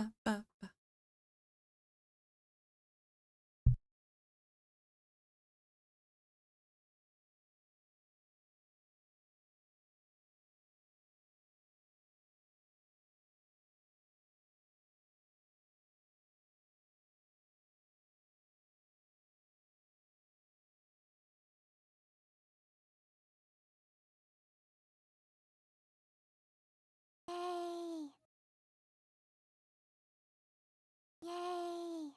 ba, ba, ba. Yay! Yay! Yay!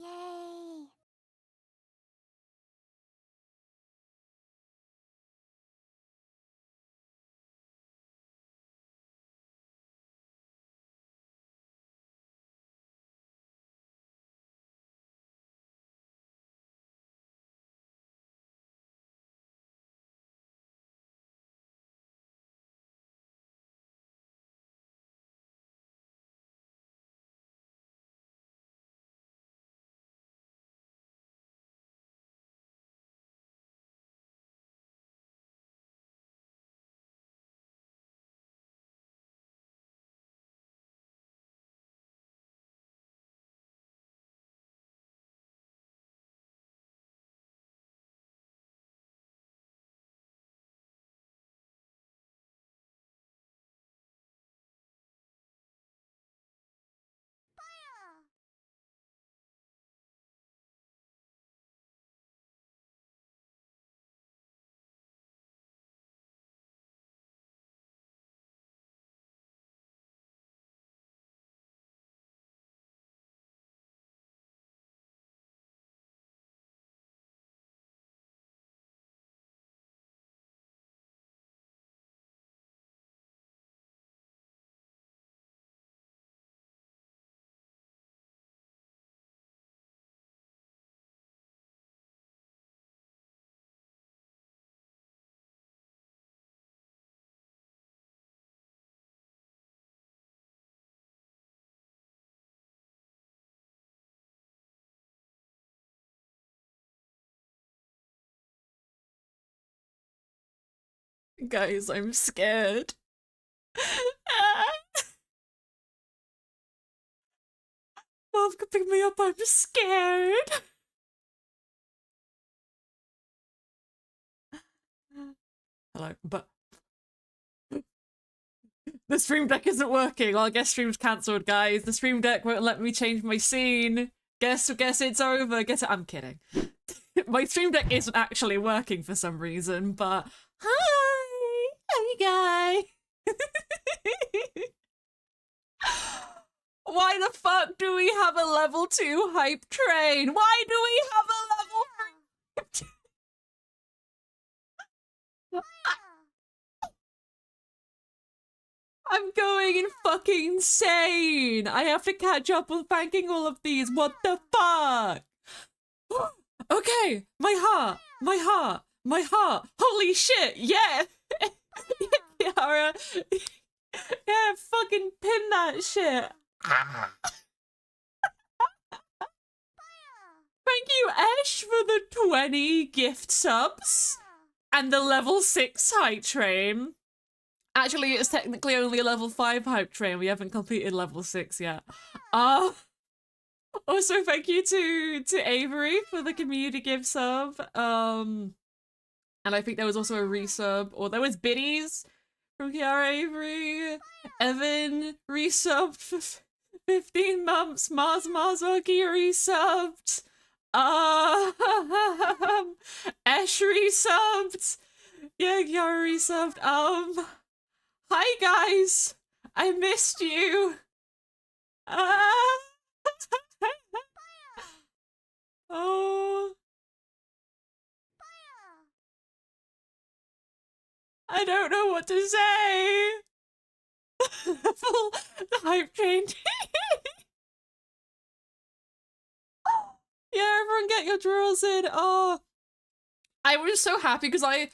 Yay! Guys, I'm scared. Mom can pick me up, I'm scared. Hello, but the stream deck isn't working. Well, I guess stream's cancelled, guys. The stream deck won't let me change my scene. Guess it's over. I'm kidding. My stream deck isn't actually working for some reason, but hi! Hey, guy! Why the fuck do we have a level 2 hype train? Why do we have a level 3? I'm going fucking insane. I have to catch up with banking all of these. What the fuck? Okay, my heart, my heart, my heart. Holy shit, yeah. Yeah, Kiara. Yeah, fucking pin that shit. Thank you, Ash, for the 20 gift subs and the level 6 hype train. Actually, it's technically only a level 5 hype train. We haven't completed level 6 yet. Also, thank you to Avery for the community gift sub. And I think there was also a resub, or there was biddies from Kiara Avery. Evan resubbed for 15 months. Mars Marzaki resubbed. Ash resubbed. Yeah, Kiara resubbed. Hi guys, I missed you. Oh, I don't know what to say. Full hype train. Yeah, everyone get your drawers in. Oh, I was so happy because I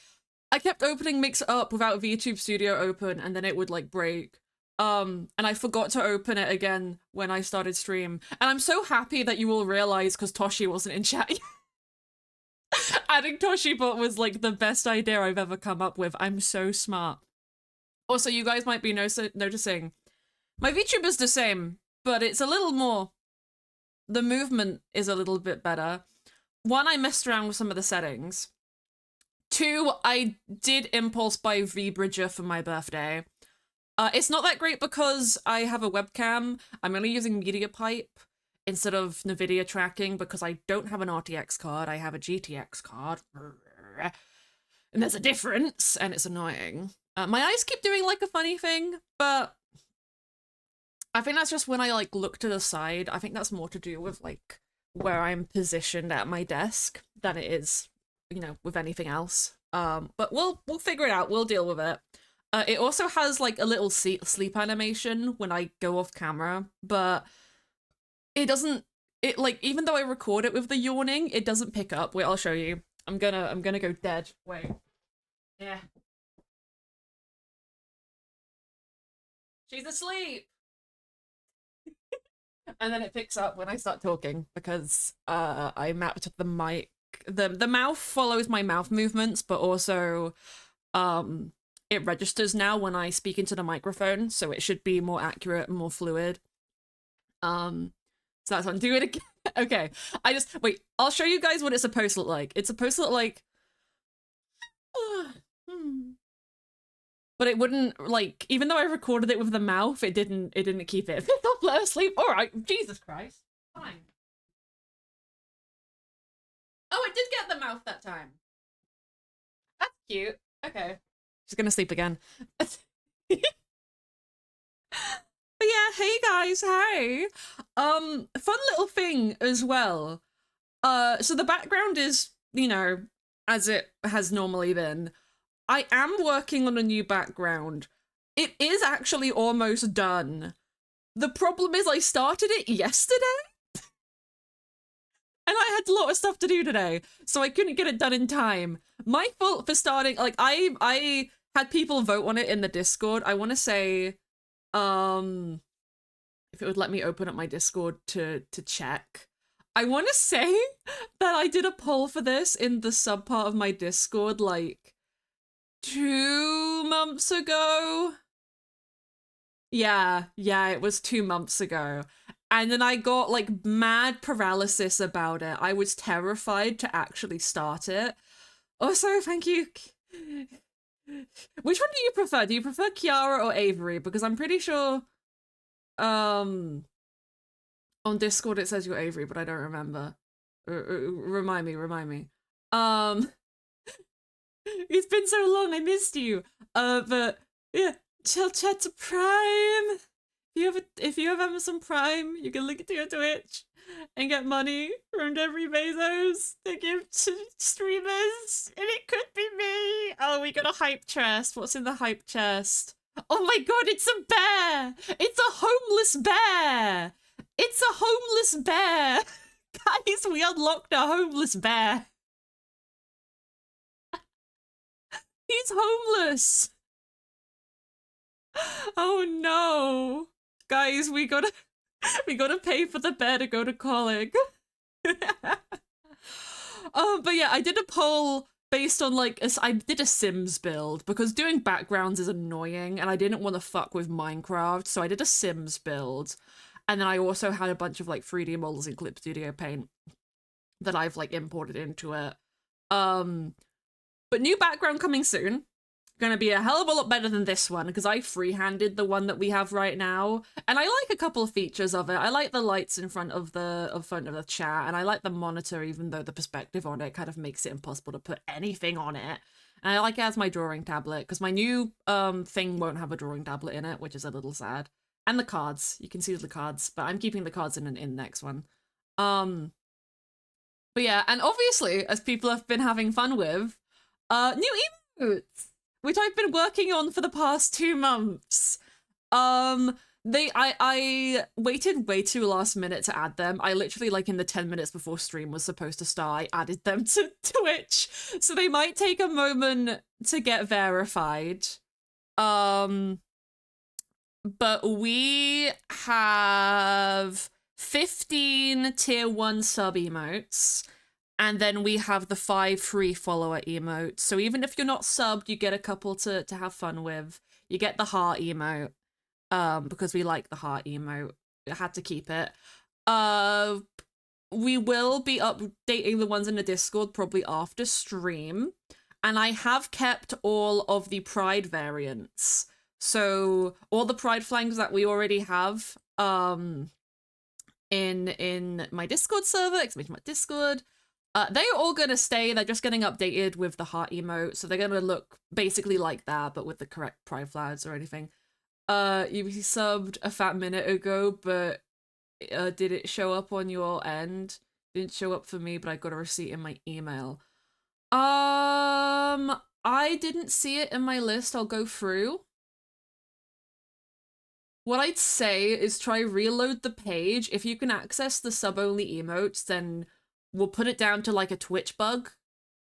kept opening Mix Up without VTube Studio open, and then it would like break. And I forgot to open it again when I started stream. And I'm so happy that you all realized because Toshi wasn't in chat. Adding Toshibot was like the best idea I've ever come up with. I'm so smart. Also, you guys might be noticing my VTube is the same, but it's a little more. The movement is a little bit better. One, I messed around with some of the settings. Two, I did impulse buy V-Bridger for my birthday. It's not that great because I have a webcam. I'm only using MediaPipe instead of NVIDIA tracking because I don't have an RTX card. I have a GTX card. And there's a difference, and it's annoying. My eyes keep doing like a funny thing, but I think that's just when I like look to the side. I think that's more to do with like where I'm positioned at my desk than it is, you know, with anything else. But we'll figure it out. We'll deal with it. It also has like a little sleep animation when I go off camera, but it doesn't. It like even though I record it with the yawning, it doesn't pick up. Wait, I'll show you. I'm gonna go dead. Wait. Yeah. She's asleep. And then it picks up when I start talking because I mapped the mic. The mouth follows my mouth movements, but also it registers now when I speak into the microphone, so it should be more accurate and more fluid. So that's one. Do it again. Okay. Wait, I'll show you guys what it's supposed to look like. It's supposed to look like but it wouldn't like even though I recorded it with the mouth, it didn't keep it. Don't let her sleep. Alright, Jesus Christ. Fine. Oh, it did get the mouth that time. That's cute. Okay. She's gonna sleep again. But yeah, hey guys, hi. Fun little thing as well. So the background is, you know, as it has normally been. I am working on a new background. It is actually almost done. The problem is I started it yesterday. And I had a lot of stuff to do today, so I couldn't get it done in time. My fault for starting, like, I had people vote on it in the Discord. I want to say, if it would let me open up my Discord to check. I want to say that I did a poll for this in the sub part of my Discord, like, 2 months ago. Yeah, it was 2 months ago. And then I got like mad paralysis about it. I was terrified to actually start it. Also, thank you. Which one do you prefer? Do you prefer Kiara or Avery? Because I'm pretty sure on Discord it says you're Avery, but I don't remember. Remind me. It's been so long, I missed you. But yeah, chill chat to Prime. If you have Amazon Prime, you can link it to your Twitch and get money from Jeffrey Bezos to give to streamers. And it could be me. Oh, we got a hype chest. What's in the hype chest? Oh my god, it's a bear! It's a homeless bear! It's a homeless bear! Guys, we unlocked a homeless bear. He's homeless. Oh no. Guys, we gotta pay for the bear to go to college. But yeah, I did a poll based on like I did a Sims build because doing backgrounds is annoying and I didn't want to fuck with Minecraft, so I did a Sims build. And then I also had a bunch of like 3D models in Clip Studio Paint that I've like imported into it. But new background coming soon. Gonna be a hell of a lot better than this one because I freehanded the one that we have right now, and I like a couple of features of it. I like the lights in front of the chat, and I like the monitor, even though the perspective on it kind of makes it impossible to put anything on it. And I like it as my drawing tablet because my new thing won't have a drawing tablet in it, which is a little sad. And the cards, you can see the cards, but I'm keeping the cards in the next one. But yeah, and obviously, as people have been having fun with, new emotes, which I've been working on for the past 2 months. I waited way too last minute to add them. I literally, like, in the 10 minutes before stream was supposed to start, I added them to Twitch. So they might take a moment to get verified. But we have 15 tier 1 sub emotes. And then we have the 5 free follower emotes. So even if you're not subbed, you get a couple to have fun with. You get the heart emote, because we like the heart emote. I had to keep it. We will be updating the ones in the Discord probably after stream. And I have kept all of the Pride variants. So all the Pride flags that we already have in my Discord server, exclamation mark Discord, they're all gonna stay. They're just getting updated with the heart emote, so they're gonna look basically like that, but with the correct pride flags or anything. You subbed a fat minute ago, but did it show up on your end? Didn't show up for me, but I got a receipt in my email. I didn't see it in my list. I'll go through. What I'd say is try reload the page. If you can access the sub-only emotes, then we'll put it down to like a Twitch bug.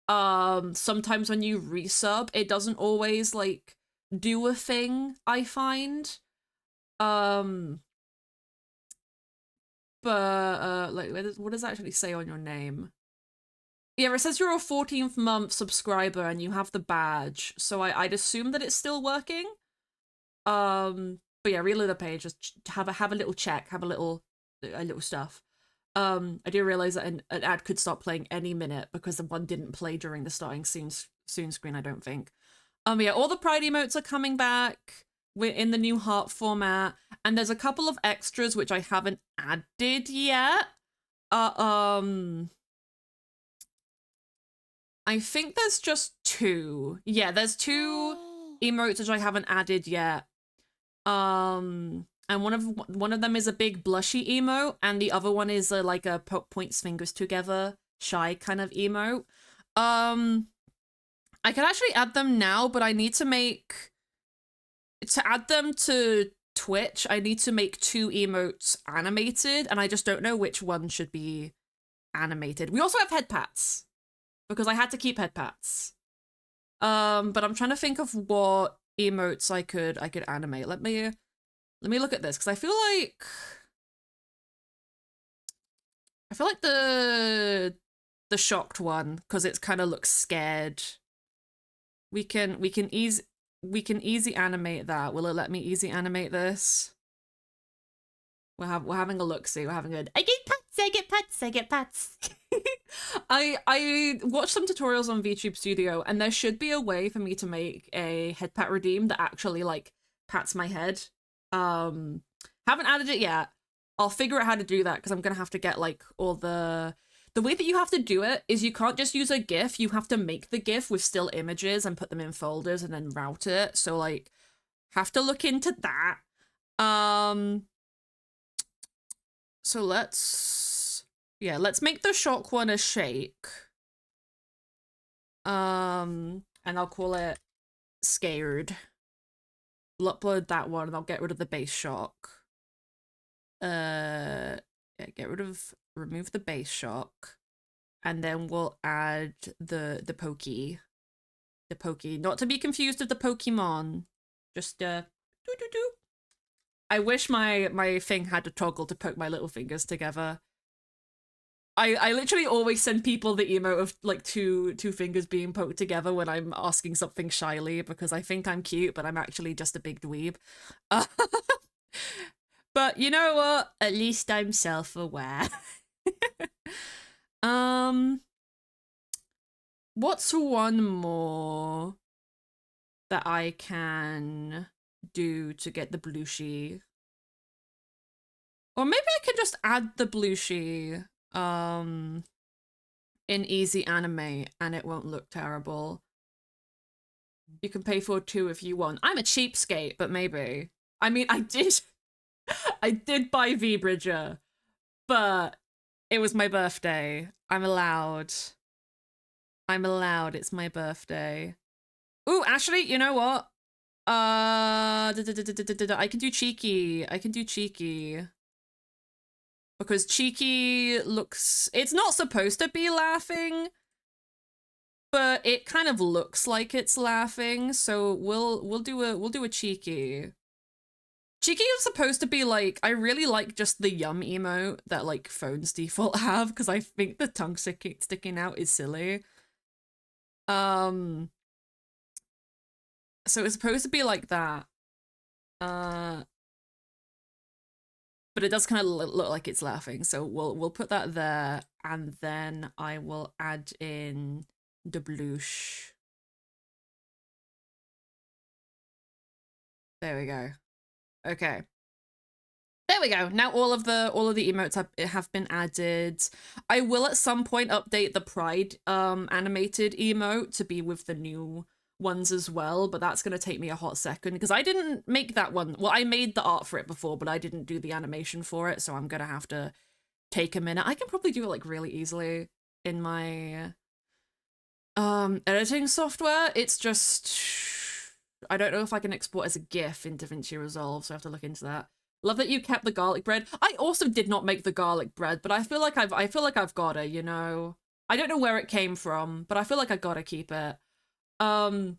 Sometimes when you resub, it doesn't always like do a thing, I find. But like what does that actually say on your name? Yeah, it says you're a 14th month subscriber and you have the badge, so I'd assume that it's still working. But yeah, reload the page, just have a little check, have a little stuff. I do realize that an ad could start playing any minute because the one didn't play during the starting soon screen, I don't think. Yeah, all the Pride emotes are coming back. We're in the new heart format, and there's a couple of extras which I haven't added yet. I think there's just 2. Yeah, there's 2 emotes which I haven't added yet. And one of them is a big blushy emote, and the other one is like a points fingers together shy kind of emote. I can actually add them now, but I need to add them to Twitch, I need to make 2 emotes animated, and I just don't know which one should be animated. We also have head pats, because I had to keep head pats. But I'm trying to think of what emotes I could animate. Let me look at this, because I feel like the shocked one, because it kind of looks scared. We can easy animate that. Will it let me easy animate this? We're having a look-see. We're having a I get pats. I watched some tutorials on VTube Studio, and there should be a way for me to make a head pat redeem that actually like pats my head. Haven't added it yet. I'll figure out how to do that, because I'm gonna have to get like all the way that you have to do it is you can't just use a GIF. You have to make the GIF with still images and put them in folders and then route it. So like, have to look into that. So let's make the shock one a shake. And I'll call it scared. We'll upload that one and I'll get rid of the bass shock. Yeah, remove the bass shock. And then we'll add the pokey. The pokey. Not to be confused with the Pokemon. Just, doo-doo-doo. I wish my thing had a toggle to poke my little fingers together. I literally always send people the emote of like two fingers being poked together when I'm asking something shyly because I think I'm cute, but I'm actually just a big dweeb. But you know what? At least I'm self-aware. What's one more that I can do to get the blueshie? Or maybe I can just add the blueshie in easy anime and it won't look terrible. You can pay for 2 if you want. I'm a cheapskate, but maybe. I mean, I did buy V-Bridger, but it was my birthday. I'm allowed. It's my birthday. Ooh, actually, you know what? I can do cheeky. Because cheeky looks... It's not supposed to be laughing, but it kind of looks like it's laughing, so we'll do a cheeky. Cheeky is supposed to be like... I really like just the yum emote that like phones default have, because I think the tongue sticking out is silly. So it's supposed to be like that. But it does kind of look like it's laughing, so we'll put that there, and then I will add in the blush. There we go. Okay. There we go. Now all of the emotes have been added. I will at some point update the Pride animated emote to be with the new ones as well, but that's gonna take me a hot second because I didn't make that one. Well, I made the art for it before, but I didn't do the animation for it, so I'm gonna have to take a minute. I can probably do it like really easily in my editing software. It's just I don't know if I can export as a GIF in DaVinci Resolve, so I have to look into that. Love that you kept the garlic bread. I also did not make the garlic bread, but I feel like I've gotta, you know. I don't know where it came from, but I feel like I gotta keep it. But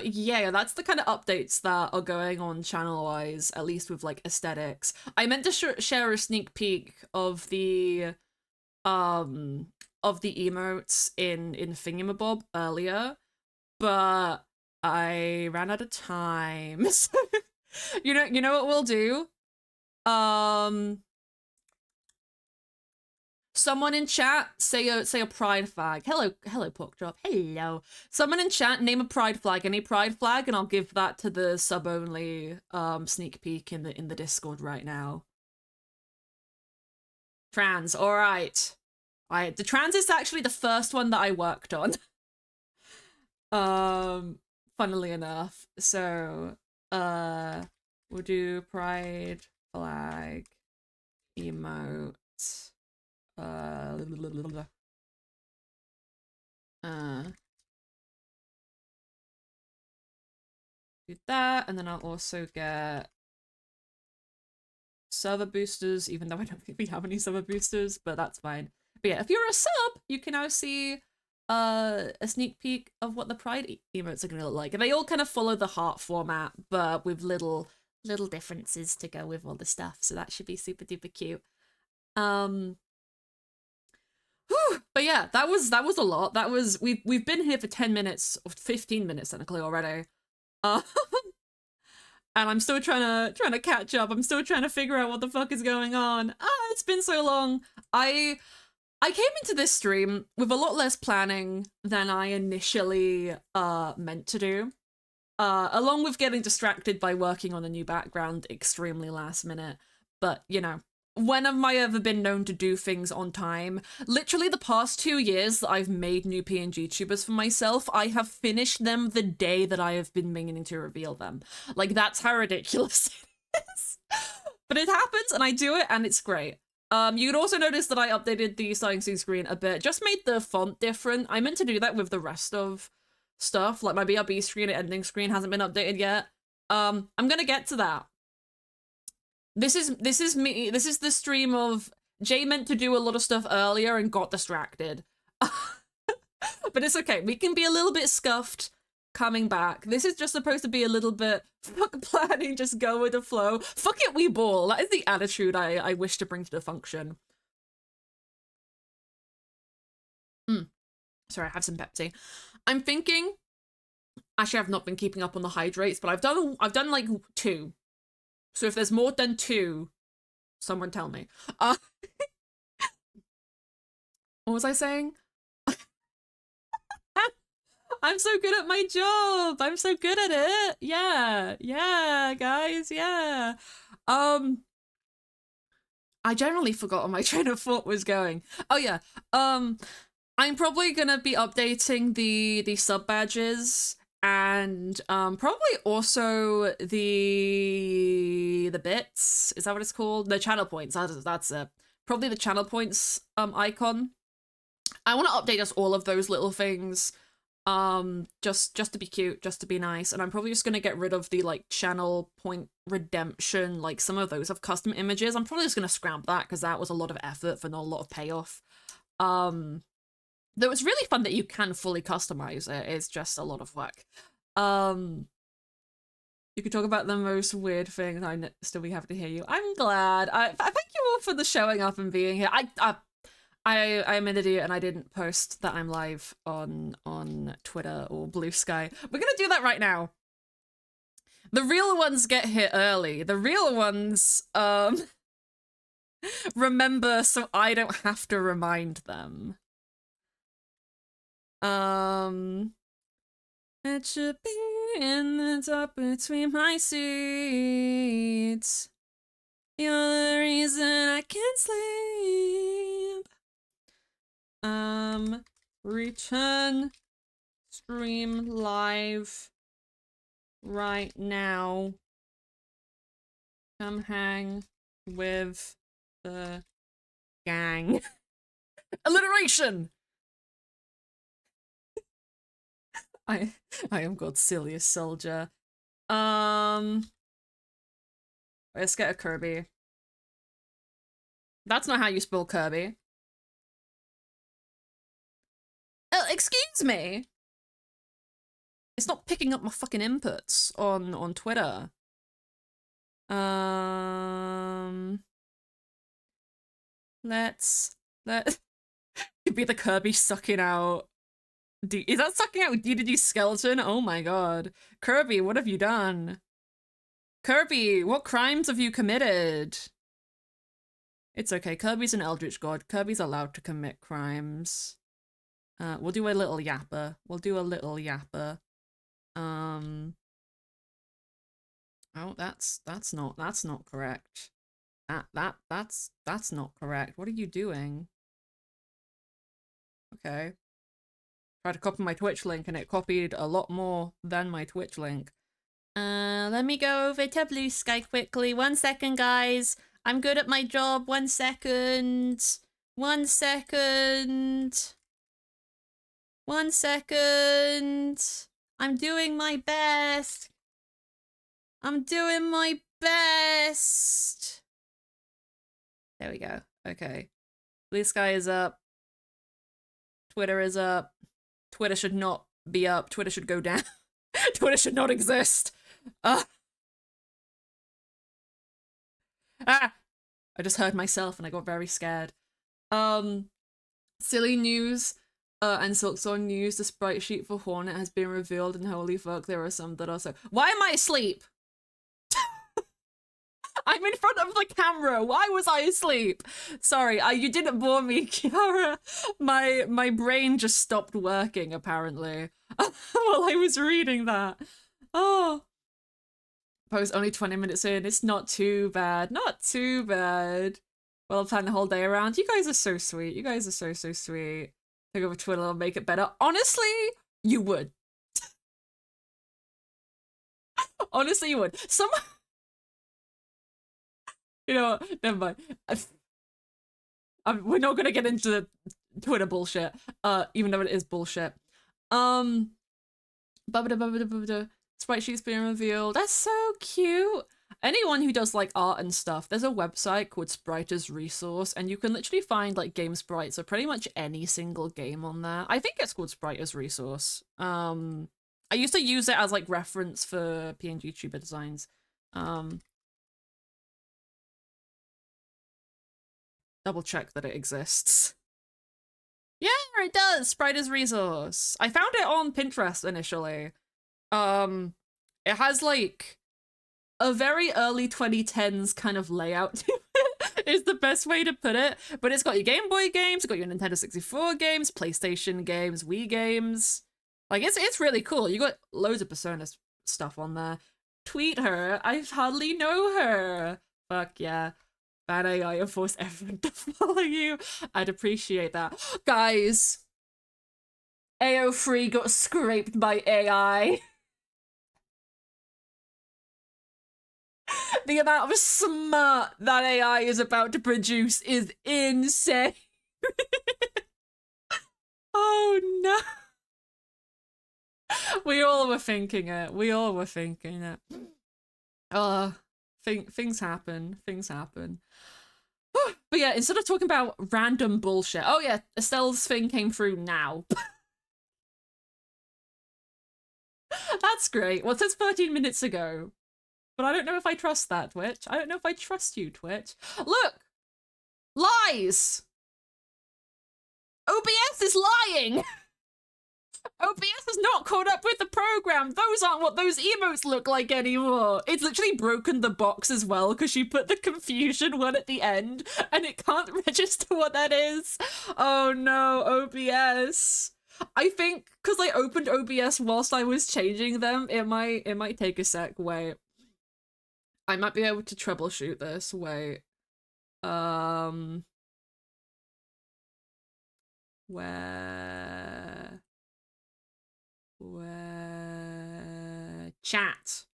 yeah, that's the kind of updates that are going on channel-wise, at least with like aesthetics. I meant to share a sneak peek of the emotes in Thingamabob earlier, but I ran out of time. So, you know what we'll do? Someone in chat say a pride flag. Hello Porkchop. Hello. Someone in chat name a pride flag, any pride flag, and I'll give that to the sub only sneak peek in the Discord right now. Trans, all right. The trans is actually the first one that I worked on. Funnily enough. So, we'll do pride flag emote. Do that, and then I'll also get server boosters, even though I don't think we have any server boosters, but that's fine. But yeah, if you're a sub, you can now see a sneak peek of what the pride emotes are gonna look like. And they all kind of follow the heart format, but with little differences to go with all the stuff. So that should be super duper cute. But yeah, that was a lot. That was we've been here for 10 minutes or 15 minutes technically already. And I'm still trying to catch up. I'm still trying to figure out what the fuck is going on. It's been so long. I came into this stream with a lot less planning than I initially meant to do. Along with getting distracted by working on a new background extremely last minute. But, you know, when have I ever been known to do things on time? Literally the past 2 years that I've made new PNG tubers for myself, I have finished them the day that I have been meaning to reveal them. Like, that's how ridiculous it is. But it happens, and I do it, and it's great. You could also notice that I updated the starting scene screen a bit, just made the font different. I meant to do that with the rest of stuff, like my BRB screen and ending screen hasn't been updated yet. I'm gonna get to that. This is me. This is the stream of Jay meant to do a lot of stuff earlier and got distracted. But it's okay. We can be a little bit scuffed coming back. This is just supposed to be a little bit fuck planning, just go with the flow. Fuck it, we ball. That is the attitude I wish to bring to the function. Sorry, I have some Pepsi. I'm thinking, actually I've not been keeping up on the hydrates, but I've done like 2. So if there's more than 2, someone tell me. What was I saying? I'm so good at my job. I'm so good at it. Yeah, guys, yeah. I generally forgot where my train of thought was going. Oh yeah. I'm probably gonna be updating the sub badges and probably also the bits. Is that what it's called? The channel points. That's it. Probably the channel points icon. I want to update us all of those little things. Just to be cute, just to be nice, and I'm probably just gonna get rid of the like channel point redemption, like some of those have custom images. I'm probably just gonna scrap that because that was a lot of effort for not a lot of payoff. Though it's really fun that you can fully customize it. It's just a lot of work. You could talk about the most weird things. I still be happy to hear you. I'm glad. I thank you all for the showing up and being here. I'm an idiot and I didn't post that I'm live on Twitter or Blue Sky. We're gonna do that right now. The real ones get here early. The real ones remember so I don't have to remind them. It should be in the top between my seats. You're the reason I can't sleep. Return stream live right now. Come hang with the gang. Alliteration! I am God's silliest soldier. Let's get a Kirby. That's not how you spell Kirby. Excuse me? It's not picking up my fucking inputs on Twitter. Let could be the Kirby sucking out. Is that sucking out DDD skeleton? Oh my god. Kirby, what have you done? Kirby, what crimes have you committed? It's okay. Kirby's an eldritch god. Kirby's allowed to commit crimes. We'll do a little yapper. We'll do a little yapper. Oh, that's not correct. That's not correct. What are you doing? Okay. Tried to copy my Twitch link and it copied a lot more than my Twitch link. Let me go over to Blue Sky quickly. 1 second, guys. I'm good at my job. 1 second. 1 second. 1 second. I'm doing my best. I'm doing my best. There we go. Okay. Blue Sky is up. Twitter is up. Twitter should not be up. Twitter should go down. Twitter should not exist. I just heard myself and I got very scared. Silly news and Silksong news, the sprite sheet for Hornet has been revealed, and holy fuck, there are some that are so— Why am I asleep? I'm in front of the camera. Why was I asleep? Sorry, you didn't bore me, Kiara. My brain just stopped working, apparently, while I was reading that. Oh. Post only 20 minutes in. It's not too bad. Not too bad. Well, I'll plan the whole day around. You guys are so sweet. You guys are so sweet. Take over Twitter and make it better. Honestly, you would. Honestly, you would. You know what? Never mind. We're not gonna get into the Twitter bullshit, even though it is bullshit. Sprite sheets being revealed. That's so cute. Anyone who does like art and stuff, there's a website called Spriter's Resource, and you can literally find like game sprites of pretty much any single game on there. I think it's called Spriter's Resource. I used to use it as like reference for PNG tuber designs. Double check that it exists. Yeah, it does. Spriter's Resource. I found it on Pinterest initially. It has like a very early 2010s kind of layout to it, is the best way to put it. But it's got your Game Boy games, it's got your Nintendo 64 games, PlayStation games, Wii games. Like, it's really cool. You got loads of Persona stuff on there. Tweet her. I hardly know her. Fuck yeah. Bad AI and force everyone to follow you. I'd appreciate that. Guys, AO3 got scraped by AI. The amount of smart that AI is about to produce is insane. Oh no. We all were thinking it. We all were thinking it. Things happen. Things happen. But yeah, instead of talking about random bullshit. Oh yeah, Estelle's thing came through now. That's great. Well, it says 13 minutes ago. But I don't know if I trust that, Twitch. I don't know if I trust you, Twitch. Look! Lies! OBS is lying! OBS has not caught up with the program. Those aren't what those emotes look like anymore. It's literally broken the box as well because she put the confusion one at the end and it can't register what that is. Oh no, OBS. I think because I opened OBS whilst I was changing them, it might take a sec. Wait. I might be able to troubleshoot this. Wait. Where? Chat.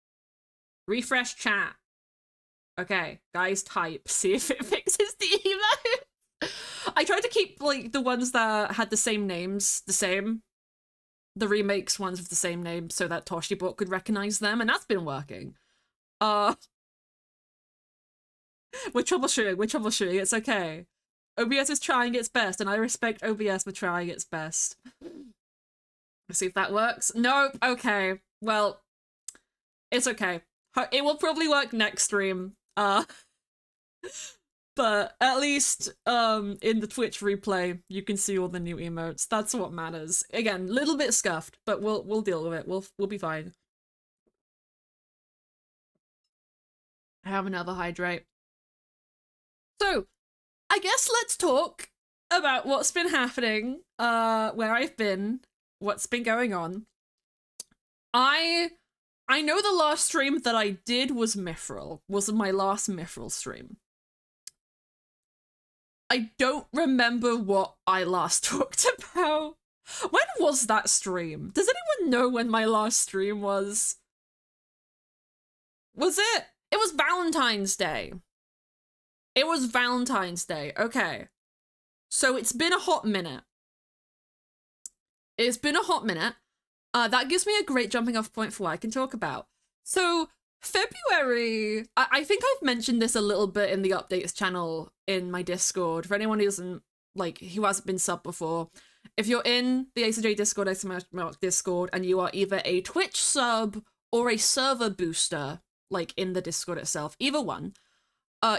Refresh chat. Okay, guys, type. See if it fixes the emote. I tried to keep like the ones that had the same names the same. The remakes ones with the same name so that Toshibot could recognize them, and that's been working. We're troubleshooting, it's okay. OBS is trying its best, and I respect OBS for trying its best. Let's see if that works. Nope, okay. Well, it's okay. It will probably work next stream. But at least, in the Twitch replay, you can see all the new emotes. That's what matters. Again, little bit scuffed, but we'll deal with it. We'll be fine. I have another hydrate. So, I guess let's talk about what's been happening, where I've been, what's been going on. I know the last stream that I did was Mithril, was my last Mithril stream. I don't remember what I last talked about. When was that stream? Does anyone know when my last stream was? Was it? It was Valentine's Day. It was Valentine's Day. Okay. So it's been a hot minute. It's been a hot minute. That gives me a great jumping off point for what I can talk about. So February, I think I've mentioned this a little bit in the updates channel in my Discord. For anyone who doesn't, like, who hasn't been subbed before, if you're in the ACJ Discord, Discord, and you are either a Twitch sub or a server booster, like in the Discord itself, either one,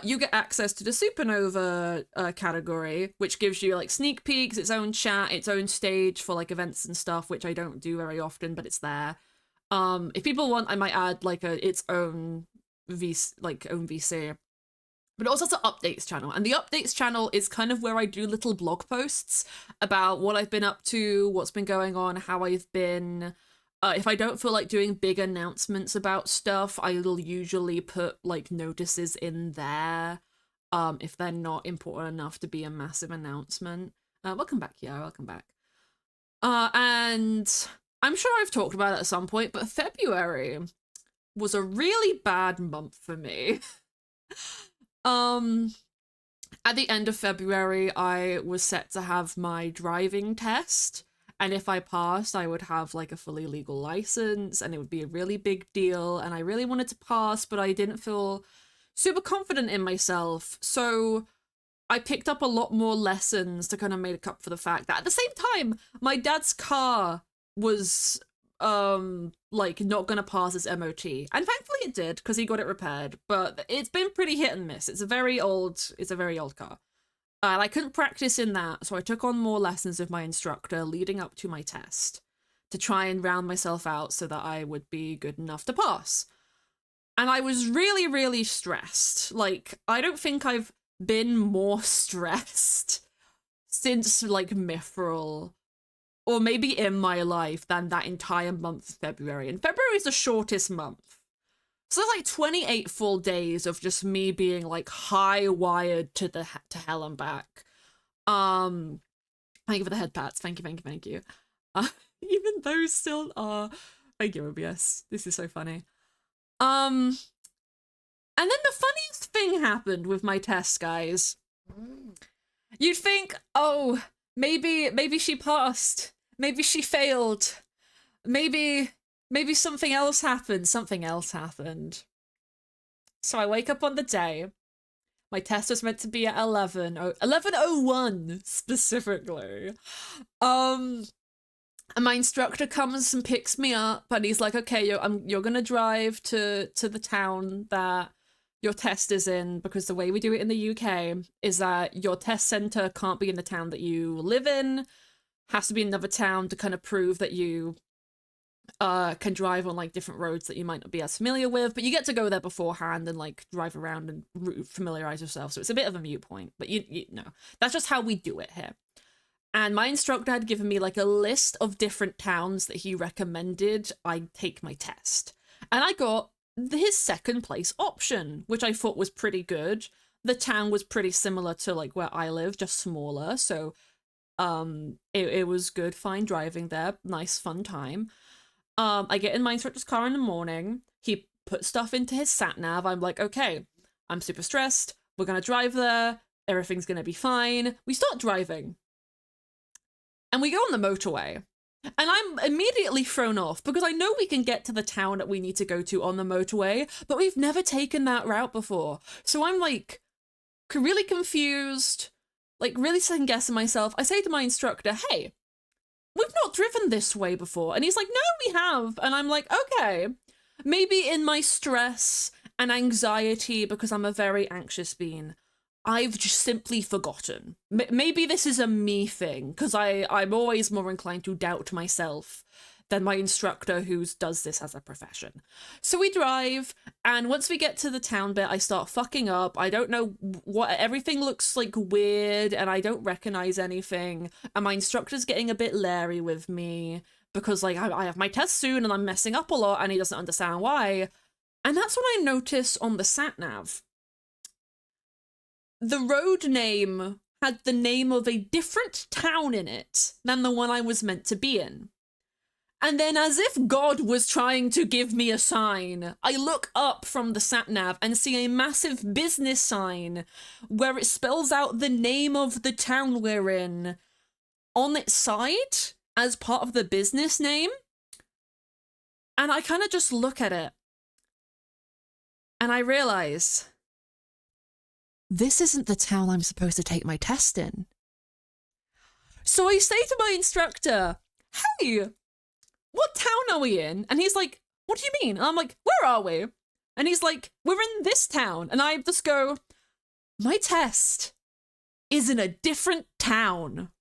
you get access to the Supernova category, which gives you like sneak peeks, its own chat, its own stage for like events and stuff, which I don't do very often, but it's there. If people want, I might add like its own VC. But it also has an updates channel, and the updates channel is kind of where I do little blog posts about what I've been up to, what's been going on, how I've been. If I don't feel like doing big announcements about stuff, I will usually put like notices in there, if they're not important enough to be a massive announcement. Welcome back, yeah, welcome back. And I'm sure I've talked about it at some point, but February was a really bad month for me. At the end of February, I was set to have my driving test. And if I passed, I would have like a fully legal license and it would be a really big deal. And I really wanted to pass, but I didn't feel super confident in myself. So I picked up a lot more lessons to kind of make up for the fact that at the same time, my dad's car was like not gonna pass its MOT, and thankfully it did because he got it repaired. But it's been pretty hit and miss. It's a very old car, and I couldn't practice in that, so I took on more lessons with my instructor leading up to my test to try and round myself out so that I would be good enough to pass. And I was really, really stressed. Like, I don't think I've been more stressed since like Mithril, or maybe in my life, than that entire month of February. And February is the shortest month. So there's like 28 full days of just me being like high wired to hell and back. Thank you for the head pats. Thank you. Even those still are. Thank you, OBS. This is so funny. And then the funniest thing happened with my test, guys. You'd think, oh, maybe she passed. Maybe she failed. Maybe something else happened. Something else happened. So I wake up on the day. My test was meant to be at 11:01 specifically. And my instructor comes and picks me up, and he's like, "Okay, you're gonna drive to the town that your test is in, because the way we do it in the UK is that your test center can't be in the town that you live in. Has to be another town to kind of prove that you can drive on like different roads that you might not be as familiar with, but you get to go there beforehand and like drive around and familiarize yourself. So it's a bit of a mute point, but you know, that's just how we do it here." And my instructor had given me like a list of different towns that he recommended I take my test. And I got his second place option, which I thought was pretty good. The town was pretty similar to like where I live, just smaller. So it was good, fine driving there, nice fun time. I get in my instructor's car in the morning. He put stuff into his sat nav. I'm like, okay, I'm super stressed. We're gonna drive there. Everything's gonna be fine. We start driving. And we go on the motorway. And I'm immediately thrown off because I know we can get to the town that we need to go to on the motorway, but we've never taken that route before. So I'm like really confused, like really second guessing myself. I say to my instructor, "Hey, we've not driven this way before." And he's like, "No, we have." And I'm like, okay, maybe in my stress and anxiety, because I'm a very anxious being, I've just simply forgotten. Maybe this is a me thing, because I'm always more inclined to doubt myself than my instructor who does this as a profession. So we drive, and once we get to the town bit, I start fucking up. I don't know what, everything looks like weird, and I don't recognize anything, and my instructor's getting a bit leery with me, because like I have my test soon, and I'm messing up a lot, and he doesn't understand why. And that's when I notice on the sat-nav, the road name had the name of a different town in it than the one I was meant to be in. And then, as if God was trying to give me a sign, I look up from the sat-nav and see a massive business sign where it spells out the name of the town we're in on its side as part of the business name. And I kind of just look at it and I realize, this isn't the town I'm supposed to take my test in. So I say to my instructor, "Hey, what town are we in?" And he's like, "What do you mean?" And I'm like, "Where are we?" And he's like, "We're in this town." And I just go, "My test is in a different town."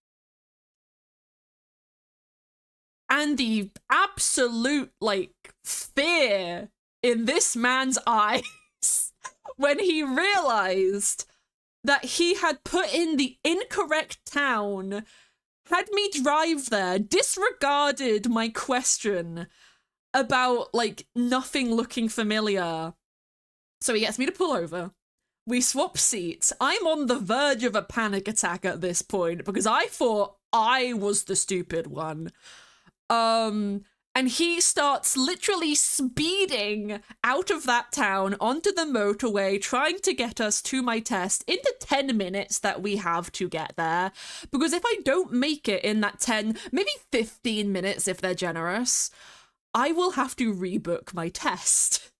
And the absolute, like, fear in this man's eyes when he realized that he had put in the incorrect town, had me drive there, disregarded my question about, like, nothing looking familiar. So he gets me to pull over. We swap seats. I'm on the verge of a panic attack at this point because I thought I was the stupid one. And he starts literally speeding out of that town onto the motorway, trying to get us to my test in the 10 minutes that we have to get there. Because if I don't make it in that 10, maybe 15 minutes if they're generous, I will have to rebook my test.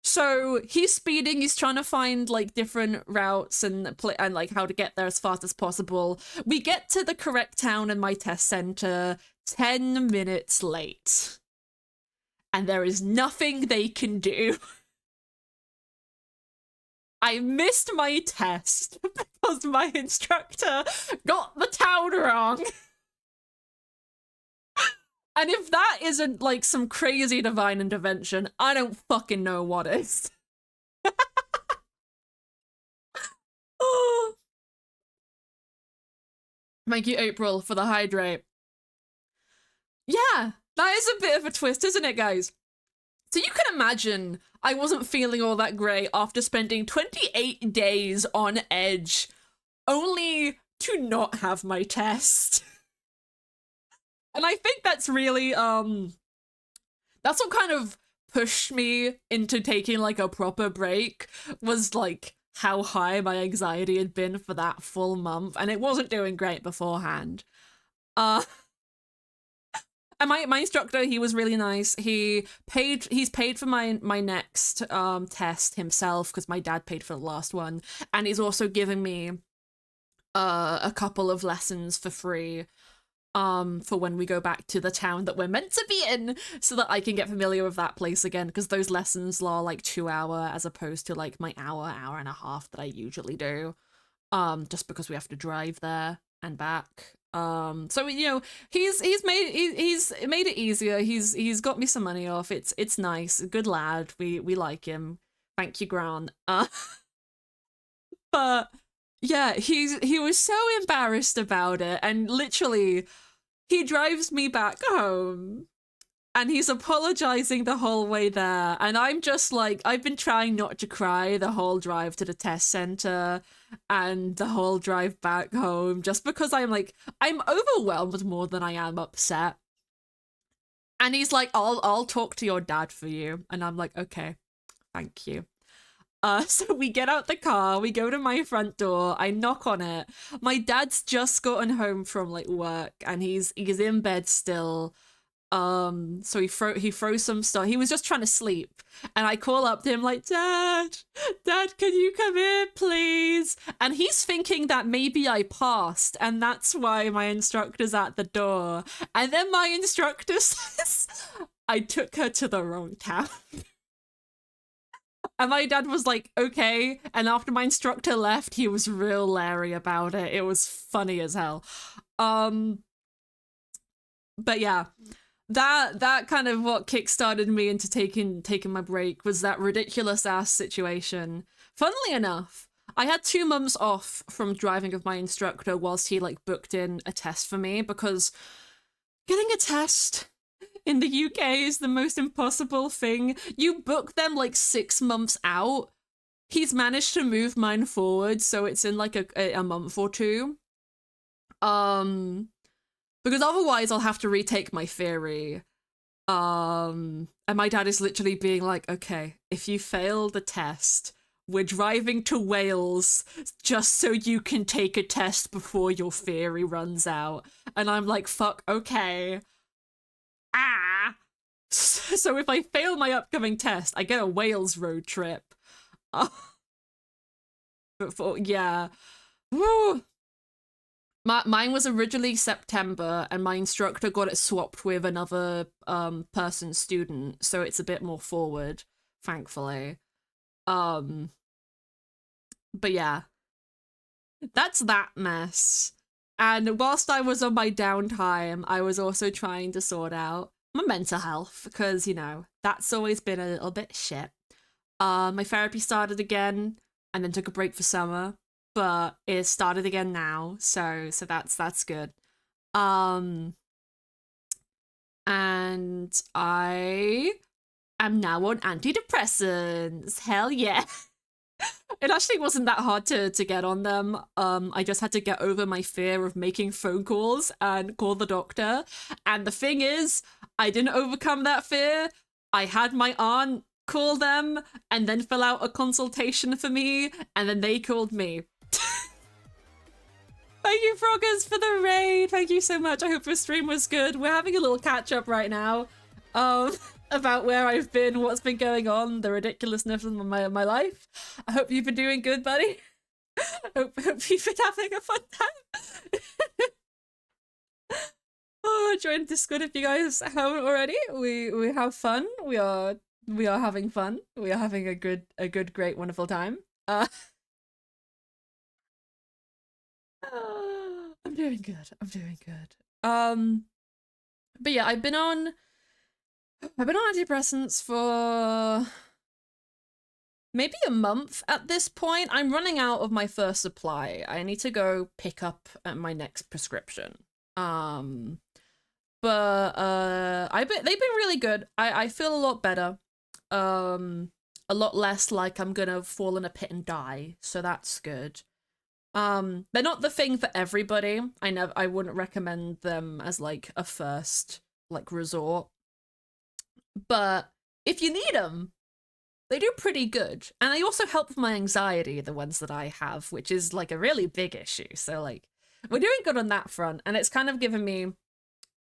So he's speeding, he's trying to find like different routes and like how to get there as fast as possible. We get to the correct town and my test center 10 minutes late. And there is nothing they can do. I missed my test because my instructor got the town wrong. And if that isn't like some crazy divine intervention, I don't fucking know what is. Oh. Thank you, April, for the hydrate. Yeah, that is a bit of a twist, isn't it, guys? So you can imagine I wasn't feeling all that great after spending 28 days on edge, only to not have my test. And I think that's really, that's what kind of pushed me into taking like a proper break, was like how high my anxiety had been for that full month, and it wasn't doing great beforehand. And my instructor, he was really nice. He's paid for my next test himself because my dad paid for the last one, and he's also given me a couple of lessons for free for when we go back to the town that we're meant to be in, so that I can get familiar with that place again, because those lessons are like 2 hour as opposed to like my hour and a half that I usually do, just because we have to drive there and back. So you know, he's made it easier. He's got me some money off. It's nice. Good lad. We like him. Thank you, Grant. But yeah, he was so embarrassed about it, and literally he drives me back home and he's apologizing the whole way there, and I'm just like, I've been trying not to cry the whole drive to the test center and the whole drive back home, just because I'm overwhelmed more than I am upset. And he's like, I'll talk to your dad for you, and I'm like, okay, thank you. So we get out the car, we go to my front door, I knock on it. My dad's just gotten home from like work and he's in bed still. So he throws some stuff. He was just trying to sleep. And I call up to him like, Dad, can you come here, please? And he's thinking that maybe I passed, and that's why my instructor's at the door. And then my instructor says, I took her to the wrong town. And my dad was like, okay. And after my instructor left, he was real leery about it. It was funny as hell. But yeah, that kind of what kickstarted me into taking my break was that ridiculous ass situation. Funnily enough, I had 2 months off from driving with my instructor whilst he like booked in a test for me, because getting a test in the UK is the most impossible thing. You book them like 6 months out. He's managed to move mine forward, so it's in like a month or 2. Because otherwise I'll have to retake my theory. And my dad is literally being like, okay, if you fail the test, we're driving to Wales just so you can take a test before your theory runs out. And I'm like, fuck, okay. So if I fail my upcoming test, I get a Wales road trip. Yeah. Woo. Mine was originally September, and my instructor got it swapped with another person's student, so it's a bit more forward, thankfully. But yeah, that's that mess. And whilst I was on my downtime, I was also trying to sort out my mental health, because, you know, that's always been a little bit shit. My therapy started again and then took a break for summer, but it started again now, so that's good. And I am now on antidepressants. Hell yeah. It actually wasn't that hard to get on them. I just had to get over my fear of making phone calls and call the doctor. And the thing is, I didn't overcome that fear. I had my aunt call them and then fill out a consultation for me, and then they called me. Thank you, Froggers, for the raid. Thank you so much. I hope your stream was good. We're having a little catch up right now. About where I've been, what's been going on, the ridiculousness of my life. I hope you've been doing good, buddy. hope you've been having a fun time. Oh, join Discord if you guys haven't already. We have fun. We are having fun. We are having a good, great, wonderful time. I'm doing good. I'm doing good. But yeah, I've been on antidepressants for maybe a month at this point. I'm running out of my first supply. I need to go pick up my next prescription. But they've been really good. I feel a lot better. A lot less like I'm gonna fall in a pit and die, so that's good. They're not the thing for everybody. I wouldn't recommend them as like a first like resort. But if you need them, they do pretty good. And they also help with my anxiety, the ones that I have, which is like a really big issue. So like we're doing good on that front, and it's kind of given me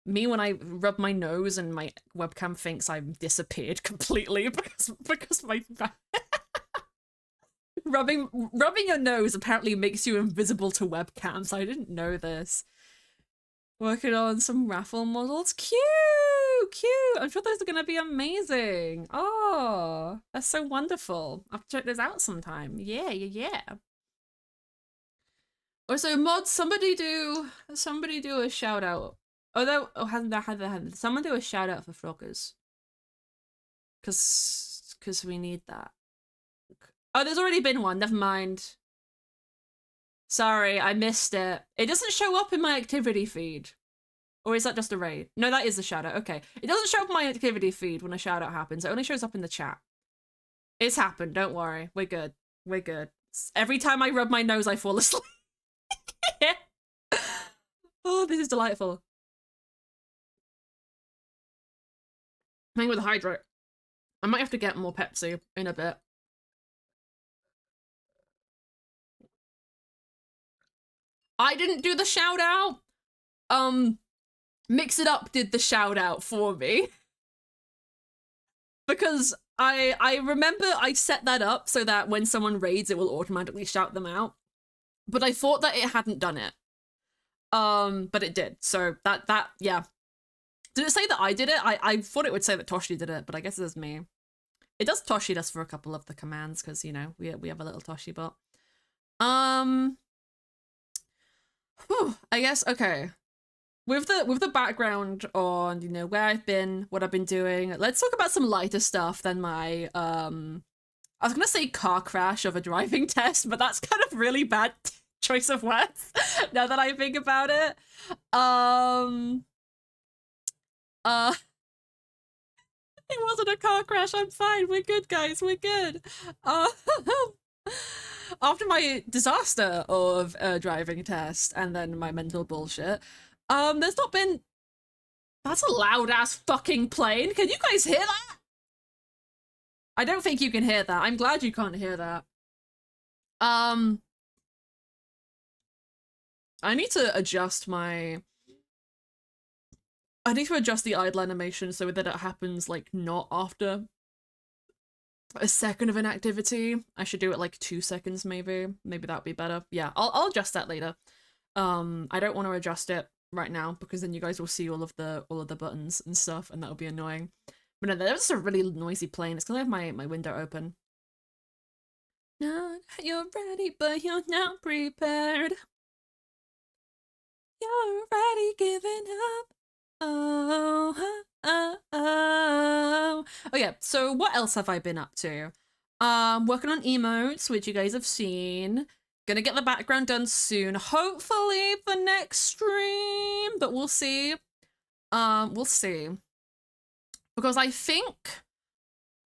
when I rub my nose and my webcam thinks I've disappeared completely because my rubbing your nose apparently makes you invisible to webcams. I didn't know this. Working on some raffle models. Cute! I'm sure those are gonna be amazing. Oh, that's so wonderful. I'll check those out sometime. Yeah. Also, mods, somebody do a shout out. Someone do a shout out for Flockers. Cause we need that. Oh, there's already been one. Never mind. Sorry, I missed it. It doesn't show up in my activity feed. Or is that just a raid? No, that is a shout out. Okay. It doesn't show up in my activity feed when a shout out happens. It only shows up in the chat. It's happened. Don't worry. We're good. We're good. Every time I rub my nose, I fall asleep. Oh, this is delightful. Hang with the hydrate. I might have to get more Pepsi in a bit. I didn't do the shout out. Mix It Up did the shout out for me. Because I remember I set that up so that when someone raids, it will automatically shout them out. But I thought that it hadn't done it. But it did. So that yeah. Did it say that I did it? I thought it would say that Toshi did it, but I guess it was me. It does Toshi us for a couple of the commands because, you know, we have a little Toshi bot. I guess, okay. With the background on, you know, where I've been, what I've been doing, let's talk about some lighter stuff than my, I was gonna say car crash of a driving test, but that's kind of really bad choice of words now that I think about it. It wasn't a car crash, I'm fine, we're good, guys, we're good. After my disaster of a driving test and then my mental bullshit, there's not been... That's a loud-ass fucking plane. Can you guys hear that? I don't think you can hear that. I'm glad you can't hear that. I need to adjust my... I need to adjust the idle animation so that it happens, like, not after a second of an activity. I should do it, like, 2 seconds, maybe. Maybe that would be better. Yeah, I'll adjust that later. I don't want to adjust it right now because then you guys will see all of the buttons and stuff, and that'll be annoying. But no, that was a really noisy plane. It's gonna have my window open. Not you're ready, but you're not prepared. You're already giving up. Oh, yeah, so what else have I been up to? Working on emotes, which you guys have seen. Gonna get the background done soon, hopefully for next stream, but we'll see. We'll see. Because I think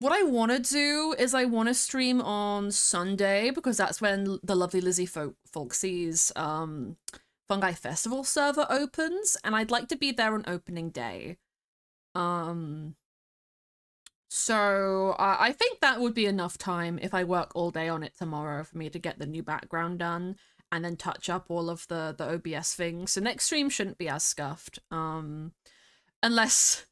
What I want to do is I want to stream on Sunday because that's when the lovely Lizzie Folksy's Fungi Festival server opens, and I'd like to be there on opening day. So I think that would be enough time if I work all day on it tomorrow for me to get the new background done and then touch up all of the OBS things. So next stream shouldn't be as scuffed. Unless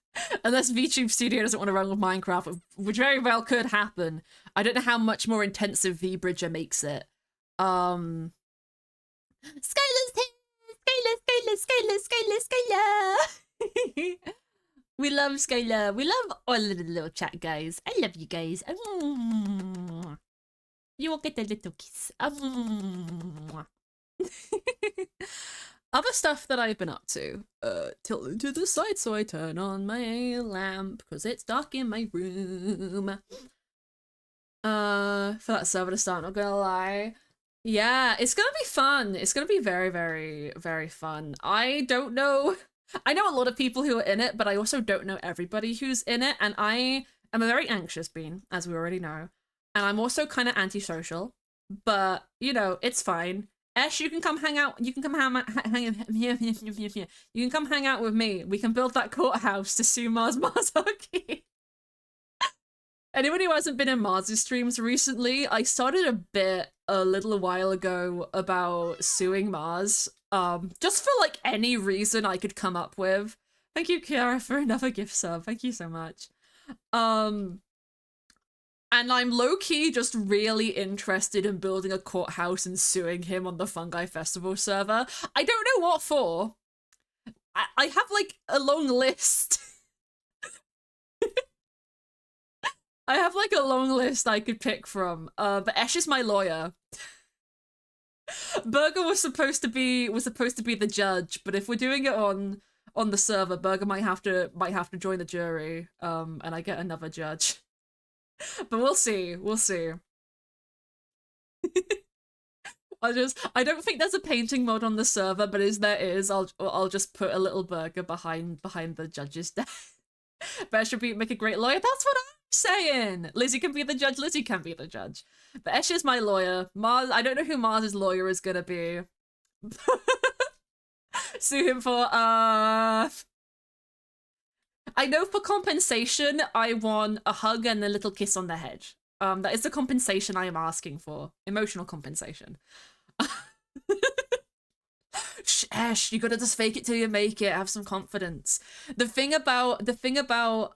VTube Studio doesn't want to run with Minecraft, which very well could happen. I don't know how much more intensive VBridger makes it. Skylar's here! Skylar! We love Skylar. We love all of the little chat guys. I love you guys. You will get a little kiss. Other stuff that I've been up to. Tilt to the side so I turn on my lamp because it's dark in my room. For that server to start, not gonna lie. Yeah, it's gonna be fun. It's gonna be very, very, very fun. I don't know. I know a lot of people who are in it, but I also don't know everybody who's in it, and I am a very anxious being, as we already know. And I'm also kind of antisocial, but, you know, it's fine. Esh, you can come hang out. You can come you can come hang out with me. We can build that courthouse to sue Mars Marzaki. Anybody who hasn't been in Mars's streams recently, I started a bit a little while ago about suing Mars. Just for like any reason I could come up with. Thank you, Kiara, for another gift sub. Thank you so much. And I'm low-key just really interested in building a courthouse and suing him on the Fungi Festival server. I don't know what for. I have like a long list. I have like a long list I could pick from. But Esh is my lawyer. Burger was supposed to be the judge, but if we're doing it on the server, Burger might have to join the jury, and I get another judge. But we'll see. I don't think there's a painting mod on the server, but there is, I'll just put a little Burger behind the judge's desk. But should make a great lawyer. That's what I'm saying. Lizzie can be the judge. Lizzie can be the judge. But Esh is my lawyer. Mars, I don't know who Mars's lawyer is gonna be. Sue him for I know for compensation, I want a hug and a little kiss on the head. That is the compensation I am asking for. Emotional compensation. Ash, you gotta just fake it till you make it. Have some confidence. The thing about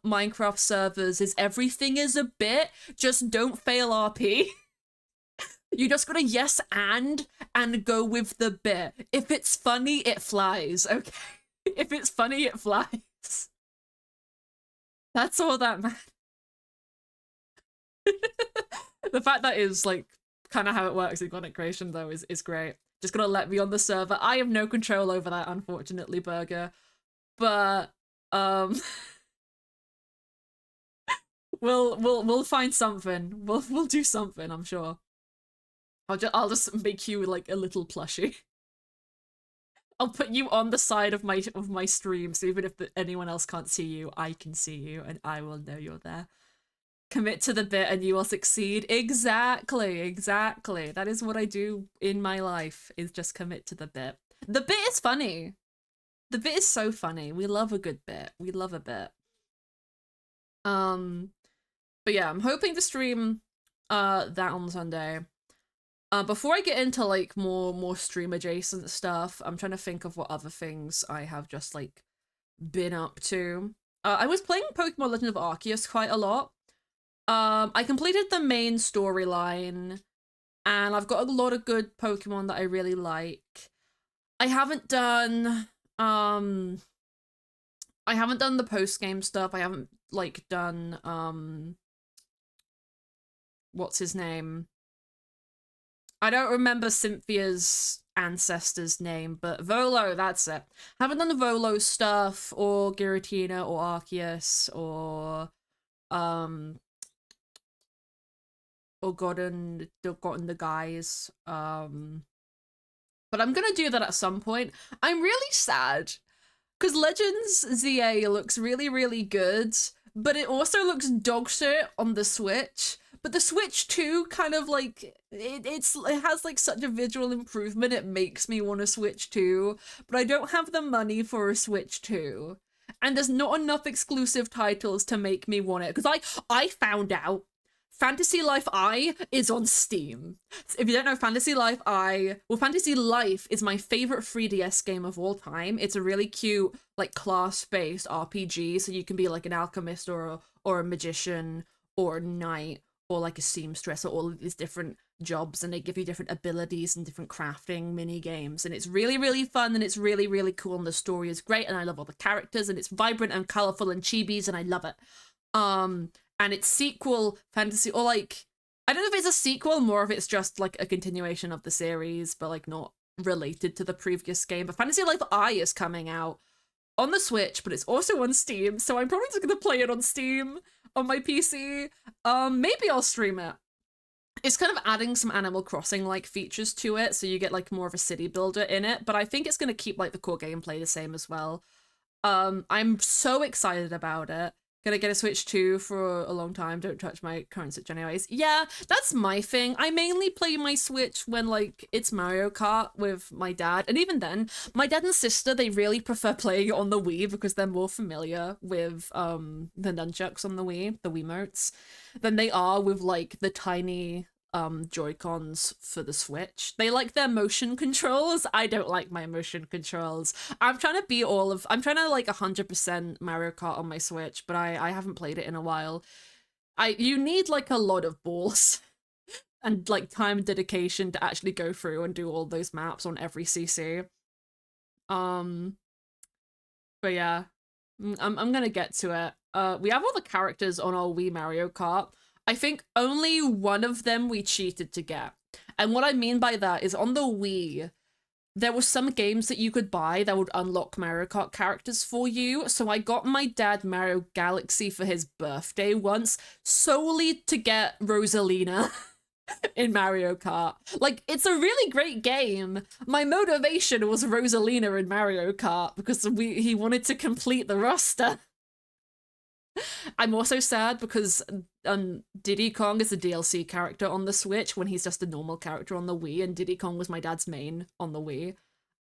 Minecraft servers is everything is a bit. Just don't fail RP. You just gotta yes and go with the bit. If it's funny, it flies. Okay. If it's funny, it flies. That's all that matters. The fact that is like kind of how it works in content creation though is great. Just gonna let me on the server. I have no control over that, unfortunately, Burger. But we'll find something. We'll do something, I'm sure. I'll just make you like a little plushie. I'll put you on the side of my stream, so even if anyone else can't see you, I can see you and I will know you're there. Commit to the bit and you will succeed. Exactly. That is what I do in my life, is just commit to the bit. The bit is funny. The bit is so funny. We love a good bit. We love a bit. But yeah, I'm hoping to stream that on Sunday. Before I get into like more stream adjacent stuff, I'm trying to think of what other things I have just like been up to. I was playing Pokemon Legend of Arceus quite a lot. I completed the main storyline, and I've got a lot of good Pokemon that I really like. I haven't done the post-game stuff. I haven't like done what's his name? I don't remember Cynthia's ancestor's name, but Volo, that's it. Haven't done the Volo stuff, or Giratina, or Arceus, or gotten the guys. But I'm gonna do that at some point. I'm really sad because Legends ZA looks really, really good, but it also looks dog shit on the Switch. But the Switch 2 kind of like it has like such a visual improvement, it makes me want a Switch 2, but I don't have the money for a Switch 2. And there's not enough exclusive titles to make me want it. Because I found out Fantasy Life I is on Steam. If you don't know Fantasy Life Fantasy Life is my favorite 3DS game of all time. It's a really cute, like, class-based RPG, so you can be like an alchemist or a magician or a knight or like a seamstress or all of these different jobs, and they give you different abilities and different crafting mini games, and it's really, really fun, and it's really, really cool, and the story is great, and I love all the characters, and it's vibrant and colorful and chibis, and I love it. And its sequel, Fantasy, or like, I don't know if it's a sequel, more of it's just like a continuation of the series, but like not related to the previous game. But Fantasy Life I is coming out on the Switch, but it's also on Steam, so I'm probably just gonna play it on Steam on my PC. Maybe I'll stream it. It's kind of adding some Animal Crossing like features to it, so you get like more of a city builder in it, but I think it's gonna keep like the core gameplay the same as well. I'm so excited about it. Gonna get a Switch 2 for a long time. Don't touch my current Switch anyways. Yeah, that's my thing. I mainly play my Switch when, like, it's Mario Kart with my dad. And even then, my dad and sister, they really prefer playing it on the Wii because they're more familiar with the nunchucks on the Wiimotes, than they are with, like, the tiny Joy-Cons for the Switch. They like their motion controls. I don't like my motion controls. I'm trying to like 100% Mario Kart on my Switch, but I haven't played it in a while. You need like a lot of balls and like time and dedication to actually go through and do all those maps on every CC. But yeah, I'm gonna get to it. We have all the characters on our Wii Mario Kart. I think only one of them we cheated to get. And what I mean by that is on the Wii, there were some games that you could buy that would unlock Mario Kart characters for you. So I got my dad Mario Galaxy for his birthday once, solely to get Rosalina in Mario Kart. Like, it's a really great game. My motivation was Rosalina in Mario Kart because he wanted to complete the roster. I'm also sad because Diddy Kong is a DLC character on the Switch when he's just a normal character on the Wii, and Diddy Kong was my dad's main on the Wii.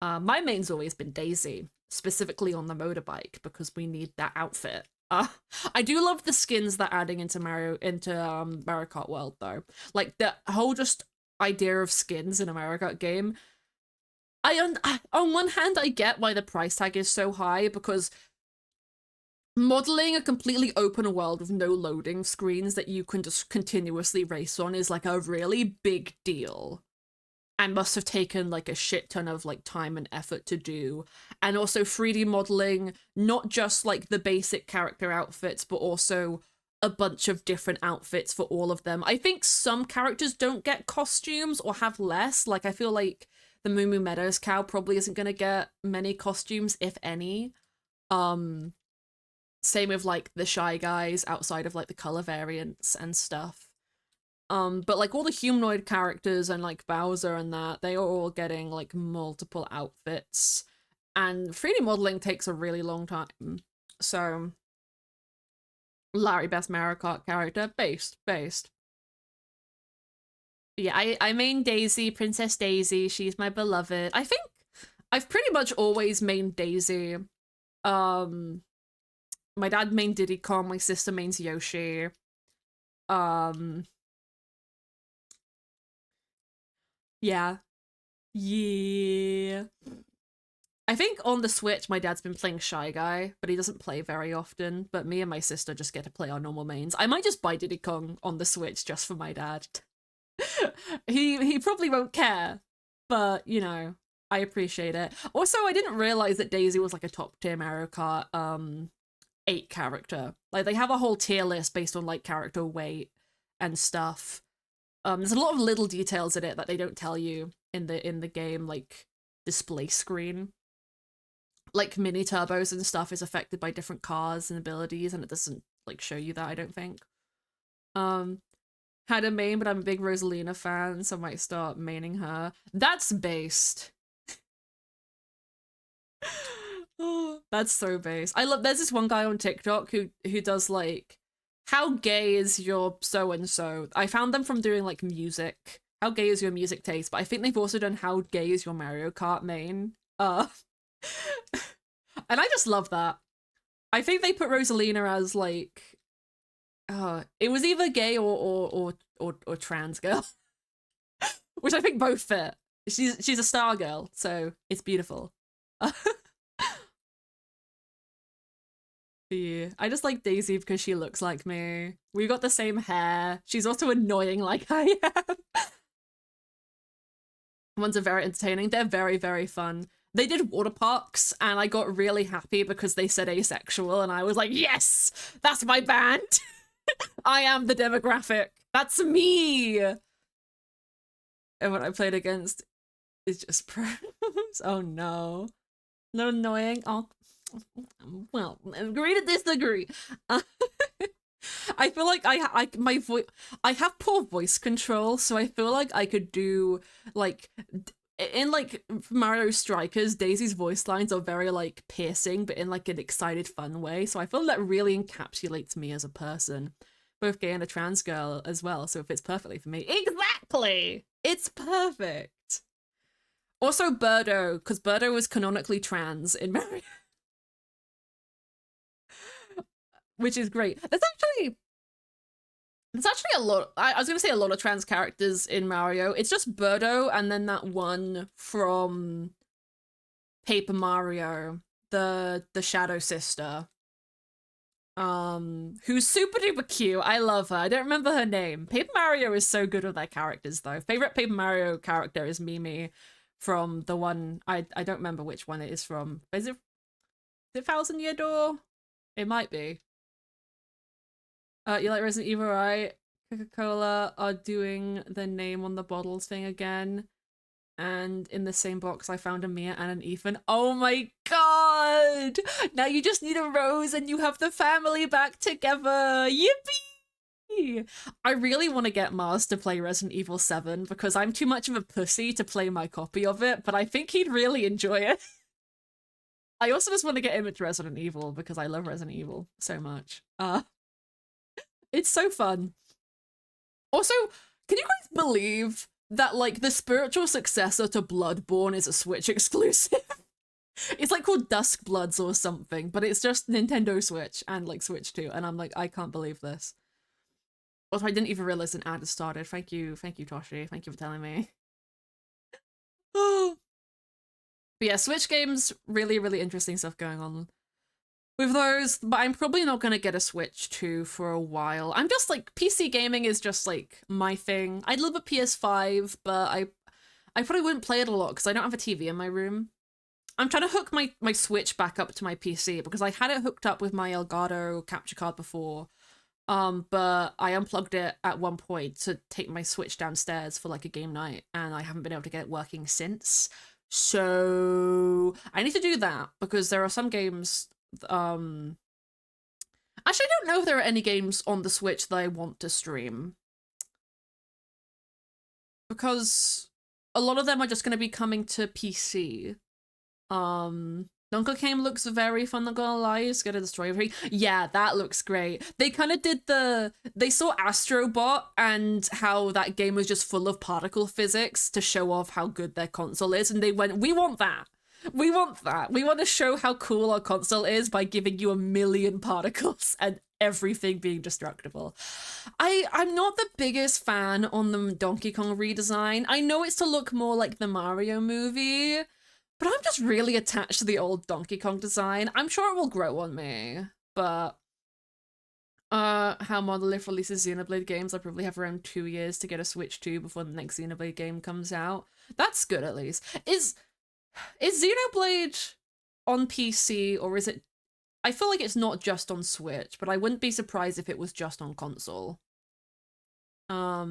My main's always been Daisy, specifically on the motorbike, because we need that outfit. I do love the skins they're adding into Mario Kart World, though. Like, the whole just idea of skins in a Mario Kart game. On one hand, I get why the price tag is so high, because modeling a completely open world with no loading screens that you can just continuously race on is like a really big deal, and must have taken like a shit ton of like time and effort to do. And also 3D modeling, not just like the basic character outfits, but also a bunch of different outfits for all of them. I think some characters don't get costumes or have less. Like, I feel like the Moo Moo Meadows cow probably isn't gonna get many costumes, if any. Same with like the Shy Guys outside of like the color variants and stuff. But like all the humanoid characters and like Bowser and that, they are all getting like multiple outfits. And 3D modeling takes a really long time. So Larry, best Mario Kart character, based. Yeah, I main Daisy, Princess Daisy, she's my beloved. I think I've pretty much always mained Daisy. My dad main Diddy Kong, my sister mains Yoshi. Yeah. Yeah. I think on the Switch, my dad's been playing Shy Guy, but he doesn't play very often. But me and my sister just get to play our normal mains. I might just buy Diddy Kong on the Switch just for my dad. He probably won't care, but, you know, I appreciate it. Also, I didn't realize that Daisy was like a top tier Mario Kart 8 character. Like, they have a whole tier list based on like character weight and stuff. There's a lot of little details in it that they don't tell you in the game, like display screen. Like mini turbos and stuff is affected by different cars and abilities, and it doesn't like show you that, I don't think. Had a main, but I'm a big Rosalina fan, so I might start maining her. That's based. Oh, that's so base. I love. There's this one guy on TikTok who does like, how gay is your so and so? I found them from doing like music. How gay is your music taste? But I think they've also done how gay is your Mario Kart main. And I just love that. I think they put Rosalina as like, it was either gay or trans girl, which I think both fit. She's a star girl, so it's beautiful. Yeah, I just like Daisy because she looks like me. We got the same hair. She's also annoying like I am. Ones are very entertaining. They're very, very fun. They did water parks, and I got really happy because they said asexual, and I was like, yes, that's my band. I am the demographic. That's me. And what I played against is just pros. Oh no. Not annoying. Oh, well, agree to disagree. I feel like my voice, I have poor voice control, so I feel like I could do like in like Mario Strikers, Daisy's voice lines are very like piercing, but in like an excited, fun way. So I feel that really encapsulates me as a person, both gay and a trans girl as well. So it fits perfectly for me. Exactly, it's perfect. Also, Birdo, because Birdo is canonically trans in Mario, which is great. There's actually a lot. I was gonna say a lot of trans characters in Mario. It's just Birdo and then that one from Paper Mario, the Shadow Sister, who's super duper cute. I love her. I don't remember her name. Paper Mario is so good with their characters though. Favorite Paper Mario character is Mimi from the one I don't remember which one it is from. Is it Thousand Year Door? It might be. You like Resident Evil, right? Coca-Cola are doing the name on the bottles thing again. And in the same box, I found a Mia and an Ethan. Oh my god! Now you just need a Rose and you have the family back together! Yippee! I really want to get Mars to play Resident Evil 7 because I'm too much of a pussy to play my copy of it, but I think he'd really enjoy it. I also just want to get him into Resident Evil because I love Resident Evil so much. It's so fun. Also, can you guys believe that like the spiritual successor to Bloodborne is a Switch exclusive? It's like called Dusk Bloods or something, but it's just Nintendo Switch and like Switch 2, and I'm like, I can't believe this. Also, I didn't even realize an ad had started. Thank you, Toshi. Thank you for telling me. Oh. But yeah, Switch games, really, really interesting stuff going on with those, but I'm probably not gonna get a Switch 2 for a while. I'm just like, PC gaming is just like my thing. I'd love a PS5, but I probably wouldn't play it a lot because I don't have a TV in my room. I'm trying to hook my Switch back up to my PC because I had it hooked up with my Elgato capture card before, but I unplugged it at one point to take my Switch downstairs for like a game night, and I haven't been able to get it working since. So I need to do that because there are some games actually I don't know if there are any games on the Switch that I want to stream because a lot of them are just going to be coming to PC. Donkey Kong looks very fun, not gonna lie. It's gonna destroy everything. Yeah, that looks great. They kind of did they saw Astrobot and how that game was just full of particle physics to show off how good their console is, and they went, we want that. We want that. We want to show how cool our console is by giving you 1,000,000 particles and everything being destructible. I'm not the biggest fan on the Donkey Kong redesign. I know it's to look more like the Mario movie, but I'm just really attached to the old Donkey Kong design. I'm sure it will grow on me, but how Monolith releases Xenoblade games, I probably have around 2 years to get a Switch 2 before the next Xenoblade game comes out. That's good at least. Is Xenoblade on PC, or is it... I feel like it's not just on Switch, but I wouldn't be surprised if it was just on console. I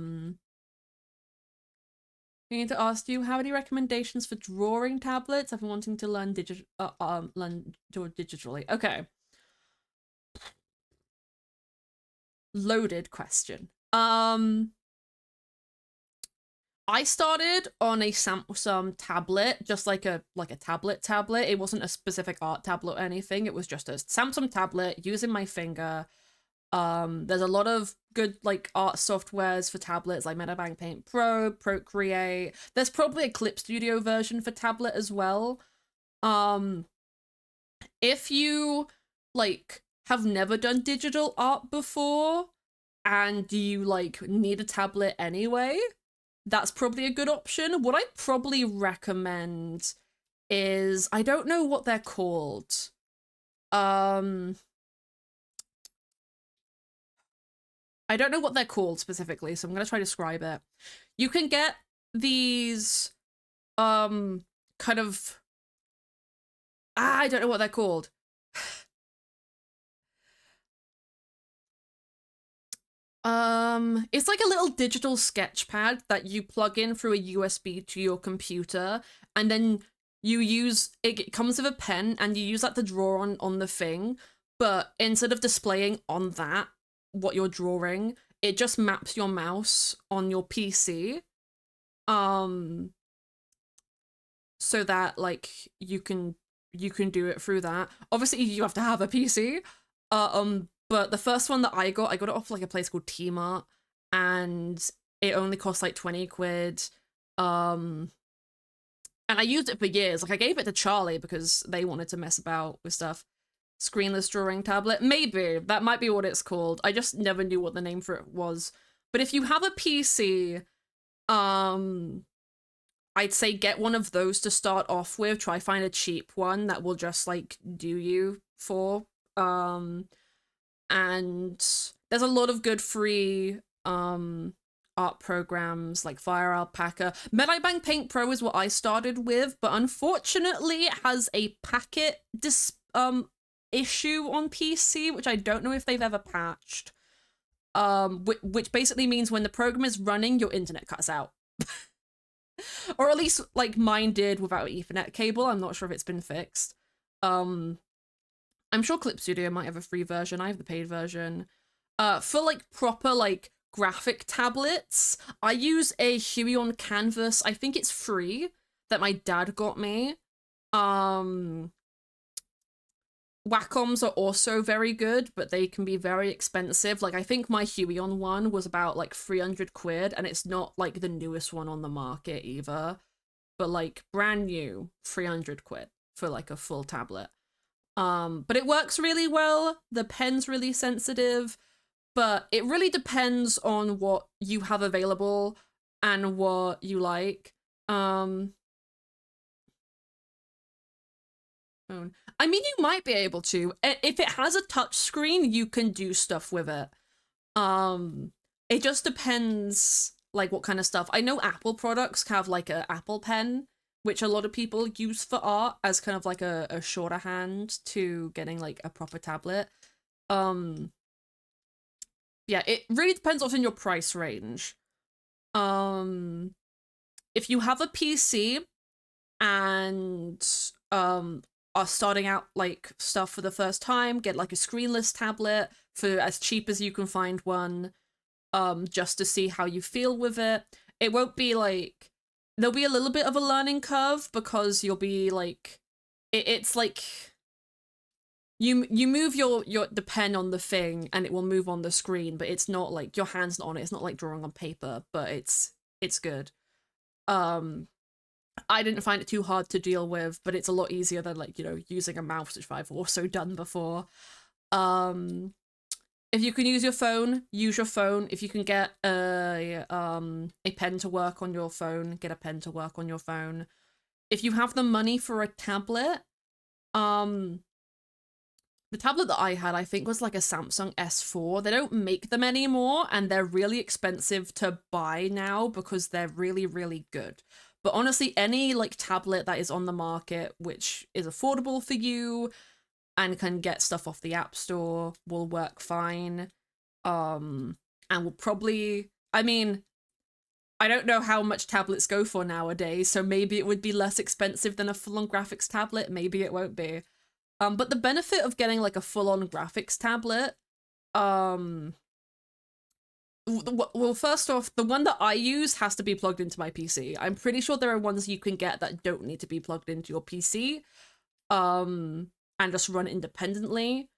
need to ask you, have any recommendations for drawing tablets? I've been wanting to learn digitally. Okay. Loaded question. I started on a Samsung tablet, just like a tablet. It wasn't a specific art tablet or anything. It was just a Samsung tablet using my finger. There's a lot of good like art softwares for tablets like Metabank Paint Pro, Procreate. There's probably a Clip Studio version for tablet as well. Um, if you like have never done digital art before and you like need a tablet anyway, that's probably a good option. What I'd probably recommend is, I don't know what they're called. I don't know what they're called specifically, so I'm gonna try to describe it. You can get these kind of I don't know what they're called. It's like a little digital sketch pad that you plug in through a USB to your computer, and then you use it comes with a pen and you use that to draw on the thing, but instead of displaying on that what you're drawing, it just maps your mouse on your PC. Um so that like you can do it through that. Obviously you have to have a PC. But the first one that I got it off like a place called T-Mart, and it only cost like 20 quid. And I used it for years. Like I gave it to Charlie because they wanted to mess about with stuff. Screenless drawing tablet. Maybe that might be what it's called. I just never knew what the name for it was. But if you have a PC, I'd say get one of those to start off with. Try find a cheap one that will just like do you for. And there's a lot of good free art programs like Fire Alpaca. Metabank Paint Pro is what I started with, but unfortunately it has a packet issue on PC, which I don't know if they've ever patched. Which basically means when the program is running, your internet cuts out. Or at least like mine did without an Ethernet cable. I'm not sure if it's been fixed. I'm sure Clip Studio might have a free version. I have the paid version. For like proper like graphic tablets, I use a Huion Canvas. I think it's free that my dad got me. Wacoms are also very good, but they can be very expensive. Like I think my Huion one was about like 300 quid, and it's not like the newest one on the market either. But like brand new, 300 quid for like a full tablet. But it works really well. The pen's really sensitive, but it really depends on what you have available and what you like. I mean, you might be able to. If it has a touch screen, you can do stuff with it. It just depends like what kind of stuff. I know Apple products have like a Apple Pen, which a lot of people use for art as kind of like a shorter hand to getting like a proper tablet. Yeah, it really depends on your price range. If you have a PC and are starting out like stuff for the first time, get like a screenless tablet for as cheap as you can find one, just to see how you feel with it. It won't be like, there'll be a little bit of a learning curve because you'll be like, it's like you move your the pen on the thing and it will move on the screen, but it's not like your hand's not on it. It's not like drawing on paper, but it's good. I didn't find it too hard to deal with, but it's a lot easier than like, using a mouse, which I've also done before. If you can use your phone, use your phone. If you can get a pen to work on your phone, get a pen to work on your phone. If you have the money for a tablet, the tablet that I had, I think, was like a Samsung S4. They don't make them anymore, and they're really expensive to buy now because they're really, really good. But honestly, any like tablet that is on the market, which is affordable for you and can get stuff off the App Store, will work fine. And will probably, I mean, I don't know how much tablets go for nowadays, so maybe it would be less expensive than a full-on graphics tablet. Maybe it won't be. But the benefit of getting like a full-on graphics tablet, Well, first off, the one that I use has to be plugged into my PC. I'm pretty sure there are ones you can get that don't need to be plugged into your PC, and just run independently.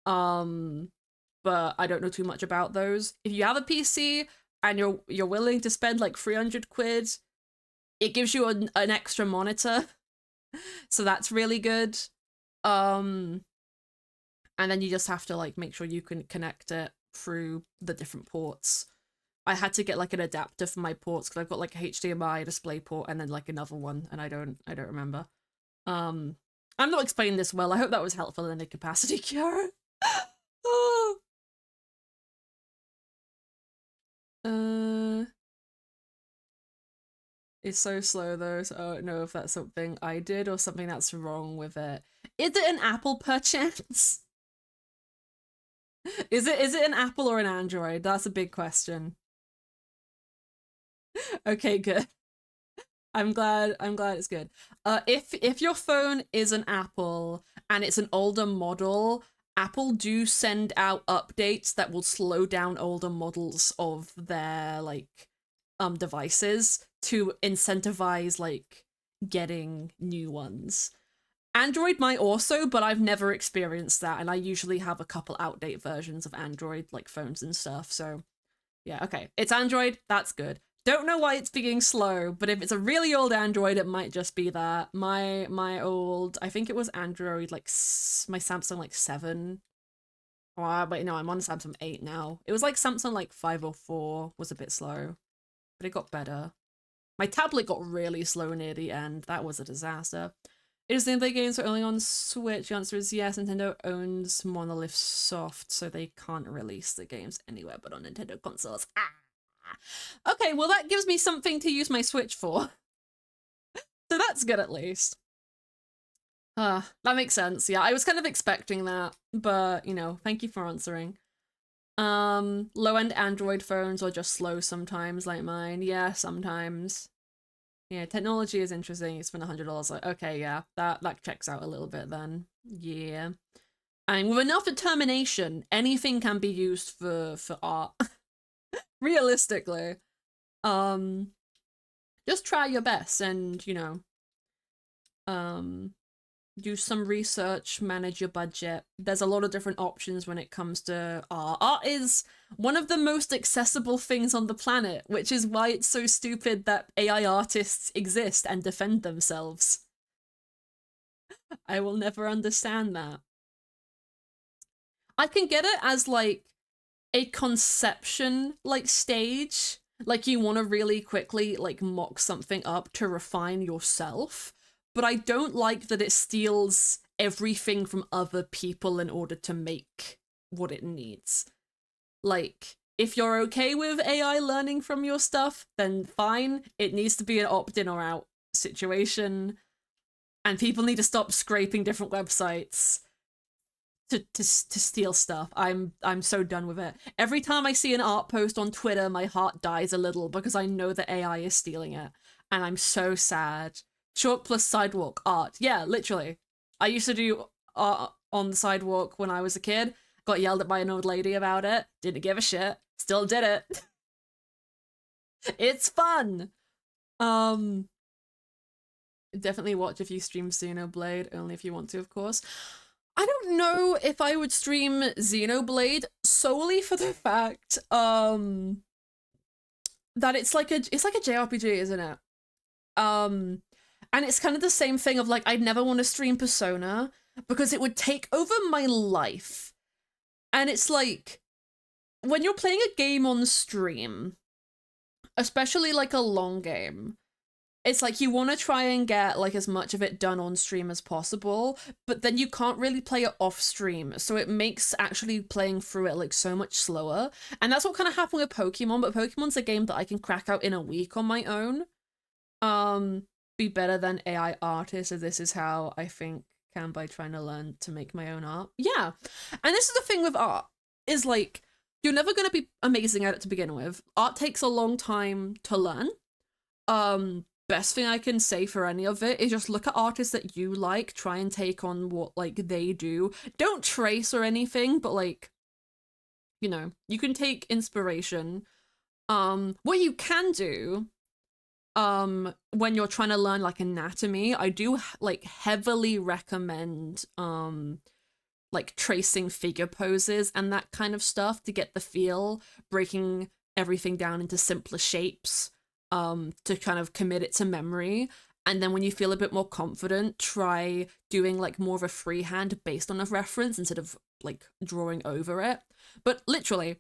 But I don't know too much about those. If you have a PC and you're willing to spend like 300 quid, it gives you an extra monitor, so that's really good. And then you just have to like make sure you can connect it through the different ports. I had to get like an adapter for my ports because I've got like a HDMI display port and then like another one, and I don't remember. I'm not explaining this well. I hope that was helpful in any capacity, Kiara. Oh. It's so slow though, so I don't know if that's something I did or something that's wrong with it. Is it an Apple perchance? Is it an Apple or an Android? That's a big question. Okay, good. I'm glad it's good. If your phone is an Apple and it's an older model, Apple do send out updates that will slow down older models of their like devices to incentivize like getting new ones. Android might also, but I've never experienced that, and I usually have a couple outdate versions of Android like phones and stuff. So yeah, okay. It's Android, that's good. Don't know why it's being slow, but if it's a really old Android, it might just be that. My old, I think it was Android, like my Samsung like 7. Oh, wait, no, I'm on Samsung 8 now. It was like Samsung like 5 or 4 was a bit slow, but it got better. My tablet got really slow near the end. That was a disaster. Is the games are only on Switch? The answer is yes. Nintendo owns Monolith Soft, so they can't release the games anywhere but on Nintendo consoles. Ah! Okay, well that gives me something to use my Switch for. So that's good at least. That makes sense. Yeah, I was kind of expecting that, but you know, thank you for answering. Low-end Android phones are just slow sometimes, like mine. Yeah, sometimes. Yeah, technology is interesting. You spend $100. Like, okay, yeah, that checks out a little bit then. Yeah. And with enough determination, anything can be used for art. Realistically. Just try your best and, you know, do some research, manage your budget. There's a lot of different options when it comes to art. Art is one of the most accessible things on the planet, which is why it's so stupid that AI artists exist and defend themselves. I will never understand that. I can get it as like a conception like stage, like you want to really quickly like mock something up to refine yourself, but I don't like that it steals everything from other people in order to make what it needs. Like, if you're okay with AI learning from your stuff, then fine. It needs to be an opt-in or out situation, and people need to stop scraping different websites to steal stuff. I'm so done with it. Every time I see an art post on Twitter, my heart dies a little because I know that AI is stealing it, and I'm so sad. Chalk plus sidewalk art. Yeah, literally. I used to do art on the sidewalk when I was a kid. Got yelled at by an old lady about it. Didn't give a shit. Still did it. It's fun. Definitely watch if you stream Xenoblade, only if you want to, of course. I don't know if I would stream Xenoblade solely for the fact that it's like a JRPG, isn't it? And it's kind of the same thing of like I'd never want to stream Persona because it would take over my life. And it's like when you're playing a game on stream, especially like a long game, it's like you want to try and get like as much of it done on stream as possible, but then you can't really play it off stream, so it makes actually playing through it like so much slower. And that's what kind of happened with Pokemon, but Pokemon's a game that I can crack out in a week on my own. Be better than AI artists, so this is how I think can by trying to learn to make my own art. Yeah. And this is the thing with art, is like you're never going to be amazing at it to begin with. Art takes a long time to learn. Best thing I can say for any of it is just look at artists that you like, try and take on what like they do. Don't trace or anything, but like you know, you can take inspiration. What you can do when you're trying to learn like anatomy, I do like heavily recommend like tracing figure poses and that kind of stuff to get the feel, breaking everything down into simpler shapes to kind of commit it to memory. And then when you feel a bit more confident, try doing like more of a freehand based on a reference instead of like drawing over it. But literally,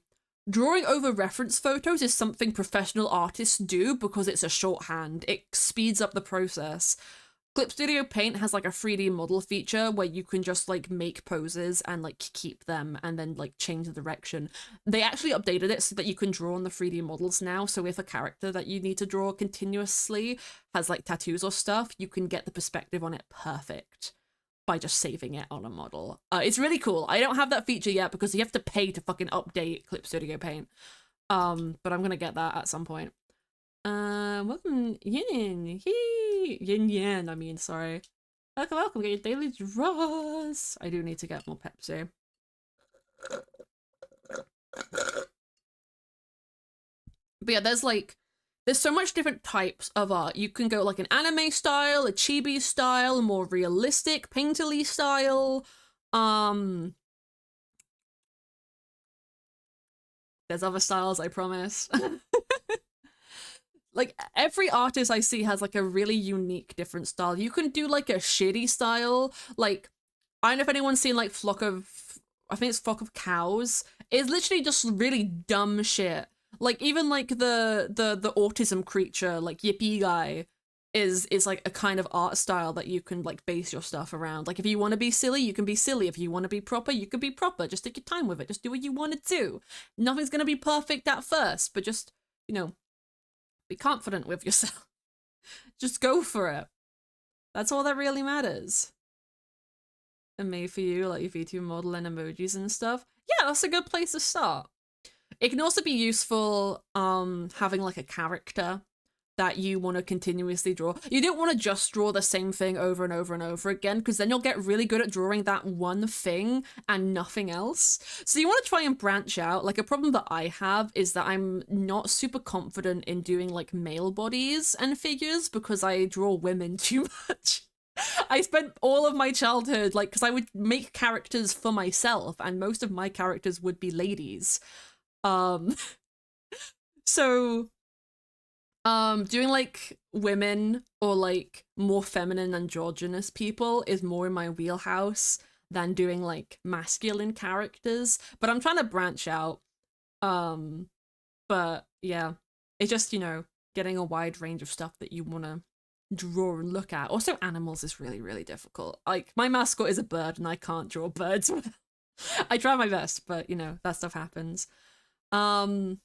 drawing over reference photos is something professional artists do because it's a shorthand. It speeds up the process. Clip Studio Paint has like a 3D model feature where you can just like make poses and like keep them and then like change the direction. They actually updated it so that you can draw on the 3D models now. So if a character that you need to draw continuously has like tattoos or stuff, you can get the perspective on it perfect by just saving it on a model. It's really cool. I don't have that feature yet because you have to pay to fucking update Clip Studio Paint. But I'm gonna get that at some point. Welcome, Yin. Yin Yan, I mean, sorry. Welcome, get your daily draws. I do need to get more Pepsi. But yeah, there's so much different types of art. You can go like an anime style, a chibi style, a more realistic, painterly style. There's other styles, I promise. Like every artist I see has like a really unique different style. You can do like a shitty style. Like I don't know if anyone's seen like I think it's Flock of Cows. It's literally just really dumb shit. Like even like the autism creature, like Yippee guy, is like a kind of art style that you can like base your stuff around. Like if you want to be silly, you can be silly. If you want to be proper, you can be proper. Just take your time with it. Just do what you want to do. Nothing's gonna be perfect at first, but just, you know, be confident with yourself. Just go for it. That's all that really matters. And made for you, like your VTube model and emojis and stuff. Yeah, that's a good place to start. It can also be useful having like a character that you want to continuously draw. You don't want to just draw the same thing over and over and over again, because then you'll get really good at drawing that one thing and nothing else. So you want to try and branch out. Like a problem that I have is that I'm not super confident in doing like male bodies and figures because I draw women too much. I spent all of my childhood, like, because I would make characters for myself, and most of my characters would be ladies. So doing like women or like more feminine androgynous people is more in my wheelhouse than doing like masculine characters, but I'm trying to branch out. But yeah, it's just, you know, getting a wide range of stuff that you want to draw and look at. Also animals is really, really difficult. Like my mascot is a bird and I can't draw birds. I try my best, but you know, that stuff happens. Oh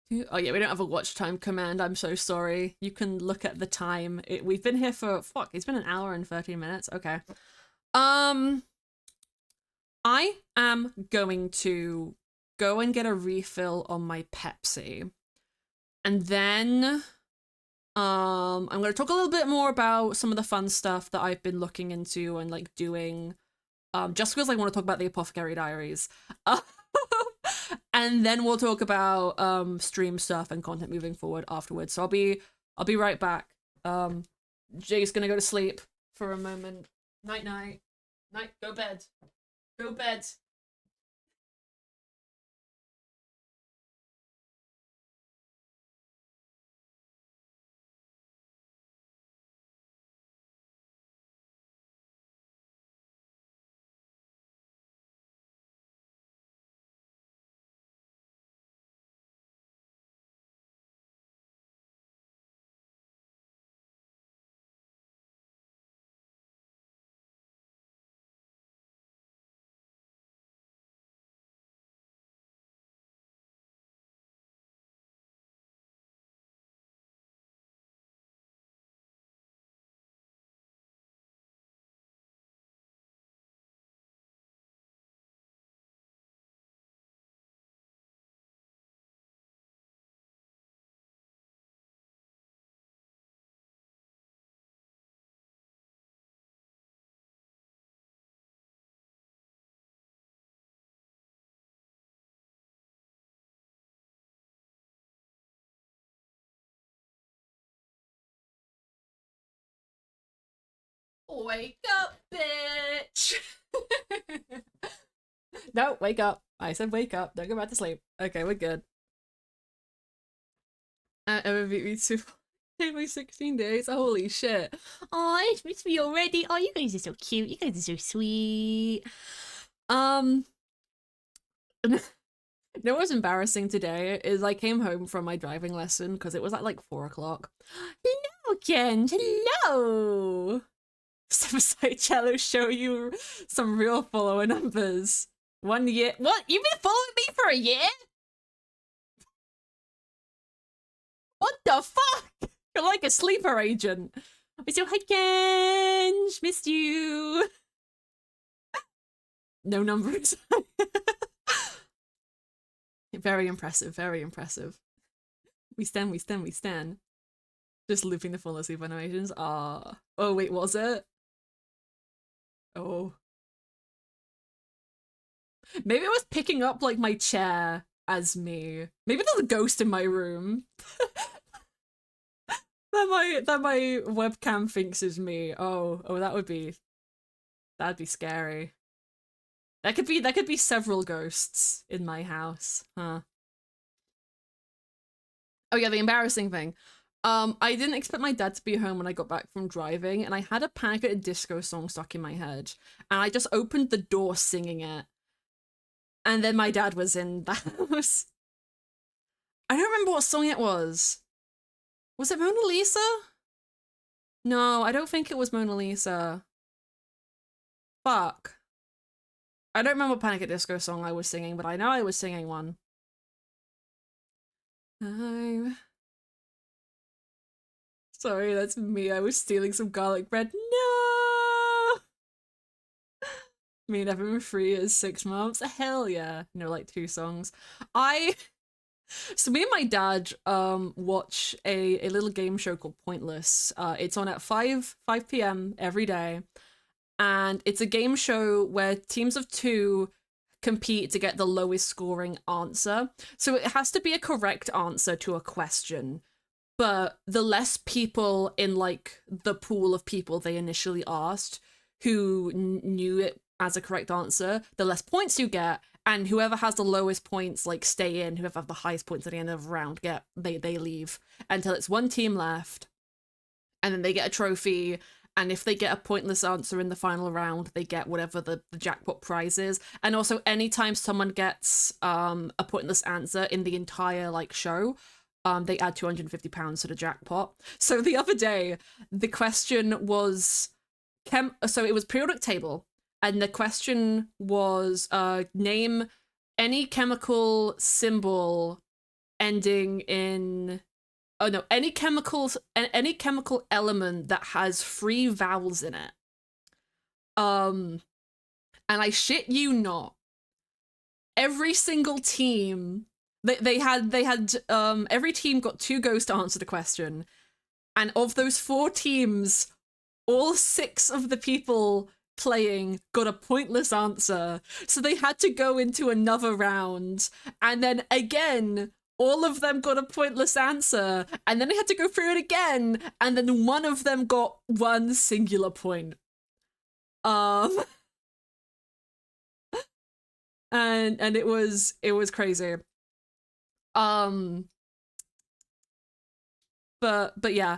yeah, we don't have a watch time command. I'm so sorry. You can look at the time. We've been here for fuck. It's been an hour and 13 minutes. Okay. I am going to go and get a refill on my Pepsi, and then I'm going to talk a little bit more about some of the fun stuff that I've been looking into and like doing. Just because I want to talk about the Apothecary Diaries. And then we'll talk about stream stuff and content moving forward afterwards. So I'll be right back. Jay's gonna go to sleep for a moment. Night night. Night, go bed. Go bed. Wake up, bitch! No, wake up. I said wake up. Don't go back to sleep. Okay, we're good. Emma beat me to my 16 days. Holy shit. Oh, it's me already. Oh, you guys are so cute. You guys are so sweet. You know what was embarrassing today is I came home from my driving lesson because it was at like 4 o'clock. Hello, Ken. Hello. Step aside, cello, show you some real follower numbers. 1 year. What? You've been following me for a year? What the fuck? You're like a sleeper agent. So hi, Ken. Missed you. No numbers. Very impressive, very impressive. We stand, we stand, we stand. Just looping the full sleep animations. Ah. Oh, wait, was it? Oh. Maybe it was picking up, like, my chair as me. Maybe there's a ghost in my room. that my webcam thinks is me. Oh, that'd be scary. That could be several ghosts in my house, huh? Oh yeah, the embarrassing thing. I didn't expect my dad to be home when I got back from driving, and I had a Panic at the Disco song stuck in my head, and I just opened the door singing it, and then my dad was in the house. I don't remember what song it was. Was it Mona Lisa? No, I don't think it was Mona Lisa. Fuck. I don't remember what Panic at Disco song I was singing, but I know I was singing one. I'm sorry, that's me. I was stealing some garlic bread. No! Me never been free as 6 months. Hell yeah. No, like 2 songs. So me and my dad watch a little game show called Pointless. It's on at 5 p.m. every day. And it's a game show where teams of 2 compete to get the lowest scoring answer. So it has to be a correct answer to a question. But the less people in like the pool of people they initially asked who knew it as a correct answer, the less points you get, and whoever has the lowest points like stay in, whoever have the highest points at the end of the round they leave until it's 1 team left, and then they get a trophy. And if they get a pointless answer in the final round, they get whatever the jackpot prize is. And also, anytime someone gets a pointless answer in the entire like show, they add £250 to the jackpot. So the other day, the question was so it was periodic table, and the question was name any chemical symbol ending in any chemical element that has 3 vowels in it. And I shit you not, every single team they had every team got 2 goes to answer the question, and of those 4 teams, all 6 of the people playing got a pointless answer, so they had to go into another round, and then again all of them got a pointless answer, and then they had to go through it again, and then one of them got 1 singular point. And it was crazy. But yeah.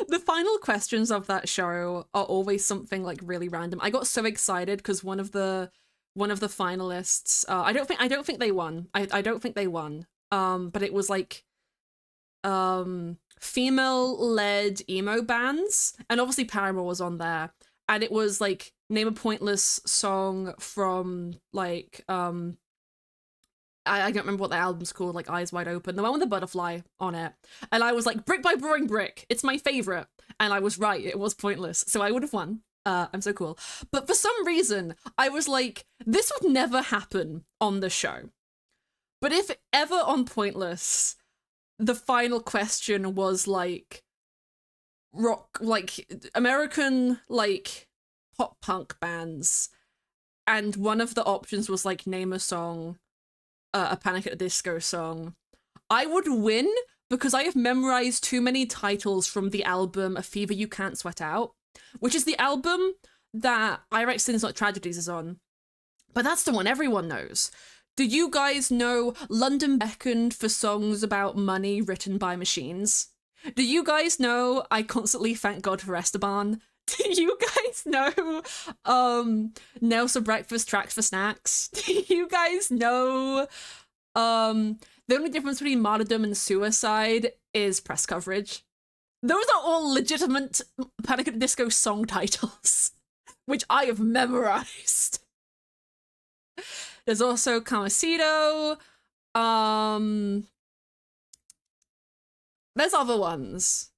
The final questions of that show are always something like really random. I got so excited because one of the finalists, I don't think they won. I don't think they won. But it was like female-led emo bands, and obviously Paramore was on there, and it was like name a pointless song from like I don't remember what the album's called, like Eyes Wide Open, the one with the butterfly on it. And I was like, Brick by Boring Brick, it's my favorite. And I was right, it was Pointless. So I would have won. I'm so cool. But for some reason, I was like, this would never happen on the show. But if ever on Pointless, the final question was like rock, like American, like pop punk bands. And one of the options was like name a song, a Panic at the Disco song, I would win because I have memorized too many titles from the album A Fever You Can't Sweat Out, which is the album that I Write Sins Not Tragedies is on. But that's the one everyone knows. Do you guys know London Beckoned for songs about money written by machines? Do you guys know I Constantly Thank God for Esteban? Do you guys know Nails for Breakfast, Tracks for Snacks? Do you guys know the only difference between martyrdom and suicide is press coverage? Those are all legitimate Panic at the Disco song titles, which I have memorized. There's also Camacito. There's other ones.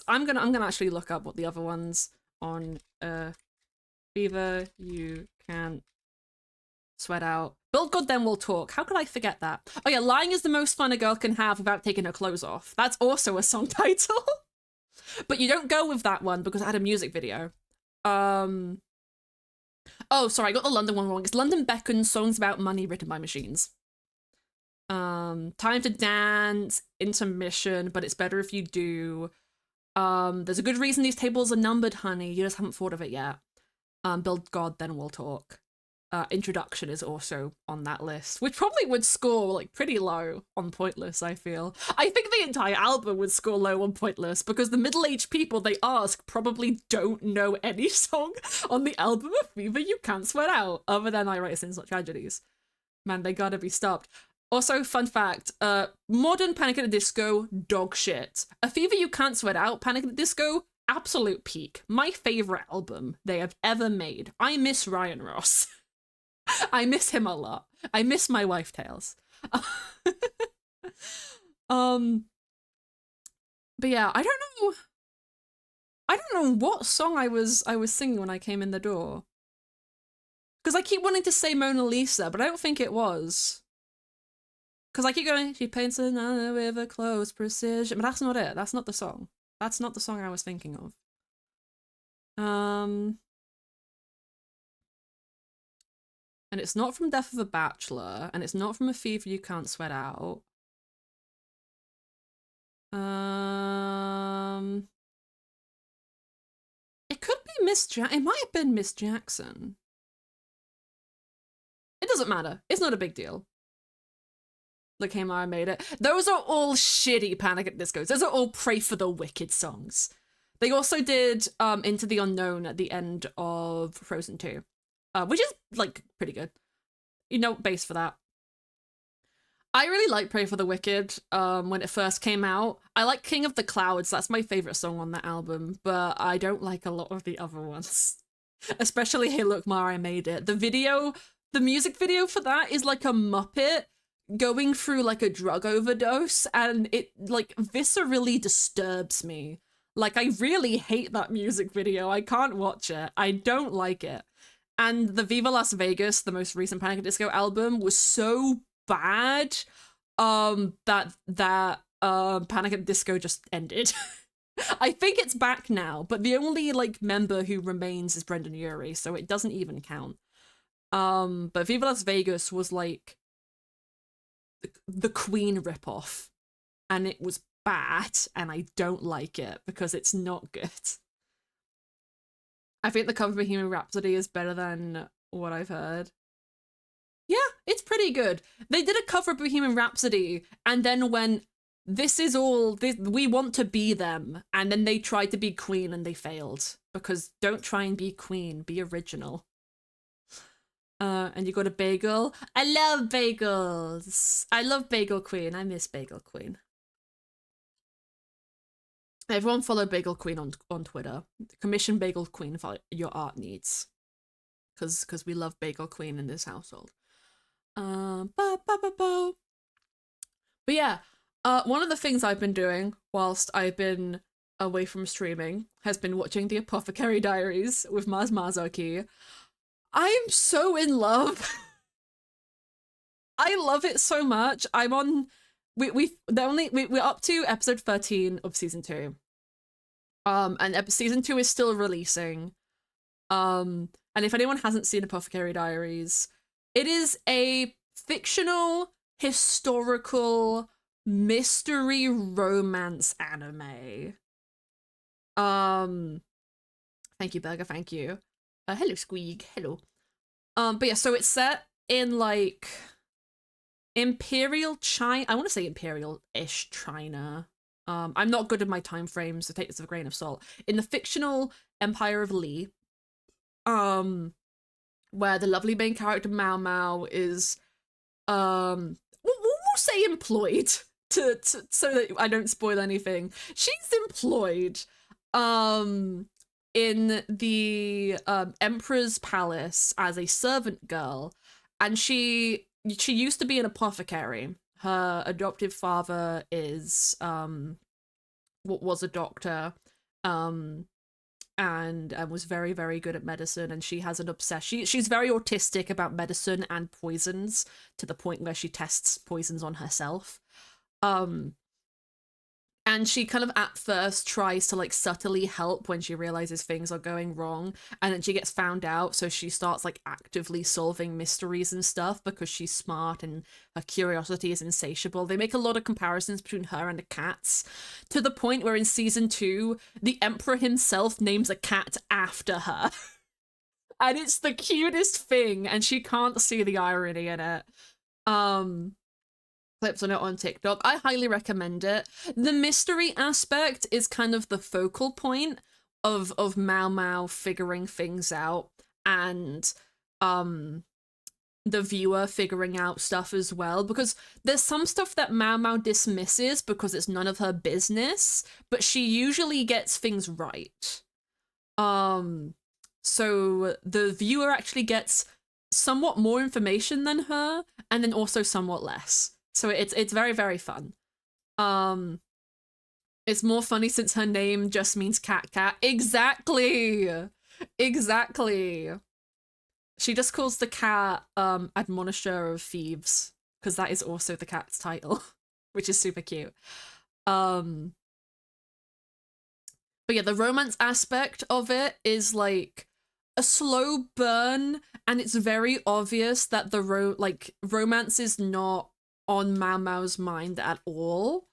I'm gonna actually look up what the other ones on Fever You Can't Sweat Out. Build God Then We'll Talk. How could I forget that? Oh yeah, Lying is the most fun a girl can have without taking her clothes off. That's also a song title. But you don't go with that one because I had a music video. Oh, sorry, I got the London one wrong. It's London Beckons, songs about money written by machines. Time to Dance, Intermission, but it's better if you do. There's a good reason these tables are numbered, honey. You just haven't thought of it yet. Build God, Then We'll Talk. Introduction is also on that list, which probably would score like pretty low on Pointless, I feel. I think the entire album would score low on Pointless because the middle-aged people they ask probably don't know any song on the album of Fever You Can't Sweat Out, other than I Write Sins Not Tragedies. Man, they gotta be stopped. Also, fun fact, modern Panic at the Disco, dog shit. A Fever You Can't Sweat Out, Panic at the Disco, absolute peak. My favorite album they have ever made. I miss Ryan Ross. I miss him a lot. I miss my wife tales. But yeah, I don't know what song I was singing when I came in the door. Because I keep wanting to say Mona Lisa, but I don't think it was. Because I keep going, she paints another with a close precision. But that's not it. That's not the song. That's not the song I was thinking of. And it's not from Death of a Bachelor, and it's not from A Fever You Can't Sweat Out. It could be it might have been Miss Jackson. It doesn't matter. It's not a big deal. Look, hey, I made it. Those are all shitty Panic at Discos. Those are all Pray for the Wicked songs. They also did Into the Unknown at the end of Frozen 2. Which is, like, pretty good. You know, bass for that. I really like Pray for the Wicked when it first came out. I like King of the Clouds. That's my favorite song on that album, but I don't like a lot of the other ones. Especially Hey Look Ma, I Made It. The music video for that is like a Muppet going through like a drug overdose, and it like viscerally disturbs me. Like, I really hate that music video. I can't watch it. I don't like it. And the Viva Las Vegas, the most recent Panic at Disco album, was so bad that Panic at Disco just ended. I think it's back now, but the only like member who remains is Brendan Urie, so it doesn't even count. But Viva Las Vegas was like the Queen ripoff, and it was bad, and I don't like it because it's not good. I think the cover of Bohemian Rhapsody is better than what I've heard. Yeah, it's pretty good. They did a cover of Bohemian Rhapsody and then went, we want to be them. And then they tried to be Queen and they failed. Because don't try and be Queen, be original. And you got a bagel. I love bagels. I love Bagel Queen. I miss Bagel Queen. Everyone follow Bagel Queen on Twitter. Commission Bagel Queen for your art needs. Because we love Bagel Queen in this household. But yeah, one of the things I've been doing whilst I've been away from streaming has been watching The Apothecary Diaries with Maz Marzocchi. I'm so in love. I love it so much. I'm on... We're up to episode 13 of season 2. And season 2 is still releasing. And if anyone hasn't seen Apothecary Diaries, it is a fictional, historical mystery romance anime. Um, Thank you, Burger. Thank you. Hello, Squeak. Hello. But yeah, so it's set in like Imperial China. I want to say Imperial-ish China. I'm not good at my time frames, so take this with a grain of salt. In the fictional Empire of Lee, where the lovely main character Mao Mao is, we'll say employed to so that I don't spoil anything. She's employed, in the Emperor's palace as a servant girl, and she used to be an apothecary. Her adoptive father is what was a doctor, and was very very good at medicine, and she has an obsession. She's very autistic about medicine and poisons, to the point where she tests poisons on herself. And she kind of at first tries to like subtly help when she realizes things are going wrong, and then she gets found out, so she starts like actively solving mysteries and stuff because she's smart and her curiosity is insatiable. They make a lot of comparisons between her and the cats, to the point where in season 2 the emperor himself names a cat after her. And it's the cutest thing, and she can't see the irony in it. Clips on it on TikTok. I highly recommend it. The mystery aspect is kind of the focal point of Mao Mao figuring things out, and the viewer figuring out stuff as well, because there's some stuff that Mao Mao dismisses because it's none of her business, but she usually gets things right. So the viewer actually gets somewhat more information than her, and then also somewhat less. So it's very, very fun. It's more funny since her name just means cat. Exactly! Exactly. She just calls the cat Admonisher of Thieves, because that is also the cat's title, which is super cute. But yeah, the romance aspect of it is like a slow burn, and it's very obvious that the romance is not on Mao Mao's mind at all.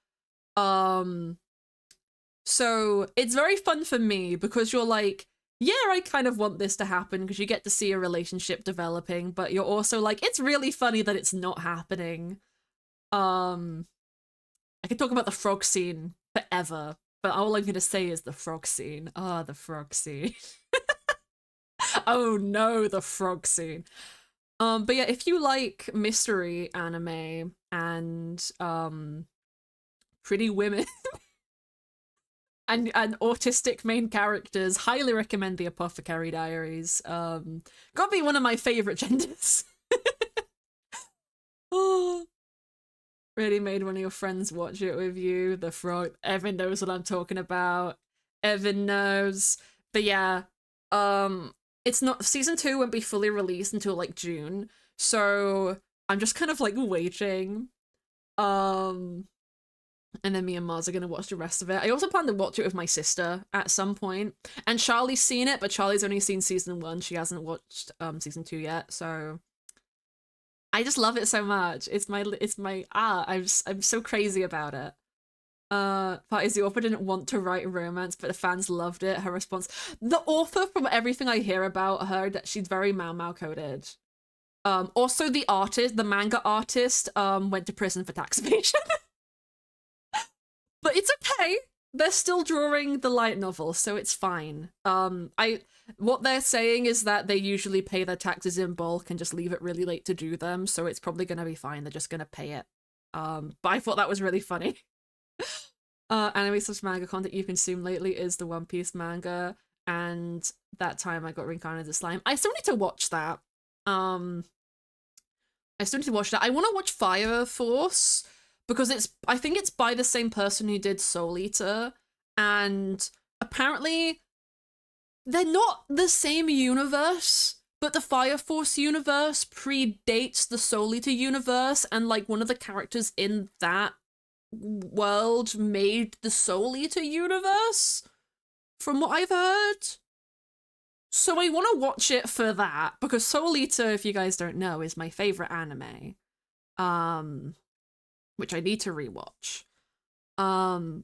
So it's very fun for me because you're like, yeah, I kind of want this to happen, because you get to see a relationship developing, but you're also like, it's really funny that it's not happening. I could talk about the frog scene forever, but all I'm gonna say is the frog scene. Ah, the frog scene. Oh no, the frog scene. But yeah, if you like mystery anime and pretty women and autistic main characters, highly recommend the Apothecary Diaries. Gotta be one of my favorite genders. Oh, really made one of your friends watch it with you. The frog. Evan knows what I'm talking about. Evan knows. But yeah, it's not, season 2 won't be fully released until like June, so I'm just kind of like waiting. And then me and Mars are gonna watch the rest of it. I also plan to watch it with my sister at some point. And Charlie's seen it, but Charlie's only seen season 1. She hasn't watched season 2 yet, so I just love it so much. I'm so crazy about it. Part is the author didn't want to write romance, but the fans loved it. Her response: the author, from everything I hear about her, that she's very Mau Mau coded. Also the artist, the manga artist, went to prison for tax evasion. But it's okay. They're still drawing the light novel, so it's fine. What they're saying is that they usually pay their taxes in bulk and just leave it really late to do them, so it's probably gonna be fine. They're just gonna pay it. But I thought that was really funny. Anime slash manga content you consume lately is the One Piece manga, and that time I got reincarnated as slime. I still need to watch that. I want to watch Fire Force, because I think it's by the same person who did Soul Eater, and apparently they're not the same universe, but the Fire Force universe predates the Soul Eater universe, and like one of the characters in that world made the Soul Eater universe, from what I've heard. So I want to watch it for that, because Soul Eater, if you guys don't know, is my favorite anime. which I need to rewatch. But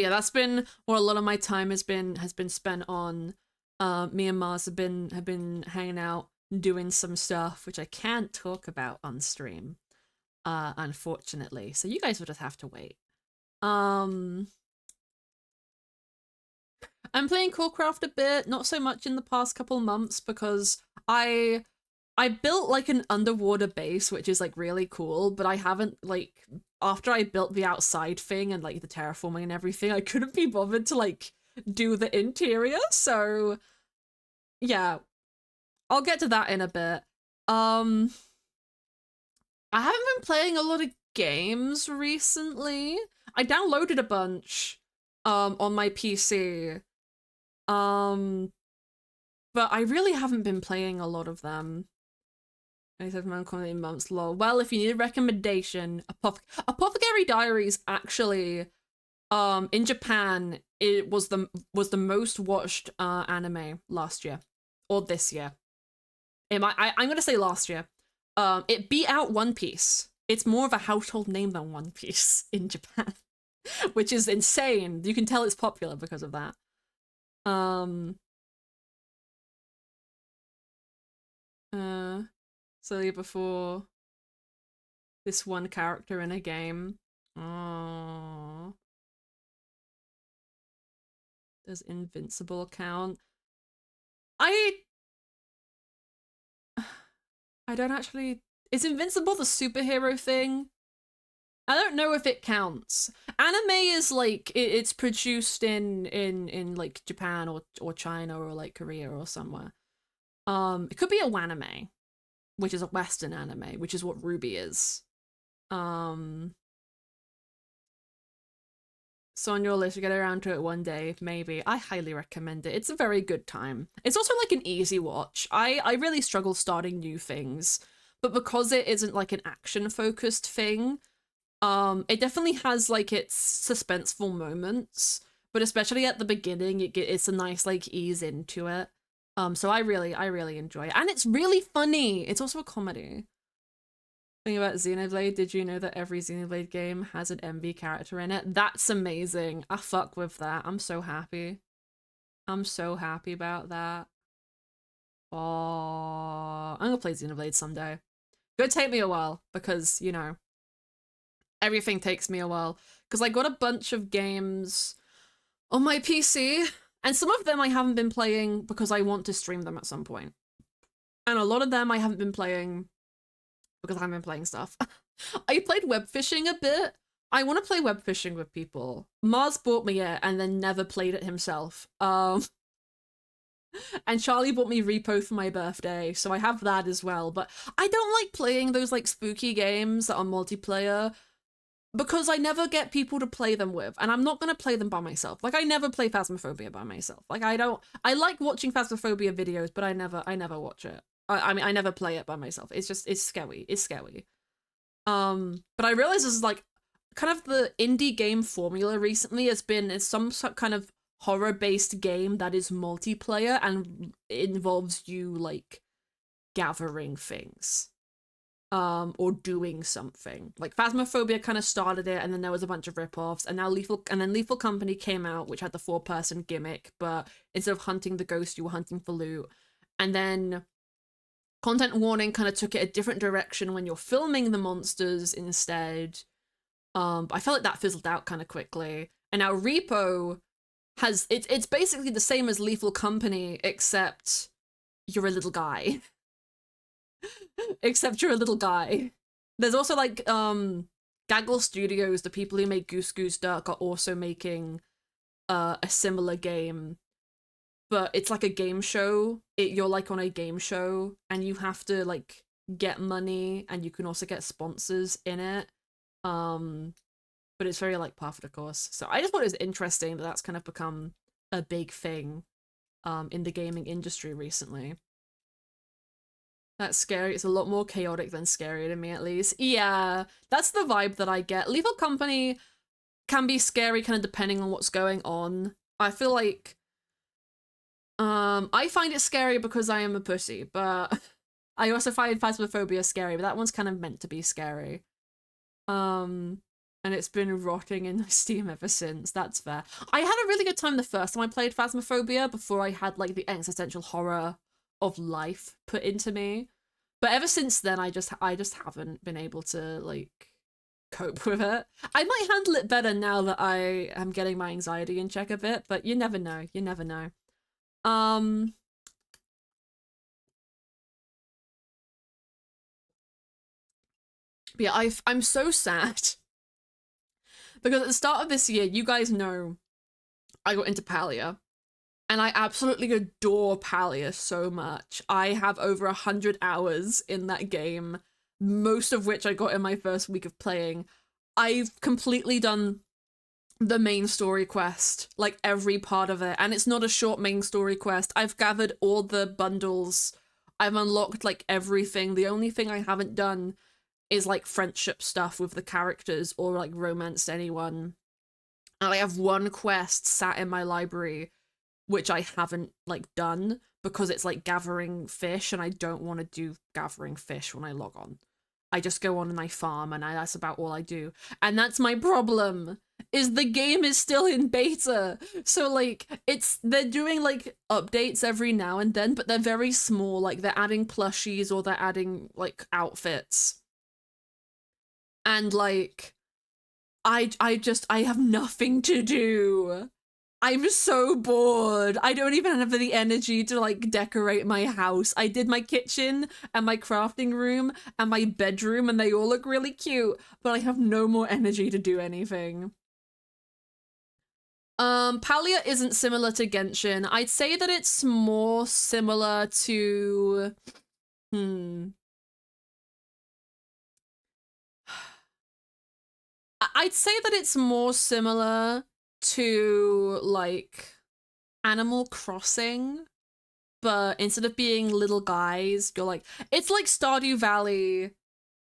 yeah, that's been what a lot of my time has been spent on. Me and Mars have been hanging out, doing some stuff which I can't talk about on stream, unfortunately. So you guys will just have to wait. I'm playing Corecraft a bit, not so much in the past couple months because I built like an underwater base, which is like really cool, but I haven't like after I built the outside thing and like the terraforming and everything, I couldn't be bothered to like do the interior. So yeah, I'll get to that in a bit. I haven't been playing a lot of games recently. I downloaded a bunch on my PC. But I really haven't been playing a lot of them. I said comedy months lol. Well, if you need a recommendation, Apothecary Diaries actually in Japan it was the most watched anime last year or this year. I'm gonna say last year. It beat out One Piece. It's more of a household name than One Piece in Japan, which is insane. You can tell it's popular because of that. So before this one character in a game. Oh, does Invincible count? I don't actually. Is Invincible the superhero thing? I don't know if it counts. Anime is like it's produced in like Japan or China or like Korea or somewhere. It could be a wanime, which is a Western anime, which is what Ruby is. So on your list, you get around to it one day, maybe. I highly recommend it. It's a very good time. It's also like an easy watch. I really struggle starting new things, but because it isn't like an action focused thing, it definitely has like its suspenseful moments, but especially at the beginning, it's a nice like ease into it. So I really enjoy it, and it's really funny. It's also a comedy. Thing about Xenoblade, did you know that every Xenoblade game has an MV character in it? That's amazing. I fuck with that. I'm so happy. I'm so happy about that. Oh, I'm gonna play Xenoblade someday. Gonna take me a while because, you know, everything takes me a while. Because I got a bunch of games on my PC, and some of them I haven't been playing because I want to stream them at some point. And a lot of them I haven't been playing because I haven't been playing stuff. I played web fishing a bit. I want to play web fishing with people. Mars bought me it and then never played it himself. And Charlie bought me Repo for my birthday, so I have that as well. But I don't like playing those like spooky games that are multiplayer because I never get people to play them with, and I'm not gonna play them by myself. Like I never play Phasmophobia by myself. Like I don't. I like watching Phasmophobia videos, but I never watch it. I mean, I never play it by myself. It's scary. It's scary. But I realize this is like kind of the indie game formula recently has been some kind of horror-based game that is multiplayer and involves you like gathering things. Or doing something. Like Phasmophobia kind of started it, and then there was a bunch of rip-offs, and now Lethal Company came out, which had the 4-person gimmick, but instead of hunting the ghost, you were hunting for loot. And then Content Warning kind of took it a different direction when you're filming the monsters instead. But I felt like that fizzled out kind of quickly. And now Repo has it's basically the same as Lethal Company, except you're a little guy. Except you're a little guy. There's also like Gaggle Studios, the people who make Goose Goose Duck, are also making a similar game, but it's like a game show. You're like on a game show and you have to like get money, and you can also get sponsors in it. But it's very like par for the course. So I just thought it was interesting that that's kind of become a big thing in the gaming industry recently. That's scary. It's a lot more chaotic than scary to me, at least. Yeah, that's the vibe that I get. Lethal Company can be scary kind of depending on what's going on. I feel like I find it scary because I am a pussy, but I also find Phasmophobia scary, but that one's kind of meant to be scary. And it's been rotting in Steam ever since. That's fair. I had a really good time the first time I played Phasmophobia before I had like the existential horror of life put into me. But ever since then, I just haven't been able to like cope with it. I might handle it better now that I am getting my anxiety in check a bit, but you never know. You never know. But yeah, I'm so sad because at the start of this year, you guys know I got into Palia. And I absolutely adore Palia so much. I have over 100 hours in that game, most of which I got in my first week of playing. I've completely done the main story quest, like every part of it, and it's not a short main story quest. I've gathered all the bundles. I've unlocked like everything. The only thing I haven't done is like friendship stuff with the characters or like romanced anyone. And I have one quest sat in my library which I haven't like done because it's like gathering fish and I don't want to do gathering fish when I log on. I just go on and I farm and that's about all I do. And that's my problem is the game is still in beta. So like they're doing like updates every now and then, but they're very small. Like they're adding plushies or they're adding like outfits. And like I have nothing to do. I'm so bored. I don't even have the energy to like decorate my house. I did my kitchen and my crafting room and my bedroom and they all look really cute, but I have no more energy to do anything. Palia isn't similar to Genshin. I'd say that it's more similar to I'd say that it's more similar to like Animal Crossing, but instead of being little guys, you're like it's like Stardew Valley.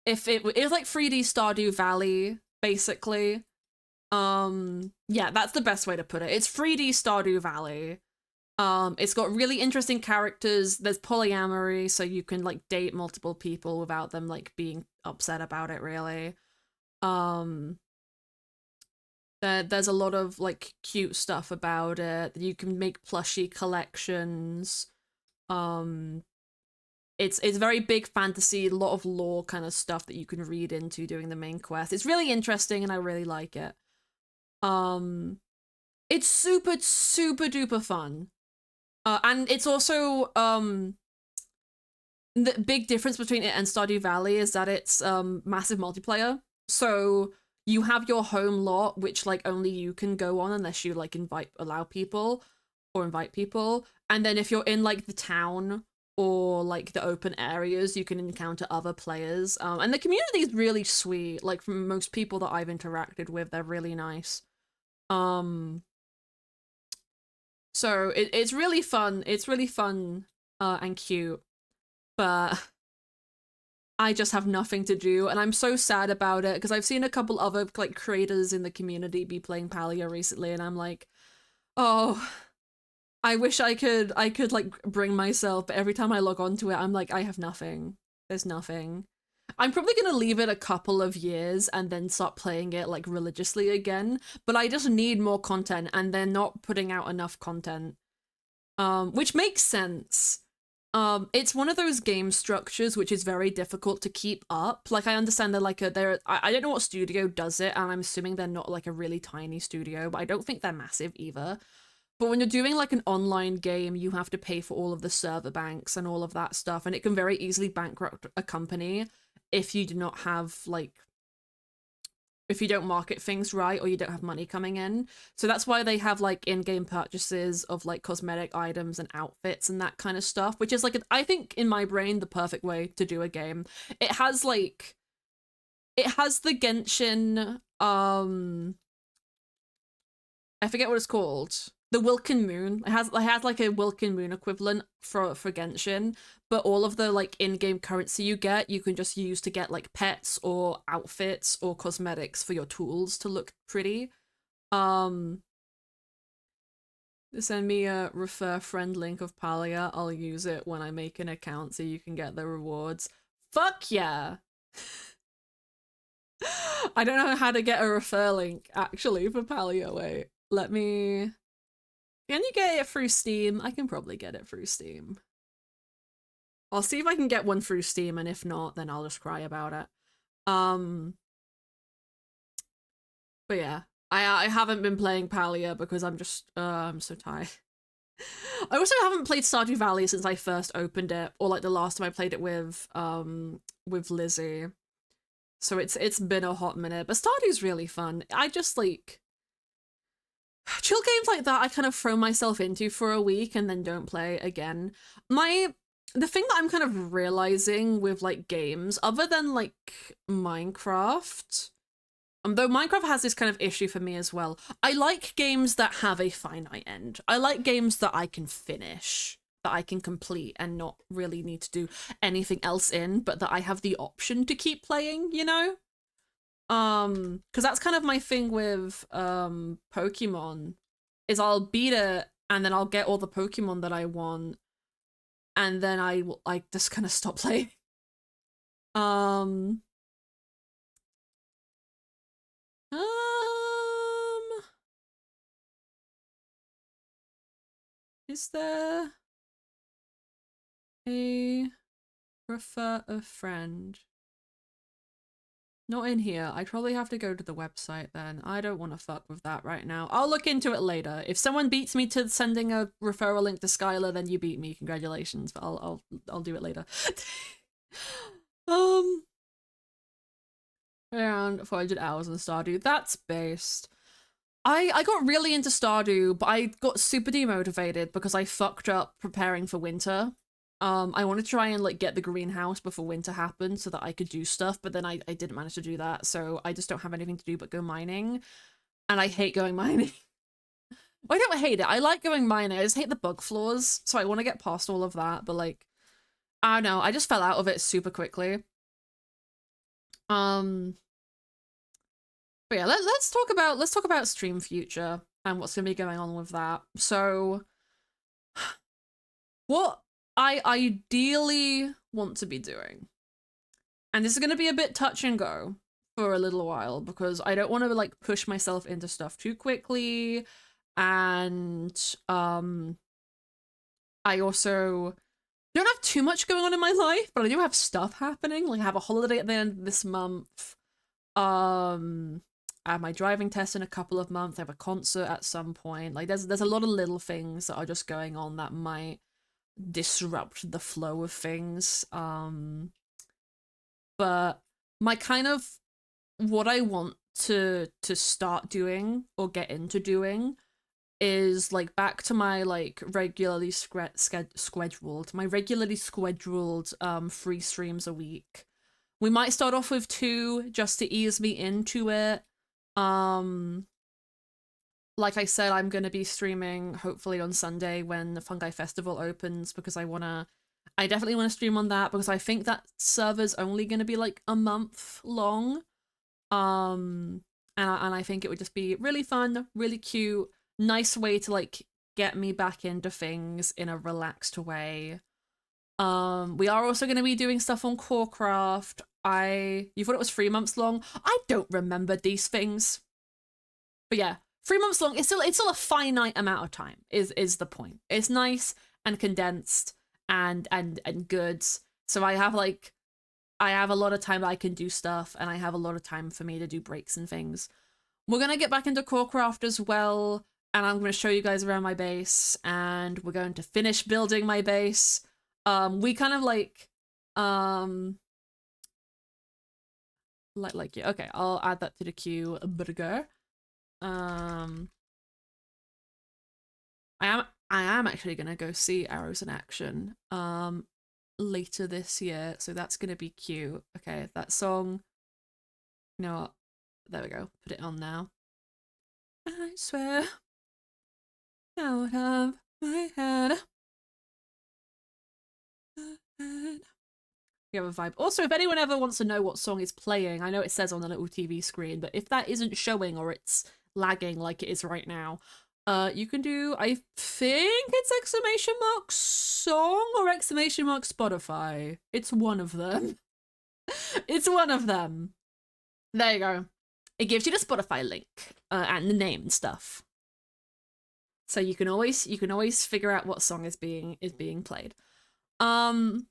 If it was like 3D Stardew Valley, basically. Yeah, that's the best way to put it. It's 3D Stardew Valley. It's got really interesting characters. There's polyamory, so you can like date multiple people without them like being upset about it, really. There's a lot of like cute stuff about it. You can make plushie collections. It's very big fantasy, a lot of lore kind of stuff that you can read into doing the main quest. It's really interesting and I really like it. It's super duper fun. And it's also the big difference between it and Stardew Valley is that it's massive multiplayer. So you have your home lot, which like only you can go on unless you like invite people. And then if you're in like the town or like the open areas, you can encounter other players. And the community is really sweet. Like from most people that I've interacted with, they're really nice. So it's really fun. It's really fun and cute. But I just have nothing to do, and I'm so sad about it because I've seen a couple other like creators in the community be playing Palia recently, and I'm like, oh, I wish I could like bring myself, but every time I log onto it, I'm like, I have nothing. There's nothing. I'm probably gonna leave it a couple of years and then start playing it like religiously again, but I just need more content, and they're not putting out enough content. Which makes sense. It's one of those game structures which is very difficult to keep up. Like I understand they're like I don't know what studio does it, and I'm assuming they're not like a really tiny studio, but I don't think they're massive either. But when you're doing like an online game, you have to pay for all of the server banks and all of that stuff, and it can very easily bankrupt a company if you do not have like if you don't market things right or you don't have money coming in. So that's why they have like in-game purchases of like cosmetic items and outfits and that kind of stuff, which is like I think in my brain the perfect way to do a game. It has the Genshin I forget what it's called. The Wilken Moon. It has like a Wilken Moon equivalent for Genshin, but all of the like in-game currency you get, you can just use to get like pets or outfits or cosmetics for your tools to look pretty. Send me a refer friend link of Palia. I'll use it when I make an account so you can get the rewards. Fuck yeah! I don't know how to get a refer link actually for Palia. Wait, let me. Can you get it through Steam? I can probably get it through Steam. I'll see if I can get one through Steam, and if not, then I'll just cry about it. But yeah, I haven't been playing Palia because I'm so tired. I also haven't played Stardew Valley since I first opened it, or like the last time I played it with Lizzie. So it's been a hot minute, but Stardew's really fun. I just like chill games like that I kind of throw myself into for a week and then don't play again. The thing that I'm kind of realizing with like games, other than like Minecraft, though Minecraft has this kind of issue for me as well. I like games that have a finite end. I like games that I can finish, that I can complete and not really need to do anything else in, but that I have the option to keep playing, you know? Because that's kind of my thing with Pokemon, is I'll beat it and then I'll get all the Pokemon that I want, and then I will like just kind of stop playing. Um, is there a refer a friend? Not in here. I probably have to go to the website then. I don't want to fuck with that right now. I'll look into it later. If someone beats me to sending a referral link to Skylar, then you beat me. Congratulations. But I'll do it later. Around 400 hours in Stardew. That's based. I got really into Stardew, but I got super demotivated because I fucked up preparing for winter. I wanted to try and like get the greenhouse before winter happened so that I could do stuff, but then I didn't manage to do that, so I just don't have anything to do but go mining. And I hate going mining. Well, I don't hate it. I like going mining. I just hate the bug flaws, so I want to get past all of that, but like, I don't know. I just fell out of it super quickly. But yeah, let's talk about Stream Future and what's gonna be going on with that. So, what I ideally want to be doing, and this is gonna be a bit touch and go for a little while because I don't want to like push myself into stuff too quickly, and I also don't have too much going on in my life, but I do have stuff happening. Like I have a holiday at the end of this month. I have my driving test in a couple of months. I have a concert at some point. Like there's a lot of little things that are just going on that might disrupt the flow of things. But my kind of what I want to start doing or get into doing is like back to my like regularly scheduled 3 streams a week. We might start off with 2 just to ease me into it. Like I said, I'm going to be streaming hopefully on Sunday when the Fungi Festival opens because I definitely want to stream on that because I think that server's only going to be like a month long. And I think it would just be really fun, really cute, nice way to like get me back into things in a relaxed way. We are also going to be doing stuff on Corecraft. You thought it was 3 months long? I don't remember these things. But yeah, 3 months long, it's still a finite amount of time, is the point. It's nice and condensed and good. So I have a lot of time that I can do stuff, and I have a lot of time for me to do breaks and things. We're gonna get back into Corecraft as well, and I'm gonna show you guys around my base, and we're going to finish building my base. We kind of yeah, okay, I'll add that to the queue. Burger. I am actually gonna go see Arrows in Action later this year, so that's gonna be cute. Okay, that song. You know what? There we go. Put it on now. I swear out of my head. You have a vibe. Also, if anyone ever wants to know what song is playing, I know it says on the little TV screen, but if that isn't showing or it's lagging like it is right now, You can do, I think it's exclamation mark song or exclamation mark Spotify. It's one of them. It's one of them. There you go. It gives you the Spotify link and the name and stuff. So you can always figure out what song is being played. If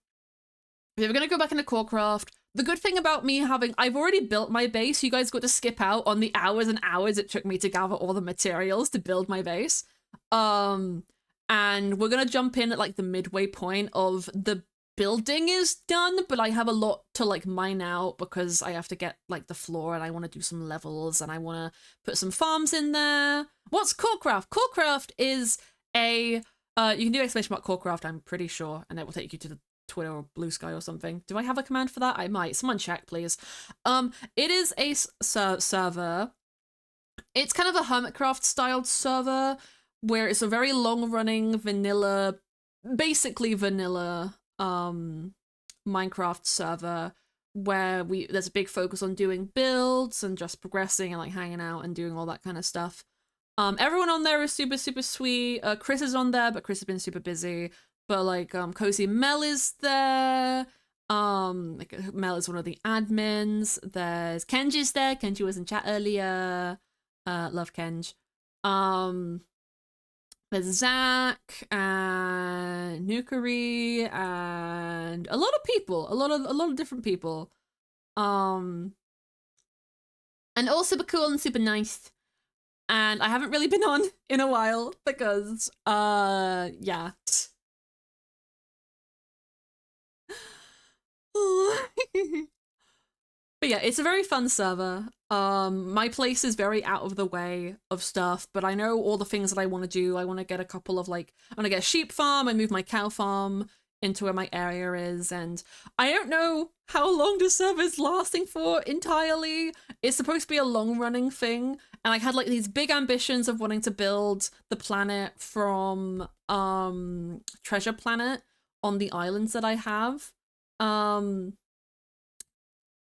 we're gonna go back into Corecraft, the good thing about me I've already built my base. You guys got to skip out on the hours and hours it took me to gather all the materials to build my base. And we're gonna jump in at like the midway point of the building is done, but I have a lot to like mine out because I have to get like the floor and I want to do some levels and I want to put some farms in there. What's Corecraft? Corecraft is you can do exclamation mark Corecraft, I'm pretty sure, and it will take you to the Twitter or Blue Sky or something. Do I have a command for that? I might. Someone check, please. It is a server. It's kind of a Hermitcraft styled server where it's a very long running vanilla, basically vanilla Minecraft server where there's a big focus on doing builds and just progressing and like hanging out and doing all that kind of stuff. Everyone on there is super, super sweet. Chris is on there, but Chris has been super busy. But like Cozy Mel is there. Like Mel is one of the admins. There's Kenji's there. Kenji was in chat earlier. Love Kenj. There's Zach and Nukari and a lot of people. A lot of different people. And all super cool and super nice. And I haven't really been on in a while because yeah. But yeah, it's a very fun server. My place is very out of the way of stuff, but I know all the things that I want to do. I want to get a couple of like, I want to get a sheep farm and move my cow farm into where my area is, and I don't know how long the server's lasting for entirely. It's supposed to be a long-running thing, and I had like these big ambitions of wanting to build the planet from Treasure Planet on the islands that I have.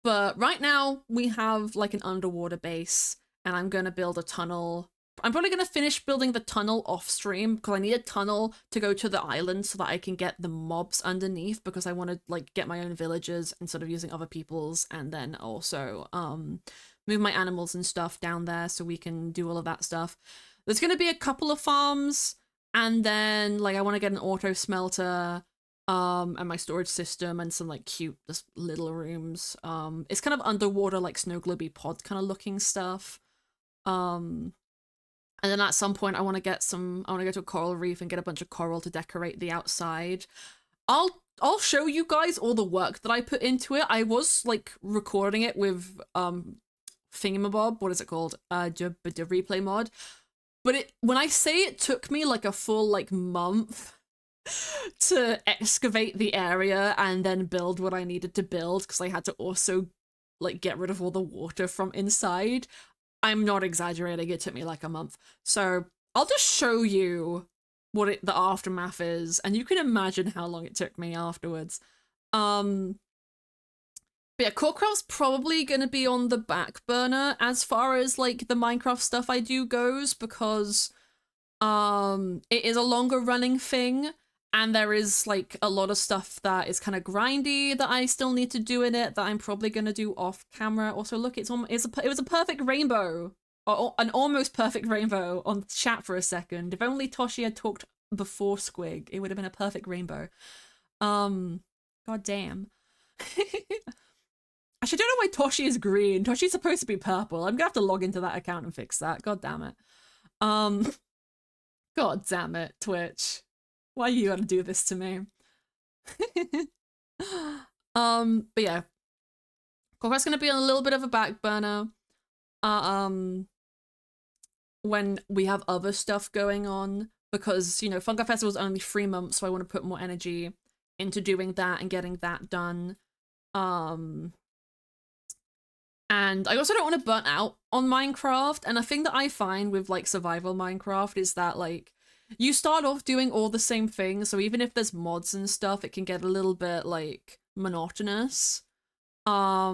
But right now we have like an underwater base and I'm going to build a tunnel. I'm probably going to finish building the tunnel off stream because I need a tunnel to go to the island so that I can get the mobs underneath, because I want to like get my own villagers instead of using other people's, and then also move my animals and stuff down there so we can do all of that stuff. There's going to be a couple of farms, and then like I want to get an auto smelter and my storage system and some like cute just little rooms. It's kind of underwater like snow globy pod kind of looking stuff. And then at some point I want to go to a coral reef and get a bunch of coral to decorate the outside. I'll show you guys all the work that I put into it. I was like recording it with thingamabob, what is it called? The replay mod. But when I say it took me like a full like month to excavate the area and then build what I needed to build, because I had to also like get rid of all the water from inside. I'm not exaggerating, it took me like a month. So I'll just show you what the aftermath is, and you can imagine how long it took me afterwards. But yeah, Corecraft's probably gonna be on the back burner as far as like the Minecraft stuff I do goes, because it is a longer running thing. And there is like a lot of stuff that is kind of grindy that I still need to do in it that I'm probably going to do off camera. Also, look, it was a perfect rainbow, or an almost perfect rainbow on the chat for a second. If only Toshi had talked before Squig, it would have been a perfect rainbow. God damn. Actually, I don't know why Toshi is green. Toshi's supposed to be purple. I'm gonna have to log into that account and fix that. God damn it. God damn it, Twitch. Why you gotta do this to me? But yeah. Corecraft's gonna be on a little bit of a back burner. When we have other stuff going on, because, you know, Funko Festival's only 3 months, so I want to put more energy into doing that and getting that done. And I also don't want to burn out on Minecraft, and a thing that I find with like survival Minecraft is that like you start off doing all the same things, so even if there's mods and stuff, it can get a little bit like monotonous. I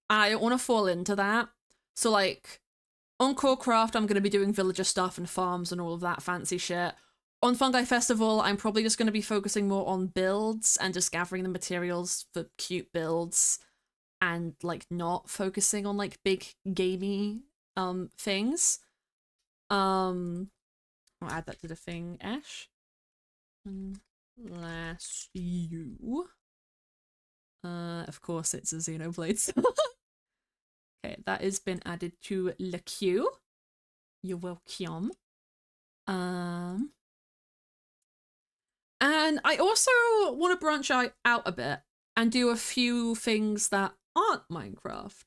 don't want to fall into that. So like On Corecraft, I'm going to be doing villager stuff and farms and all of that fancy shit. On Fungi Festival, I'm probably just going to be focusing more on builds and just gathering the materials for cute builds and like not focusing on like big gamey things. I'll add that to the thing, Ash. Unless you. Of course it's a Xenoblade. Okay, that has been added to the queue. You're welcome. And I also want to branch out a bit and do a few things that aren't Minecraft.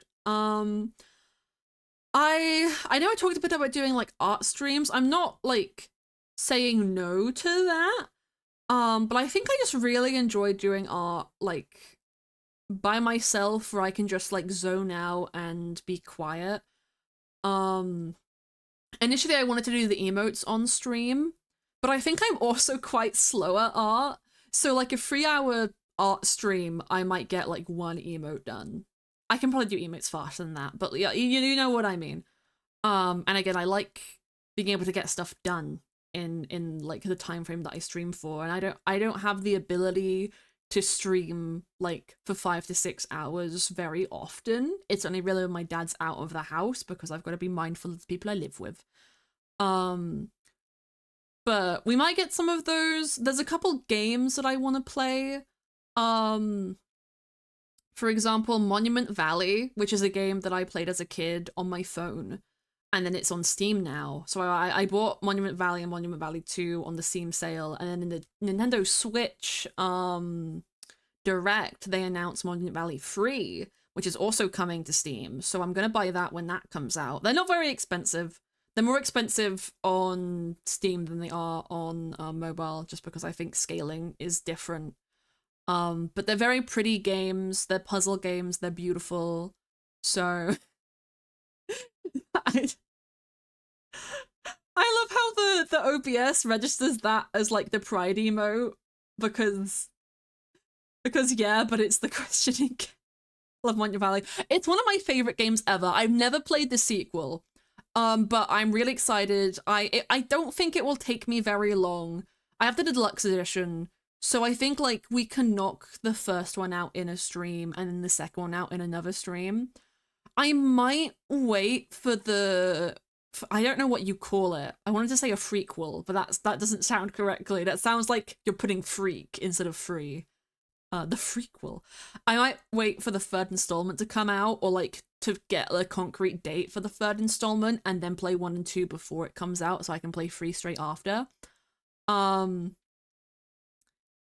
I know I talked a bit about doing like art streams. I'm not like saying no to that. But I think I just really enjoy doing art like by myself where I can just like zone out and be quiet. Initially I wanted to do the emotes on stream, but I think I'm also quite slow at art. So like a 3-hour art stream, I might get like 1 emote done. I can probably do emotes faster than that, but yeah, you know what I mean. And again, I like being able to get stuff done in like the time frame that I stream for, and I don't have the ability to stream like for 5 to 6 hours very often. It's only really when my dad's out of the house because I've got to be mindful of the people I live with. But we might get some of those. There's a couple games that I want to play. For example, Monument Valley, which is a game that I played as a kid on my phone, and then it's on Steam now. So I bought Monument Valley and Monument Valley 2 on the Steam sale, and then in the Nintendo Switch Direct, they announced Monument Valley 3, which is also coming to Steam. So I'm gonna buy that when that comes out. They're not very expensive. They're more expensive on Steam than they are on mobile, just because I think scaling is different. But they're very pretty games. They're puzzle games. They're beautiful. So I love how the OBS registers that as like the pride emote because yeah, but it's the questioning. Love Monument Valley. It's one of my favorite games ever. I've never played the sequel. But I'm really excited. I don't think it will take me very long. I have the deluxe edition, so I think like we can knock the first one out in a stream and then the second one out in another stream. I might wait for I don't know what you call it. I wanted to say a frequel, but that doesn't sound correctly. That sounds like you're putting freak instead of free. The frequel. I might wait for the 3rd installment to come out, or like to get a concrete date for the 3rd installment and then play 1 and 2 before it comes out so I can play 3 straight after. But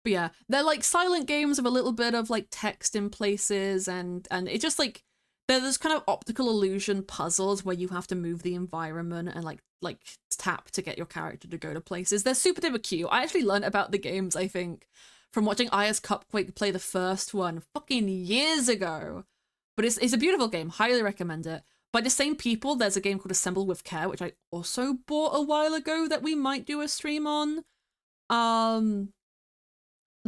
yeah, they're like silent games with a little bit of like text in places, and it just like there's kind of optical illusion puzzles where you have to move the environment and like tap to get your character to go to places. They're super duper cute. I actually learned about the games, I think, from watching IS Cupquake play the first one fucking years ago. But it's a beautiful game. Highly recommend it. By the same people, there's a game called Assemble with Care, which I also bought a while ago that we might do a stream on.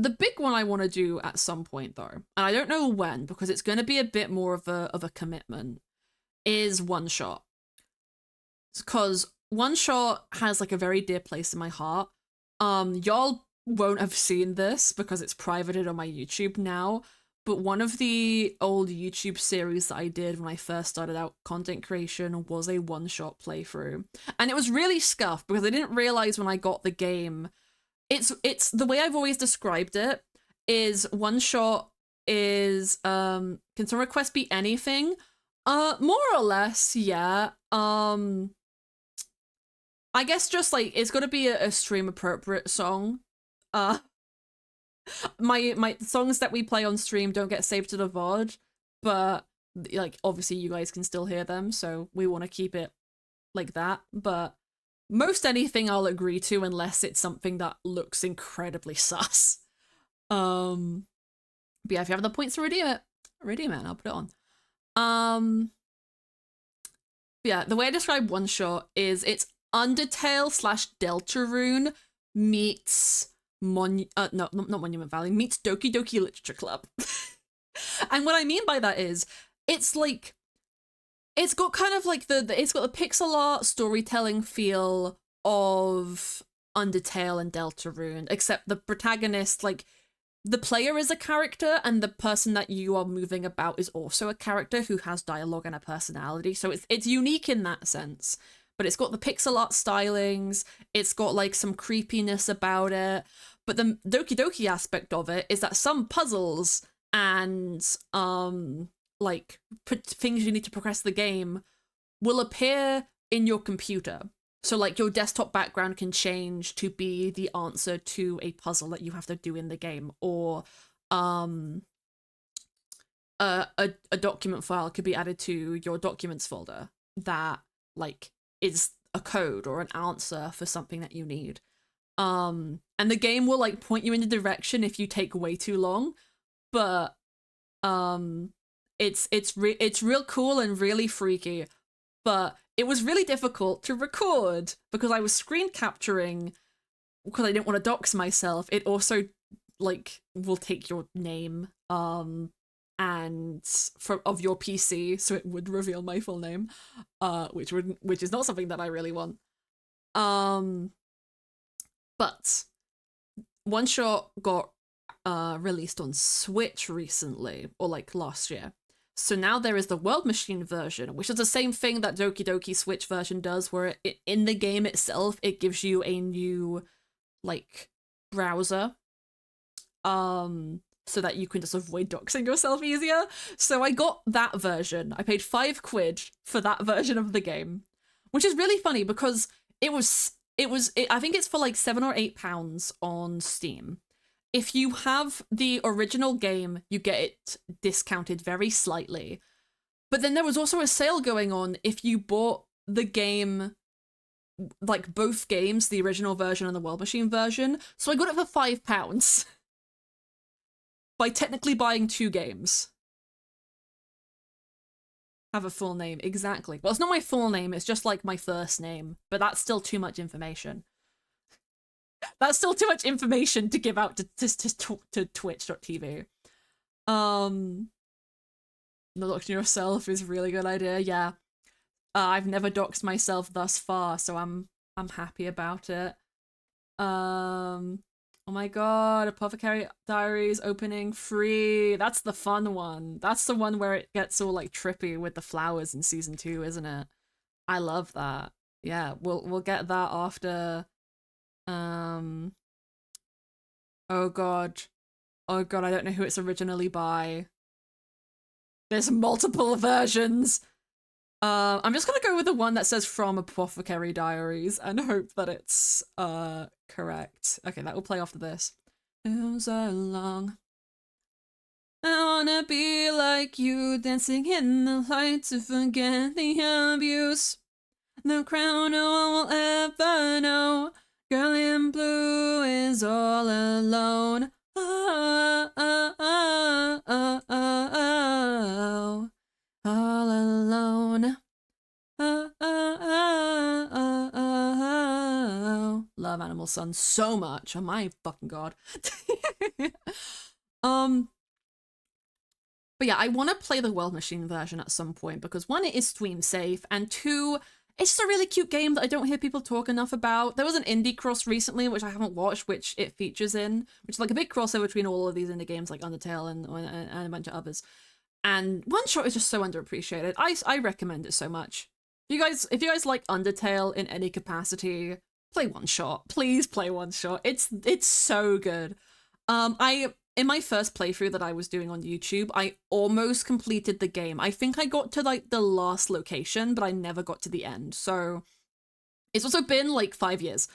The big one I want to do at some point though, and I don't know when because it's going to be a bit more of a commitment, is One Shot. Because One Shot has like a very dear place in my heart. Y'all won't have seen this because it's privated on my YouTube now, but one of the old YouTube series that I did when I first started out content creation was a one-shot playthrough. And it was really scuffed because I didn't realize when I got the game. It's the way I've always described it is one shot is can some request be anything? More or less, yeah. I guess just like it's got to be a stream appropriate song. My songs that we play on stream don't get saved to the VOD, but like obviously you guys can still hear them, so we want to keep it like that. But most anything I'll agree to unless it's something that looks incredibly sus. But yeah, if you have the points to redeem it, I'll put it on. Yeah, the way I describe One Shot is it's Undertale / Deltarune meets not Monument Valley, meets Doki Doki Literature Club. And what I mean by that is it's like It's got kind of like it's got the pixel art storytelling feel of Undertale and Deltarune, except the protagonist, like the player is a character and the person that you are moving about is also a character who has dialogue and a personality. So it's unique in that sense. But it's got the pixel art stylings, it's got like some creepiness about it. But the Doki Doki aspect of it is that some puzzles and like things you need to progress the game will appear in your computer. So like your desktop background can change to be the answer to a puzzle that you have to do in the game, or a document file could be added to your documents folder that like is a code or an answer for something that you need. And the game will like point you in a direction if you take way too long, but it's real cool and really freaky. But it was really difficult to record because I was screen capturing because I didn't want to dox myself. It also like will take your name and of your PC, so it would reveal my full name, which is not something that I really want. But One Shot got released on Switch recently, or like last year. So now there is the World Machine version, which is the same thing that Doki Doki Switch version does, where in the game itself, it gives you a new, like, browser, so that you can just avoid doxing yourself easier. So I got that version. I paid £5 for that version of the game, which is really funny because I think it's for like £7 or £8 on Steam. If you have the original game, you get it discounted very slightly. But then there was also a sale going on if you bought the game, like both games, the original version and the World Machine version. So I got it for £5 by technically buying 2 games. Have a full name, exactly. Well, it's not my full name, it's just like my first name, but that's still too much information. That's still too much information to give out to Twitch.tv. Not doxing yourself is a really good idea, yeah. I've never doxed myself thus far, so I'm happy about it. Oh my god, Apothecary Diaries opening free. That's the fun one. That's the one where it gets all like trippy with the flowers in season 2, isn't it? I love that. Yeah, we'll get that after. Oh god. Oh god, I don't know who it's originally by. There's multiple versions. I'm just gonna go with the one that says from Apothecary Diaries and hope that it's correct. Okay, that will play after this. So long. I wanna be like you, dancing in the light to forget the abuse. The crown no one will ever know. Girl in blue is all alone. Oh, oh, oh, oh, oh, oh. All alone. Oh, oh, oh, oh, oh. Love Animal Sun so much. Oh my fucking god. But yeah, I want to play the World Machine version at some point because 1, it is stream safe, and 2, it's just a really cute game that I don't hear people talk enough about. There was an indie cross recently, which I haven't watched, which it features in, which is like a big crossover between all of these indie games like Undertale and a bunch of others. And One Shot is just so underappreciated. I recommend it so much. If you guys like Undertale in any capacity, play One Shot. Please play One Shot. It's so good. In my first playthrough that I was doing on YouTube, I almost completed the game. I think I got to like the last location, but I never got to the end. So it's also been like 5 years.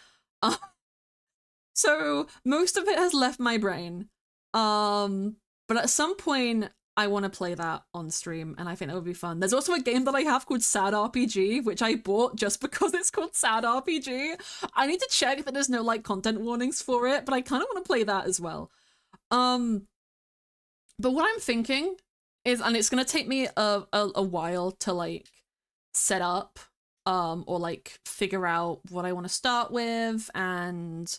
So most of it has left my brain. But at some point I want to play that on stream, and I think that would be fun. There's also a game that I have called Sad RPG, which I bought just because it's called Sad RPG. I need to check that there's no like content warnings for it, but I kind of want to play that as well. But what I'm thinking is, and it's gonna take me a while to like set up, or like figure out what I want to start with and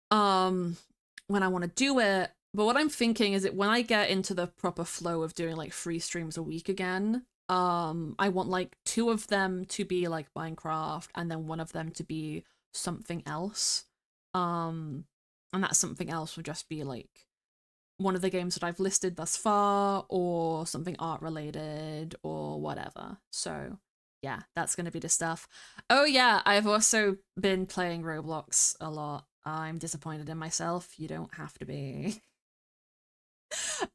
when I want to do it. But what I'm thinking is that when I get into the proper flow of doing like 3 streams a week again, I want like two of them to be like Minecraft and then one of them to be something else. And that something else would just be like one of the games that I've listed thus far, or something art related, or whatever. So yeah, that's gonna be the stuff. Oh yeah, I've also been playing Roblox a lot. I'm disappointed in myself. You don't have to be.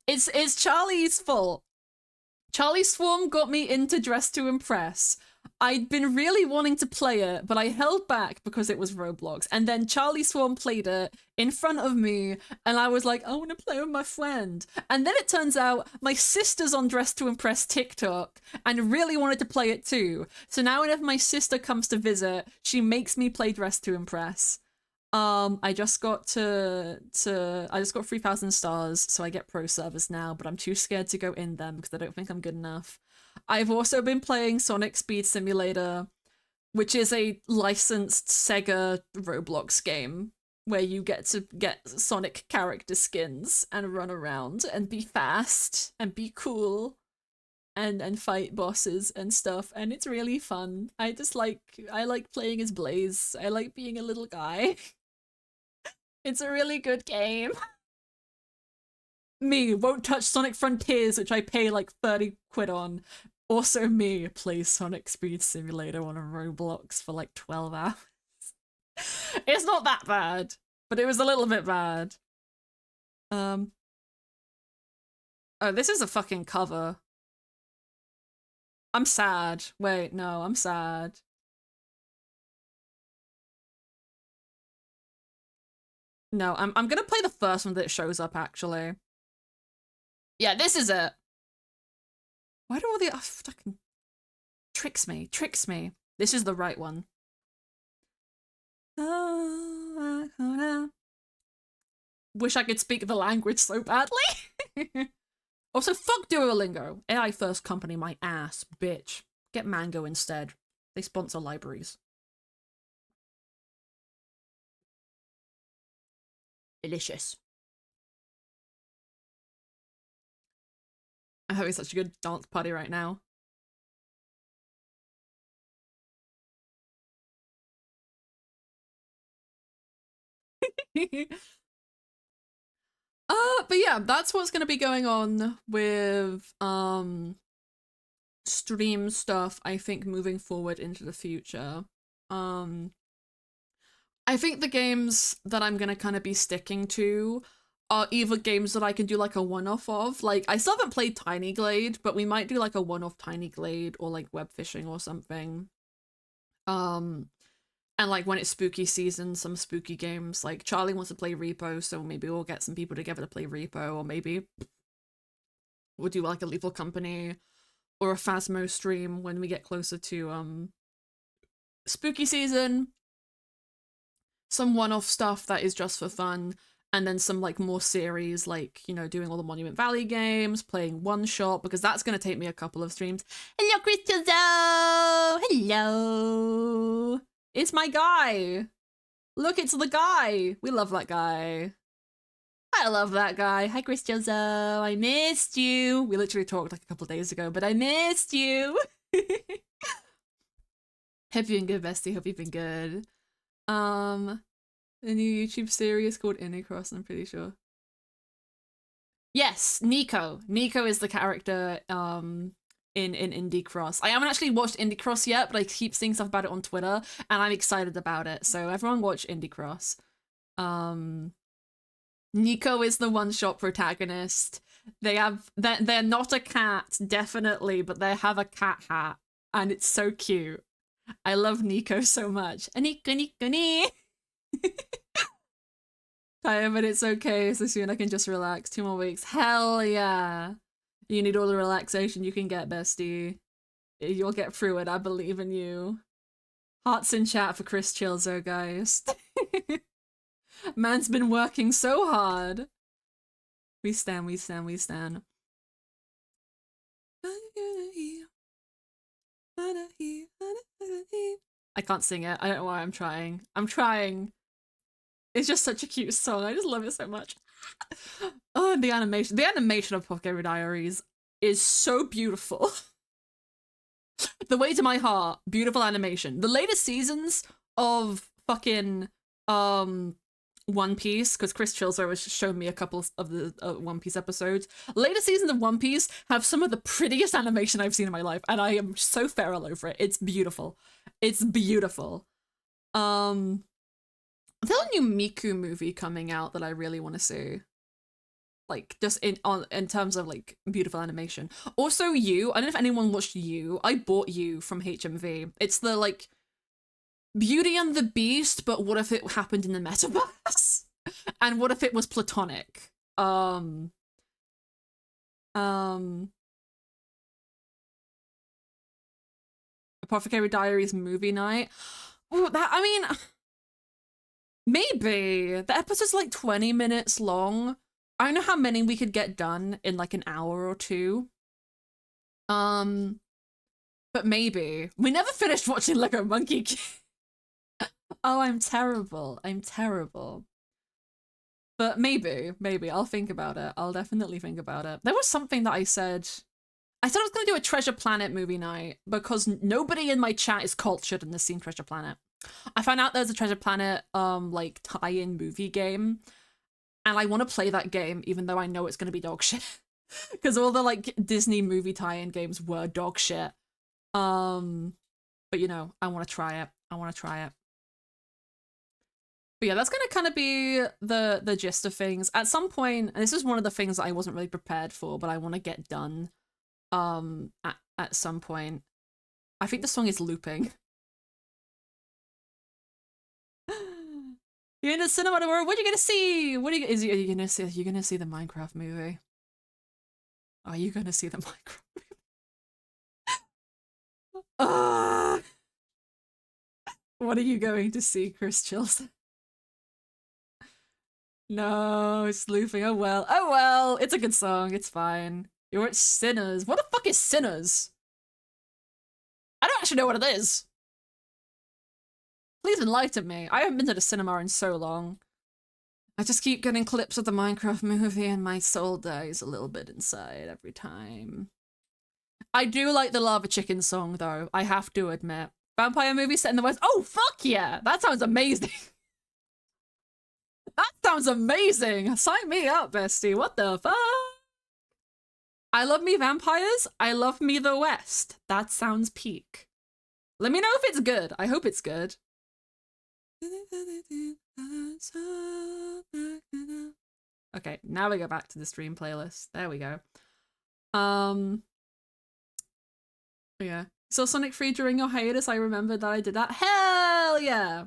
It's Charlie's fault. Charlie Swarm got me into Dress to Impress. I'd been really wanting to play it, but I held back because it was Roblox. And then Charlie Swarm played it in front of me, and I was like, I want to play with my friend. And then it turns out my sister's on Dress to Impress TikTok and really wanted to play it too. So now whenever my sister comes to visit, she makes me play Dress to Impress. I just got I just got 3,000 stars, so I get pro servers now, but I'm too scared to go in them because I don't think I'm good enough. I've also been playing Sonic Speed Simulator, which is a licensed Sega Roblox game where you get to get Sonic character skins and run around and be fast and be cool and fight bosses and stuff, and it's really fun. I like playing as Blaze. I like being a little guy. It's a really good game. Me, won't touch Sonic Frontiers, which I pay like 30 quid on. Also me, plays Sonic Speed Simulator on a Roblox for like 12 hours. It's not that bad, but it was a little bit bad. Oh, this is a fucking cover. I'm sad. Wait, no, I'm sad. No, I'm gonna play the first one that shows up, actually. Yeah, this is it. Why do all the fucking tricks me? Tricks me. This is the right one. Wish I could speak the language so badly. Also, fuck Duolingo. AI first company, my ass, bitch. Get Mango instead. They sponsor libraries. Delicious. I'm having such a good dance party right now. But yeah, that's what's gonna be going on with stream stuff, I think, moving forward into the future. I think the games that I'm gonna kind of be sticking to are either games that I can do like a one-off of. Like, I still haven't played Tiny Glade, but we might do like a one-off Tiny Glade or like web fishing or something. And like when it's spooky season, some spooky games. Like Charlie wants to play Repo, so maybe we'll get some people together to play Repo, or maybe we'll do like a Lethal Company or a Phasmo stream when we get closer to spooky season. Some one-off stuff that is just for fun, and then some like more series, like, you know, doing all the Monument Valley games, playing One Shot, because that's going to take me a couple of streams. Hello, Christianzo! Hello! It's my guy! Look, it's the guy! We love that guy. I love that guy. Hi, Christianzo. I missed you. We literally talked like a couple days ago, but I missed you. Hope you've been good, bestie. Hope you've been good. A new YouTube series called Cross, I'm pretty sure. Yes, Nico. Nico is the character in Indie Cross. I haven't actually watched Indie Cross yet, but I keep seeing stuff about it on Twitter, and I'm excited about it. So everyone watch Indie Cross. Nico is the one-shot protagonist. They're not a cat, definitely, but they have a cat hat, and it's so cute. I love Nico so much. Nico. Tired, but it's okay. So soon I can just relax. 2 more weeks. Hell yeah. You need all the relaxation you can get, bestie. You'll get through it. I believe in you. Hearts in chat for Chris Chilzo, guys. Man's been working so hard. We stand. I can't sing it. I don't know why I'm trying. It's just such a cute song. I just love it so much. Oh, the animation. The animation of Pocket Diaries is so beautiful. The Way to My Heart, beautiful animation. The latest seasons of fucking One Piece, because Chris Chilzer has shown me a couple of the One Piece episodes. Later seasons of One Piece have some of the prettiest animation I've seen in my life, and I am so feral over it. It's beautiful. It's beautiful. There's a new Miku movie coming out that I really want to see. Like, just in terms of like beautiful animation. Also, You. I don't know if anyone watched You. I bought You from HMV. It's the like Beauty and the Beast, but what if it happened in the metaverse? And what if it was platonic? Apothecary Diaries movie night. Oh, that, I mean, maybe. The episode's like 20 minutes long. I don't know how many we could get done in like an hour or two. But maybe. We never finished watching Lego Monkey King. Oh, I'm terrible. I'm terrible. But maybe. I'll think about it. I'll definitely think about it. There was something that I said I was going to do a Treasure Planet movie night because nobody in my chat is cultured and has seen Treasure Planet. I found out there's a Treasure Planet like tie-in movie game, and I want to play that game even though I know it's going to be dog shit because all the like Disney movie tie-in games were dog shit. But you know, I want to try it. But yeah, that's going to kind of be the gist of things. At some point, and this is one of the things that I wasn't really prepared for, but I want to get done at some point. I think the song is looping. You're in the cinema tomorrow. What are you gonna see? Are you gonna see? Are you gonna see the Minecraft movie? Are you gonna see the Minecraft movie? What are you going to see, Chris Chilson? No, it's looping. Oh well. It's a good song. It's fine. You weren't Sinners. What the fuck is Sinners? I don't actually know what it is. Please enlighten me. I haven't been to the cinema in so long. I just keep getting clips of the Minecraft movie and my soul dies a little bit inside every time. I do like the Lava Chicken song though, I have to admit. Vampire movie set in the West. Oh, fuck yeah! That sounds amazing. That sounds amazing! Sign me up, bestie. What the fuck? I love me vampires. I love me the West. That sounds peak. Let me know if it's good. I hope it's good. Okay, now we go back to the stream playlist. There we go. Yeah. So Sonic 3 during your hiatus, I remember that I did that. Hell yeah!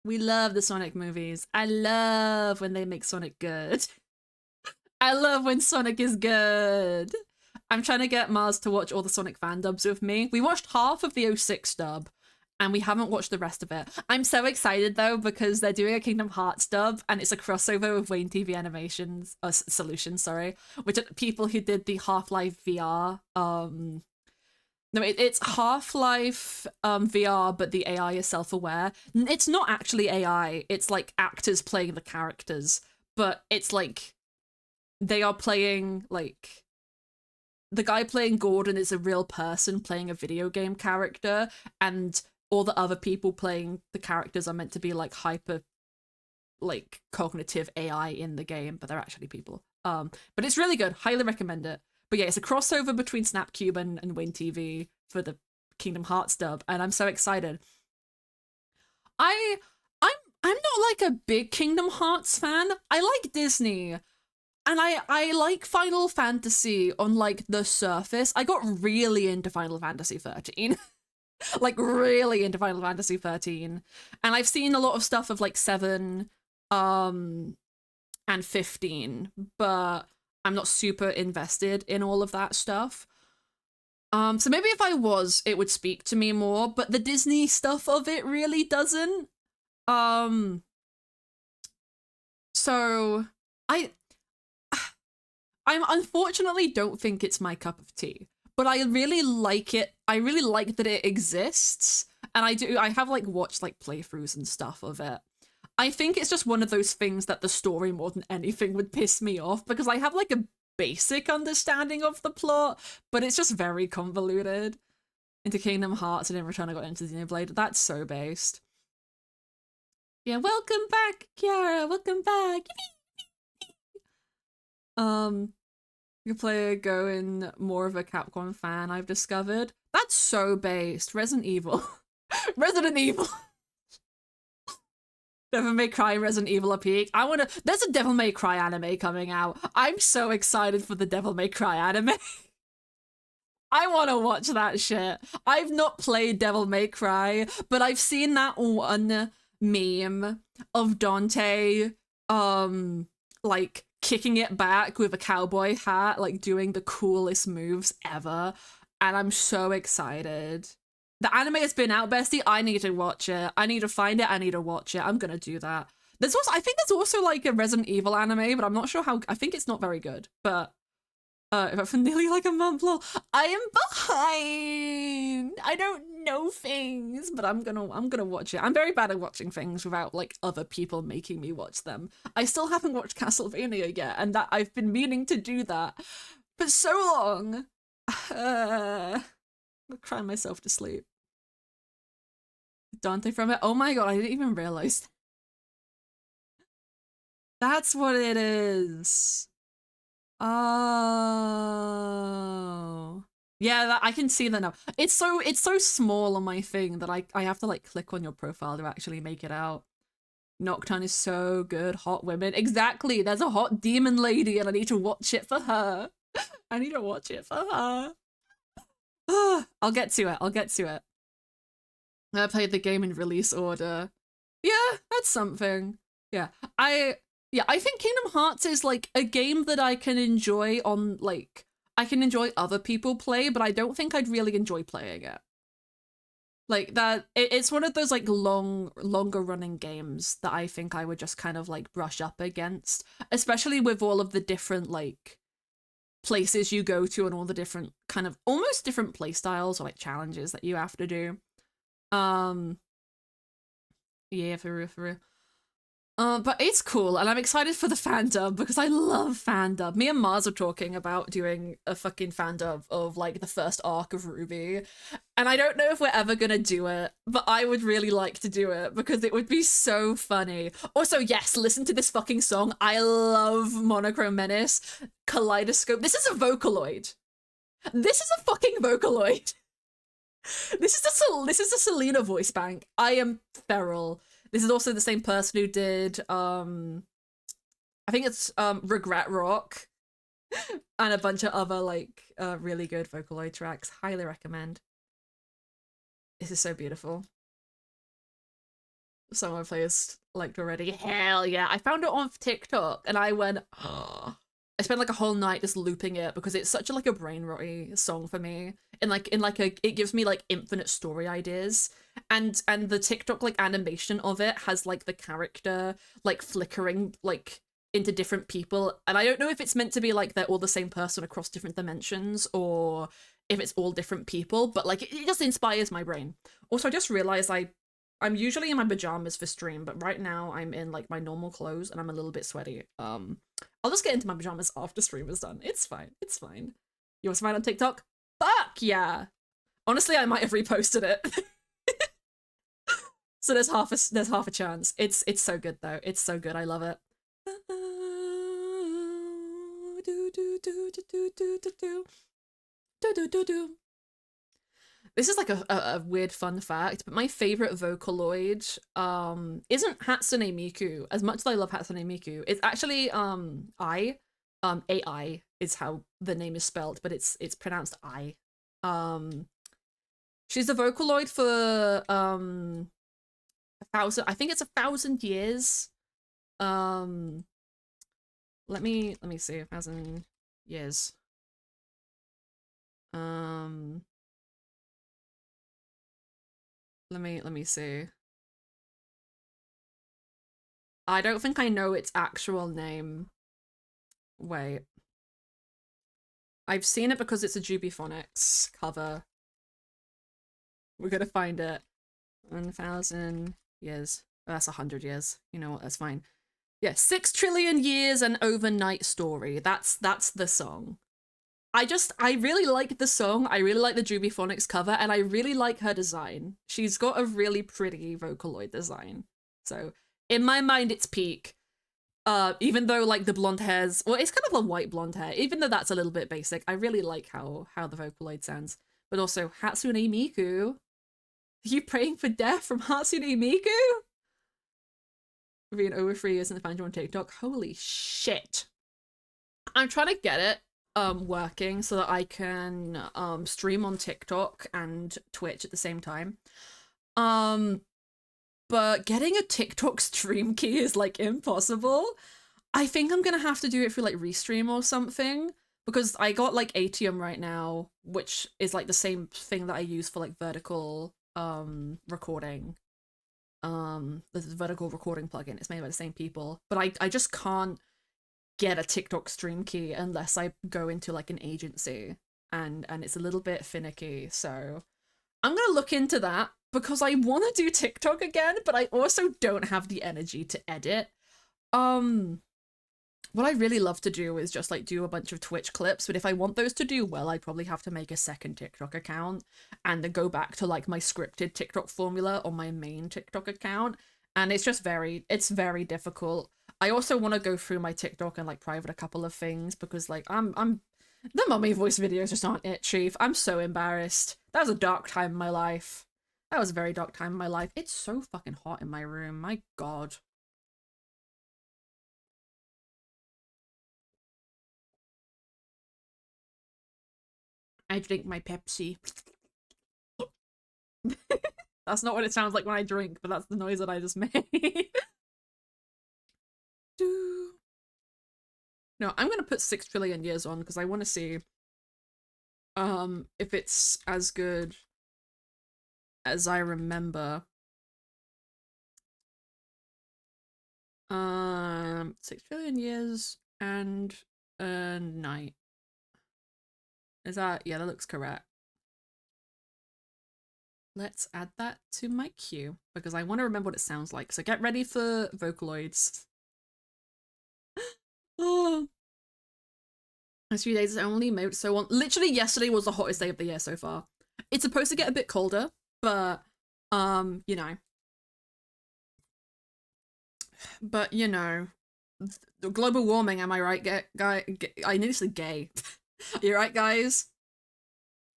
We love the Sonic movies. I love when they make Sonic good. I love when Sonic is good. I'm trying to get Mars to watch all the Sonic fan dubs with me. We watched half of the 06 dub, and we haven't watched the rest of it. I'm so excited though because they're doing a Kingdom Hearts dub, and it's a crossover with Wayne TV Animations Solutions, sorry, which are people who did the Half-Life VR. No, it's Half-Life VR, but the AI is self-aware. It's not actually AI. It's like actors playing the characters, but it's like they are playing like the guy playing Gordon is a real person playing a video game character, and all the other people playing the characters are meant to be like hyper like cognitive AI in the game, but they're actually people. But it's really good. Highly recommend it. But yeah, it's a crossover between Snapcube and Win TV for the Kingdom Hearts dub, and I'm so excited. I'm not like a big Kingdom Hearts fan. I like Disney. And I like Final Fantasy on like the surface. I got really into Final Fantasy 13. Like really into Final Fantasy 13. And I've seen a lot of stuff of like 7 and 15, but I'm not super invested in all of that stuff. So maybe if I was, it would speak to me more, but the Disney stuff of it really doesn't. So I unfortunately don't think it's my cup of tea, but I really like it. I really like that it exists, and I have like watched like playthroughs and stuff of it. I think it's just one of those things that the story more than anything would piss me off because I have like a basic understanding of the plot, but it's just very convoluted. into Kingdom Hearts, and in return I got into Xenoblade. That's so based. Yeah, welcome back, Kiara. Welcome back. You play Go in more of a Capcom fan, I've discovered. That's so based. Resident Evil. Resident Evil. Devil May Cry and Resident Evil are peak. There's a Devil May Cry anime coming out. I'm so excited for the Devil May Cry anime. I want to watch that shit. I've not played Devil May Cry, but I've seen that one meme of Dante, like kicking it back with a cowboy hat, like doing the coolest moves ever. And I'm so excited. The anime has been out, bestie. I need to watch it. I need to find it. I need to watch it. I'm gonna do that. I think there's also like a Resident Evil anime, but I'm not sure how. I think it's not very good. But for nearly like a month, lol. I am behind. I don't know things, but I'm gonna watch it. I'm very bad at watching things without like other people making me watch them. I still haven't watched Castlevania yet, and that I've been meaning to do that for so long. I'm crying myself to sleep. Dante from it. Oh my god, I didn't even realize. That's what it is. Oh. Yeah, I can see that now. It's so small on my thing that I have to like click on your profile to actually make it out. Nocturne is so good. Hot women. Exactly. There's a hot demon lady and I need to watch it for her. I need to watch it for her. I'll get to it. I'll get to it. I played the game in release order. Yeah, that's something. Yeah, I think Kingdom Hearts is like a game that I can enjoy on like I can enjoy other people play, but I don't think I'd really enjoy playing it. Like that, it's one of those like longer running games that I think I would just kind of like brush up against, especially with all of the different like places you go to and all the different kind of almost different play styles or like challenges that you have to do. Yeah, for real. But it's cool, and I'm excited for the fan dub because I love fan dub. Me and Mars are talking about doing a fucking fan dub of like the first arc of Ruby, and I don't know if we're ever gonna do it, but I would really like to do it because it would be so funny. Also, yes, listen to this fucking song. I love Monochrome Menace, Kaleidoscope. This is a Vocaloid. This is a fucking Vocaloid. This is a Selena voice bank. I am feral. This is also the same person who did I think it's Regret Rock and a bunch of other like really good Vocaloid tracks. Highly recommend. This is so beautiful. Some of my players liked already. Hell yeah. I found it on TikTok and I went, oh. I spent like a whole night just looping it because it's such a like a brain rotty song for me. And like it gives me like infinite story ideas. And the TikTok like animation of it has like the character like flickering like into different people. And I don't know if it's meant to be like they're all the same person across different dimensions or if it's all different people, but like it just inspires my brain. Also, I just realized I'm usually in my pajamas for stream, but right now I'm in like my normal clothes and I'm a little bit sweaty. I'll just get into my pajamas after stream is done. It's fine. It's fine. You want to find on TikTok? Fuck yeah. Honestly, I might have reposted it. So there's half a chance. It's so good though. It's so good. I love it. This is like a weird fun fact, but my favorite Vocaloid isn't Hatsune Miku. As much as I love Hatsune Miku, it's actually AI is how the name is spelled, but it's pronounced I. She's the Vocaloid for 1,000. I think it's 1,000 years. Let me see 1,000 years. Let me see. I don't think I know its actual name. Wait. I've seen it because it's a Jubiphonics cover. We're gonna find it. 1,000 years. Oh, that's 100 years. You know what? That's fine. Yeah, 6 trillion years and overnight story. That's the song. I really like the song. I really like the Jubiphonics cover, and I really like her design. She's got a really pretty Vocaloid design. So in my mind, it's peak. Even though like the blonde hairs, well, it's kind of a white blonde hair. Even though that's a little bit basic, I really like how the Vocaloid sounds. But also Hatsune Miku. Are you praying for death from Hatsune Miku? Being over 3 years and the fans on TikTok. Holy shit! I'm trying to get it working so that I can stream on TikTok and Twitch at the same time. But getting a TikTok stream key is like impossible. I think I'm gonna have to do it through like Restream or something, because I got like Atium right now, which is like the same thing that I use for like vertical recording. The vertical recording plugin. It's made by the same people, but I just can't get a TikTok stream key unless I go into like an agency, and it's a little bit finicky. So I'm gonna look into that because I want to do TikTok again, but I also don't have the energy to edit. What I really love to do is just like do a bunch of Twitch clips, but if I want those to do well, I'd probably have to make a second TikTok account and then go back to like my scripted TikTok formula on my main TikTok account. And it's just it's very difficult. I also want to go through my TikTok and like private a couple of things because like I'm the mummy voice videos just aren't it, Chief. I'm so embarrassed. That was a dark time in my life. That was a very dark time in my life. It's so fucking hot in my room. My god. I drink my Pepsi. That's not what it sounds like when I drink, but that's the noise that I just made. No, I'm gonna put 6 trillion years on because I want to see if it's as good as I remember. 6 trillion years and a night. Is that, yeah, that looks correct. Let's add that to my queue because I want to remember what it sounds like. So get ready for Vocaloids. Oh. It's 3 days only, mode so on. Literally yesterday was the hottest day of the year so far. It's supposed to get a bit colder, but you know. But you know, global warming, am I right, guy? I nearly said gay. You're right, guys.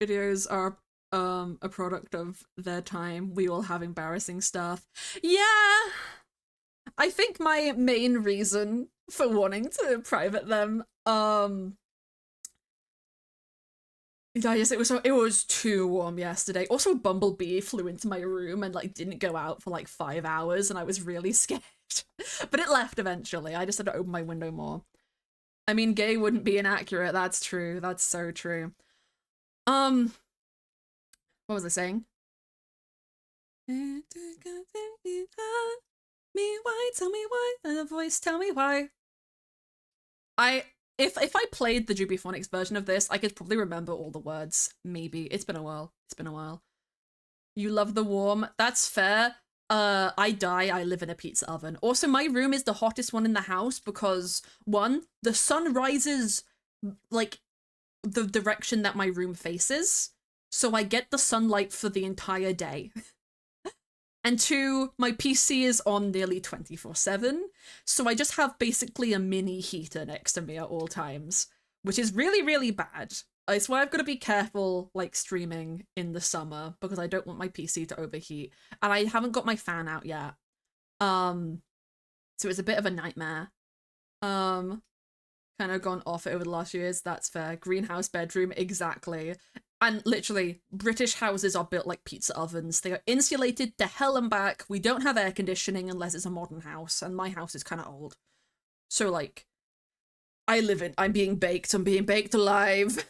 Videos are a product of their time. We all have embarrassing stuff. Yeah, I think my main reason for wanting to private them, yes, it was too warm yesterday. Also, Bumblebee flew into my room and like didn't go out for like 5 hours, and I was really scared. But it left eventually. I just had to open my window more. I mean, gay wouldn't be inaccurate. That's true. That's so true. What was I saying? Me why? Tell me why. The voice, tell me why. If I played the Jubiphonics version of this, I could probably remember all the words. Maybe. It's been a while. It's been a while. You love the warm. That's fair. I live in a pizza oven. Also, my room is the hottest one in the house because, one, the sun rises, like, the direction that my room faces, so I get the sunlight for the entire day. And two, my PC is on nearly 24/7, so I just have basically a mini heater next to me at all times, which is really, really bad. I swear I've got to be careful, like, streaming in the summer, because I don't want my PC to overheat. And I haven't got my fan out yet. So it's a bit of a nightmare. Kind of gone off it over the last few years, that's fair. Greenhouse bedroom, exactly. And literally, British houses are built like pizza ovens. They are insulated to hell and back. We don't have air conditioning unless it's a modern house, and my house is kind of old. So, like, I'm being baked alive.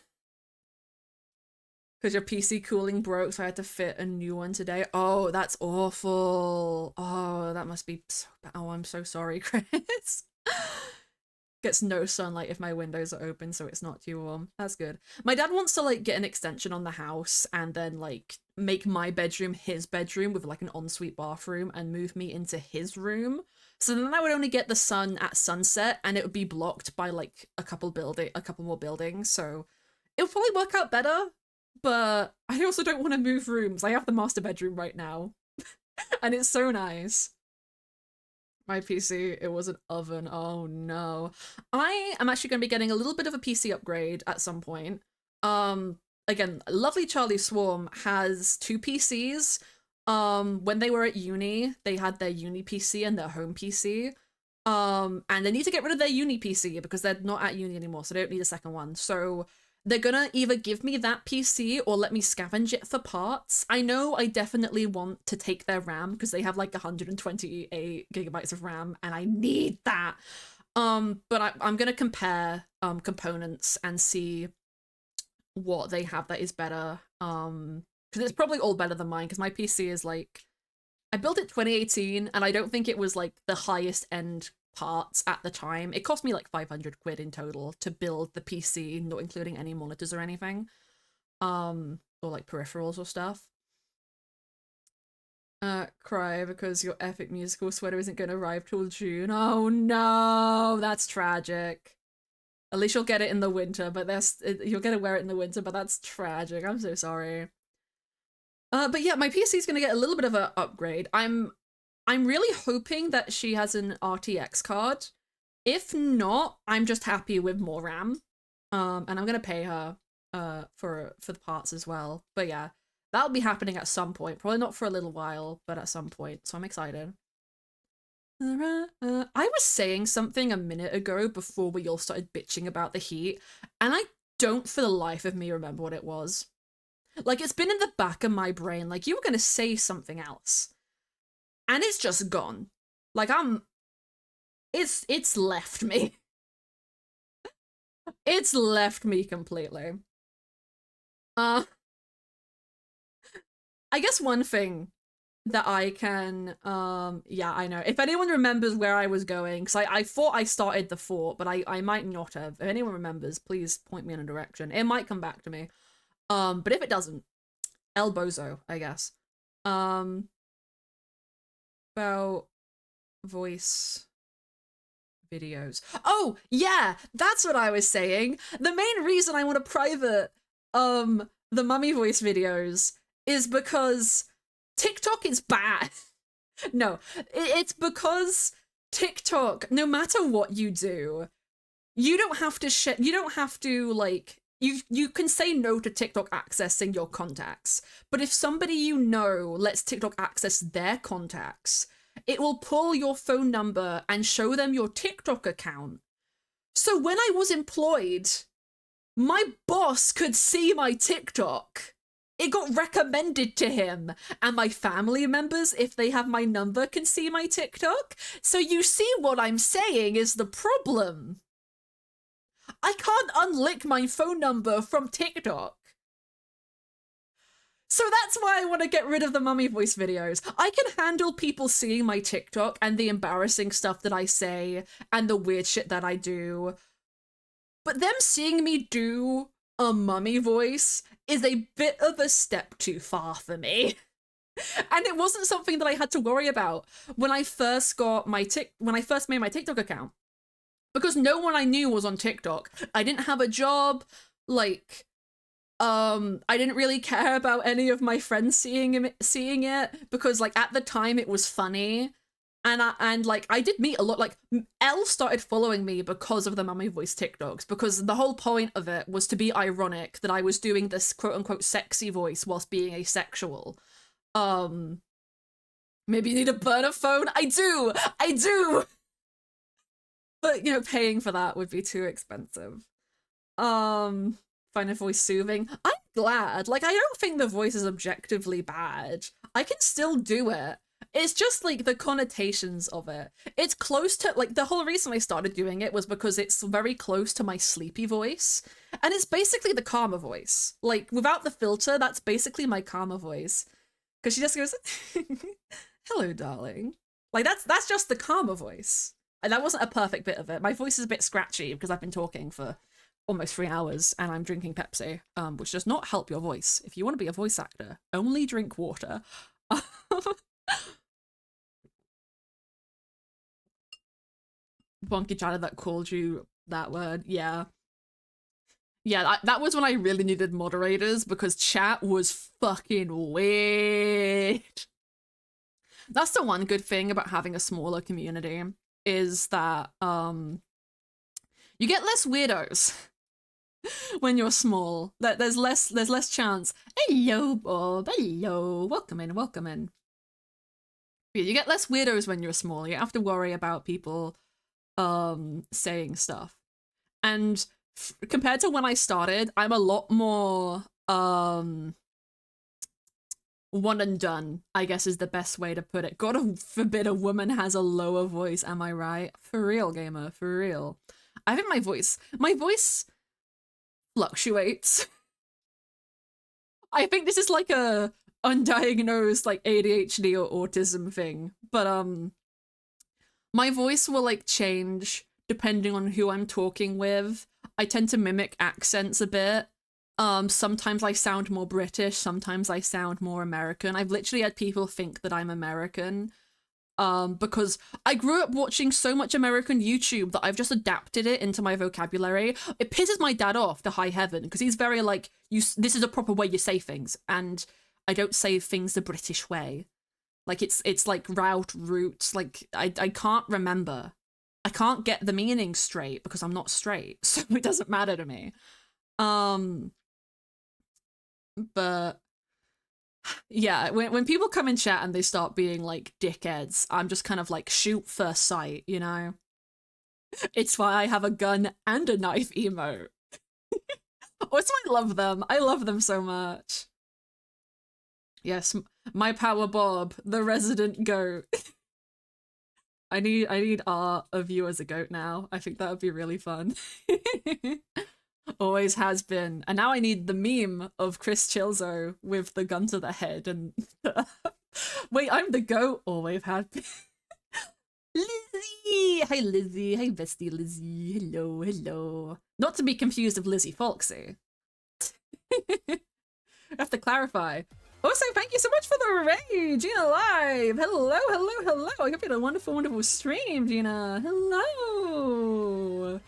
Because your PC cooling broke, so I had to fit a new one today. Oh, that's awful. Oh, that must be so bad. Oh, I'm so sorry, Chris. Gets no sunlight if my windows are open, so it's not too warm. That's good. My dad wants to, like, get an extension on the house and then, like, make my bedroom his bedroom with, like, an ensuite bathroom and move me into his room. So then I would only get the sun at sunset, and it would be blocked by, like, a couple more buildings, so it'll probably work out better, but I also don't want to move rooms. I have the master bedroom right now, and it's so nice. My PC, it was an oven. Oh no. I am actually going to be getting a little bit of a PC upgrade at some point. Again, lovely Charlie Swarm has two PCs. When they were at uni, they had their uni PC and their home PC. And they need to get rid of their uni PC because they're not at uni anymore, so they don't need a second one. So they're gonna either give me that PC or let me scavenge it for parts. I know I definitely want to take their RAM because they have like 128 gigabytes of RAM and I need that. But I'm gonna compare components and see what they have that is better. Because it's probably all better than mine because my PC is like, I built it 2018 and I don't think it was like the highest end parts at the time. It cost me like 500 quid in total to build the PC, not including any monitors or anything. Or like peripherals or stuff. Cry because your epic musical sweater isn't gonna arrive till June. Oh no, that's tragic. At least you'll get it in the winter, but you'll get to wear it in the winter, but that's tragic. I'm so sorry. But yeah, my PC is gonna get a little bit of an upgrade. I'm really hoping that she has an RTX card. If not, I'm just happy with more RAM. And I'm gonna pay her for the parts as well. But yeah, that'll be happening at some point. Probably not for a little while, but at some point. So I'm excited. I was saying something a minute ago before we all started bitching about the heat, and I don't for the life of me remember what it was. Like, it's been in the back of my brain, like, you were gonna say something else. And it's just gone. Like, it's left me. It's left me completely. I guess one thing that I can, yeah, I know. If anyone remembers where I was going, because I thought I started the fort, but I might not have. If anyone remembers, please point me in a direction. It might come back to me. But if it doesn't, El Bozo, I guess. About voice videos. Oh, yeah, that's what I was saying. The main reason I want to private, the mummy voice videos is because TikTok is bad. No, it's because TikTok, no matter what you do, you don't have to you don't have to like you can say no to TikTok accessing your contacts. But if somebody you know lets TikTok access their contacts, it will pull your phone number and show them your TikTok account. So when I was employed, my boss could see my TikTok. It got recommended to him, and my family members, if they have my number, can see my TikTok. So you see what I'm saying is the problem. I can't unlick my phone number from TikTok. So that's why I want to get rid of the mummy voice videos. I can handle people seeing my TikTok and the embarrassing stuff that I say and the weird shit that I do. But them seeing me do a mummy voice is a bit of a step too far for me. And it wasn't something that I had to worry about when I first got when I first made my TikTok account. Because no one I knew was on TikTok. I didn't have a job, like I didn't really care about any of my friends seeing it because like at the time it was funny. And like I did meet a lot, like Elle started following me because of the mummy voice TikToks, because the whole point of it was to be ironic that I was doing this quote unquote sexy voice whilst being asexual. Maybe you need a burner phone? I do! But you know, paying for that would be too expensive. Find a voice soothing. I'm glad. Like, I don't think the voice is objectively bad. I can still do it. It's just like the connotations of it. It's close to, like, the whole reason I started doing it was because it's very close to my sleepy voice. And it's basically the calmer voice. Like, without the filter, that's basically my calmer voice. Because she just goes, hello, darling. Like, that's just the calmer voice. And that wasn't a perfect bit of it. My voice is a bit scratchy because I've been talking for almost 3 hours and I'm drinking Pepsi, which does not help your voice. If you want to be a voice actor, only drink water. Bonky chatter that called you that word, yeah. Yeah, that was when I really needed moderators because chat was fucking weird. That's the one good thing about having a smaller community is that you get less weirdos when you're small. That there's less chance. Hello, Bob. Hello. Welcome in, welcome in. Yeah, you get less weirdos when you're small. You don't have to worry about people saying stuff. And compared to when I started, I'm a lot more one and done, I guess is the best way to put it. God forbid a woman has a lower voice, am I right? For real, gamer, for real. I think my voice fluctuates. I think this is like a undiagnosed like ADHD or autism thing, but my voice will like change depending on who I'm talking with. I tend to mimic accents a bit. Sometimes I sound more British, sometimes I sound more American. I've literally had people think that I'm American. Because I grew up watching so much American YouTube that I've just adapted it into my vocabulary. It pisses my dad off to high heaven because he's very like, this is a proper way you say things, and I don't say things the British way. Like it's like roots. Like I can't remember. I can't get the meaning straight because I'm not straight, so it doesn't matter to me. But yeah, when people come in chat and they start being like dickheads, I'm just kind of like shoot first sight, you know? It's why I have a gun and a knife emote. Also, I love them. I love them so much. Yes, my power Bob, the resident goat. I need art of you as a goat now. I think that would be really fun. Always has been. And now I need the meme of Chris Chilzo with the gun to the head and wait, I'm the goat. Always have been. Lizzie! Hi Lizzie. Hi bestie Lizzie. Hello, hello. Not to be confused with Lizzie Foxy. I have to clarify. Also, thank you so much for the raid, Gina Live. Hello, hello, hello. I hope you had a wonderful, wonderful stream, Gina. Hello.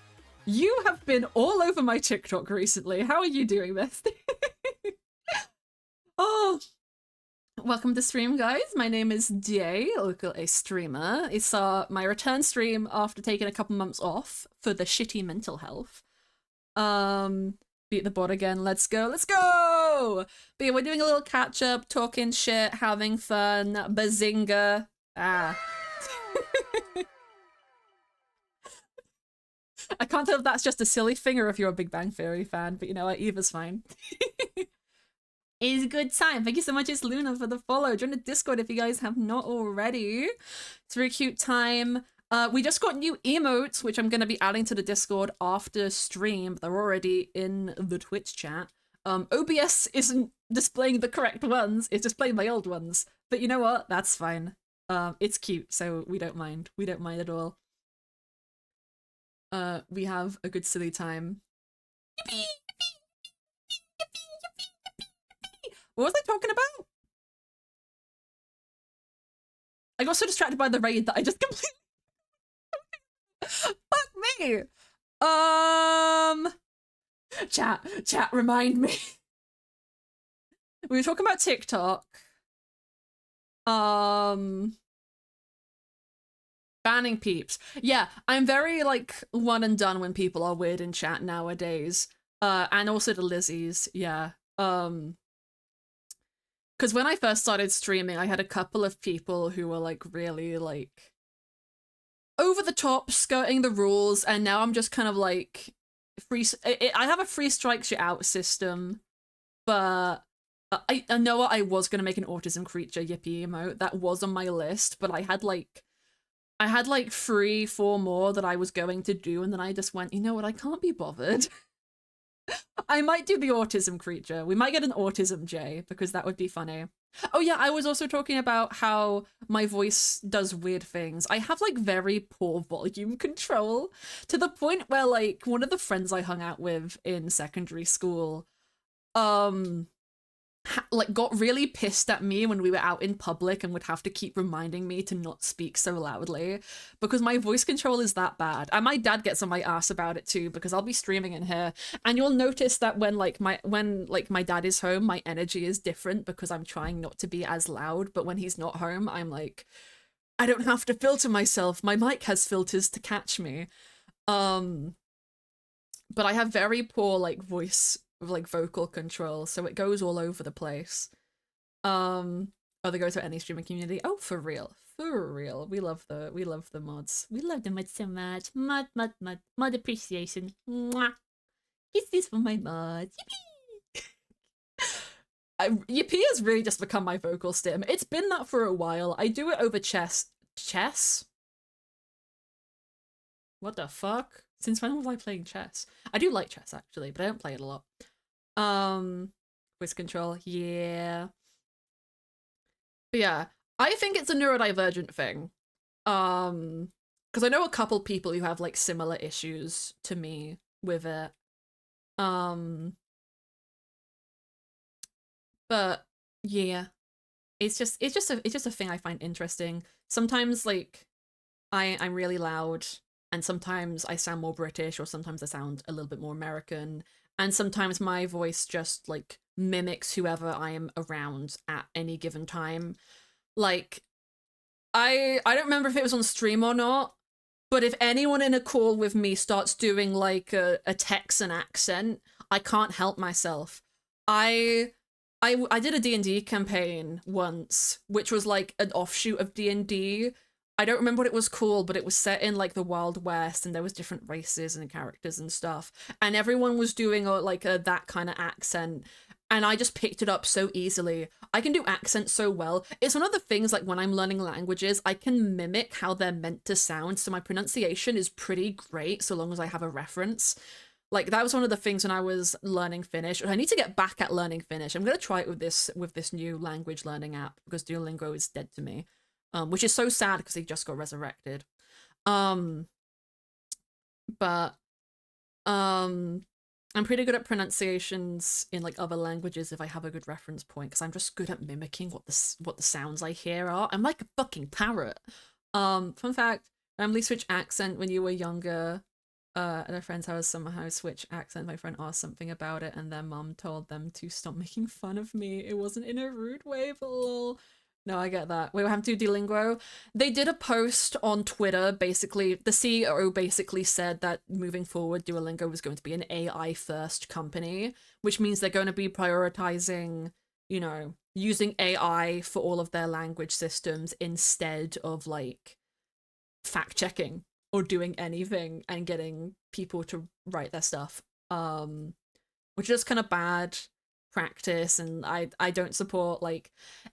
You have been all over my TikTok recently. How are you doing this? Oh, welcome to stream, guys. My name is Jay, local a streamer. It's my return stream after taking a couple months off for the shitty mental health. Beat the bot again. Let's go. Let's go. But yeah, we're doing a little catch up, talking shit, having fun. Bazinga. Ah. I can't tell if that's just a silly thing or if you're a Big Bang Theory fan, but you know what? Either's fine. It's a good time. Thank you so much, it's Luna, for the follow. Join the Discord if you guys have not already. It's a very cute time. We just got new emotes, which I'm going to be adding to the Discord after stream. They're already in the Twitch chat. OBS isn't displaying the correct ones. It's displaying my old ones. But you know what? That's fine. It's cute, so we don't mind. We don't mind at all. We have a good silly time. Yippee! What was I talking about? I got so distracted by the raid that I just completely fuck me. Chat, remind me. We were talking about TikTok. Banning peeps. Yeah, I'm very like one and done when people are weird in chat nowadays. And also the Lizzies, yeah. Because when I first started streaming, I had a couple of people who were like really like over the top, skirting the rules, and now I'm just kind of like I have a free strikes you out system, but I know what I was gonna make an autism creature yippee emote. That was on my list, but I had like 3-4 more that I was going to do, and then I just went, you know what, I can't be bothered. I might do the autism creature. We might get an autism J, because that would be funny. Oh yeah, I was also talking about how my voice does weird things. I have like very poor volume control to the point where like one of the friends I hung out with in secondary school, like got really pissed at me when we were out in public and would have to keep reminding me to not speak so loudly because my voice control is that bad. And my dad gets on my ass about it too because I'll be streaming in here and you'll notice that when my dad is home, my energy is different because I'm trying not to be as loud, but when he's not home, I'm like, I don't have to filter myself. My mic has filters to catch me. But I have very poor like voice like vocal control, so it goes all over the place. Oh, they go to any streaming community. Oh, for real. For real. We love the mods. We love the mods so much. Mod appreciation. Mwah. Kisses for my mods. Yippee has really just become my vocal stim. It's been that for a while. I do it over chess. Chess? What the fuck? Since when was I playing chess? I do like chess actually, but I don't play it a lot. Voice control, yeah. But yeah, I think it's a neurodivergent thing. Because I know a couple people who have like similar issues to me with it. But yeah, it's just a thing I find interesting. Sometimes like I'm really loud, and sometimes I sound more British, or sometimes I sound a little bit more American, and sometimes my voice just like mimics whoever I am around at any given time. Like I don't remember if it was on stream or not, but if anyone in a call with me starts doing like a Texan accent, I can't help myself. I I did a D&D campaign once, which was like an offshoot of D&D. I don't remember what it was called, but it was set in like the Wild West, and there was different races and characters and stuff, and everyone was doing that kind of accent, and I just picked it up so easily. I can do accents so well. It's one of the things, like when I'm learning languages, I can mimic how they're meant to sound, so my pronunciation is pretty great so long as I have a reference. Like that was one of the things when I was learning Finnish. I need to get back at learning Finnish. I'm gonna try it with this new language learning app because Duolingo is dead to me, which is so sad because he just got resurrected. Um, but I'm pretty good at pronunciations in like other languages if I have a good reference point, because I'm just good at mimicking what the sounds I hear are. I'm like a fucking parrot. Fun fact: Emily switched accent when you were younger. At a friend's house, somehow switch accent. My friend asked something about it, and their mum told them to stop making fun of me. It wasn't in a rude way, but lol. No, I get that. We were having to do Duolingo. They did a post on Twitter, basically, the CEO basically said that moving forward, Duolingo was going to be an AI first company, which means they're going to be prioritizing, using AI for all of their language systems instead of like fact checking or doing anything and getting people to write their stuff, which is kind of bad practice, and I don't support. Like,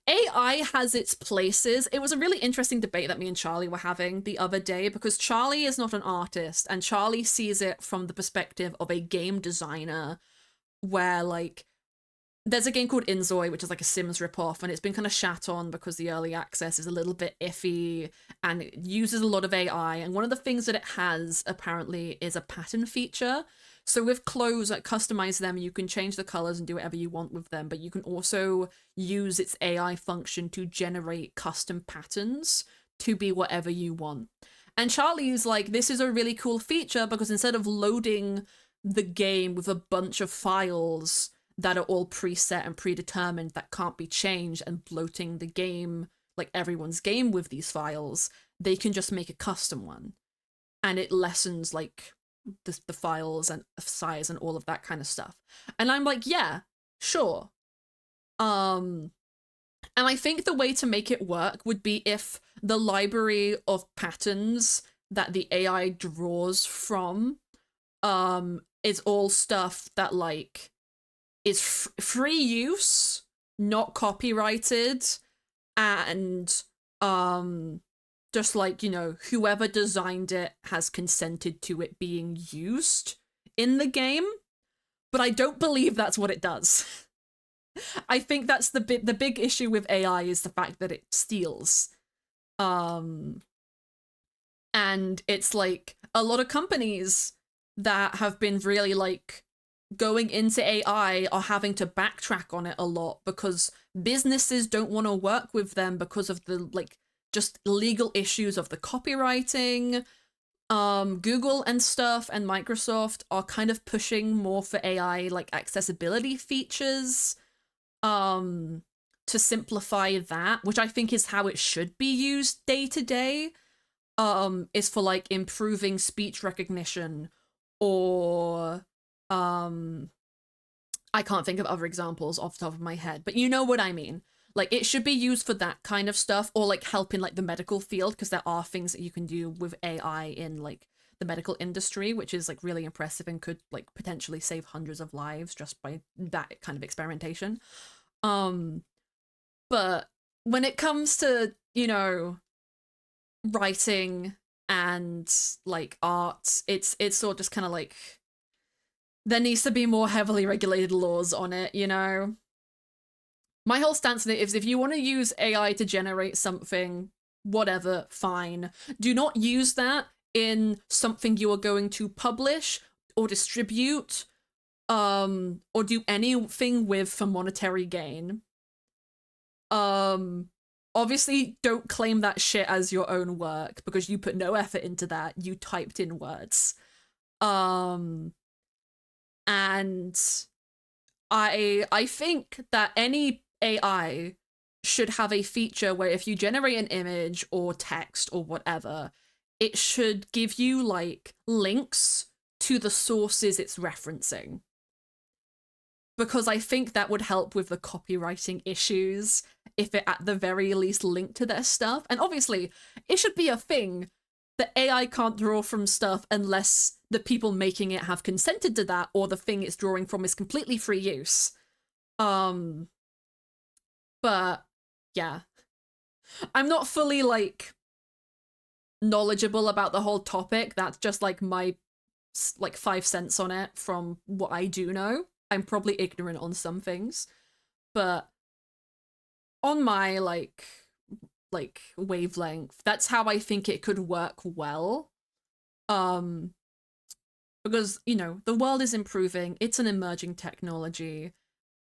AI has its places. It was a really interesting debate that me and Charlie were having the other day, because Charlie is not an artist and Charlie sees it from the perspective of a game designer, where like there's a game called Inzoi, which is like a Sims ripoff, and it's been kind of shat on because the early access is a little bit iffy and it uses a lot of AI. And one of the things that it has apparently is a pattern feature. So with clothes, like customize them, you can change the colors and do whatever you want with them, but you can also use its AI function to generate custom patterns to be whatever you want. And Charlie's like, this is a really cool feature because instead of loading the game with a bunch of files that are all preset and predetermined that can't be changed and bloating the game, like everyone's game, with these files, they can just make a custom one, and it lessens like the files and size and all of that kind of stuff. And I'm like, yeah, sure. And I think the way to make it work would be if the library of patterns that the AI draws from is all stuff that like is free use, not copyrighted, and just like, whoever designed it has consented to it being used in the game. But I don't believe that's what it does. I think that's the big issue with AI, is the fact that it steals. And it's like a lot of companies that have been really like going into AI are having to backtrack on it a lot because businesses don't want to work with them because of the like just legal issues of the copywriting. Google and stuff and Microsoft are kind of pushing more for AI like accessibility features to simplify that, which I think is how it should be used day to day. Is for like improving speech recognition or I can't think of other examples off the top of my head, but you know what I mean. Like it should be used for that kind of stuff or like helping like the medical field because there are things that you can do with AI in like the medical industry, which is like really impressive and could like potentially save hundreds of lives just by that kind of experimentation. But when it comes to, you know, writing and like art, it's sort of just kind of like there needs to be more heavily regulated laws on it, you know? My whole stance on it is if you want to use AI to generate something, whatever, fine. Do not use that in something you are going to publish or distribute, or do anything with for monetary gain. Obviously don't claim that shit as your own work because you put no effort into that. You typed in words. And I think that any AI should have a feature where if you generate an image or text or whatever, it should give you like links to the sources it's referencing. Because I think that would help with the copywriting issues if it at the very least linked to their stuff. And obviously, it should be a thing that AI can't draw from stuff unless the people making it have consented to that or the thing it's drawing from is completely free use. But yeah. I'm not fully like knowledgeable about the whole topic. That's just like my like 5 cents on it from what I do know. I'm probably ignorant on some things, but on my like wavelength, that's how I think it could work well. Because, you know, the world is improving, it's an emerging technology,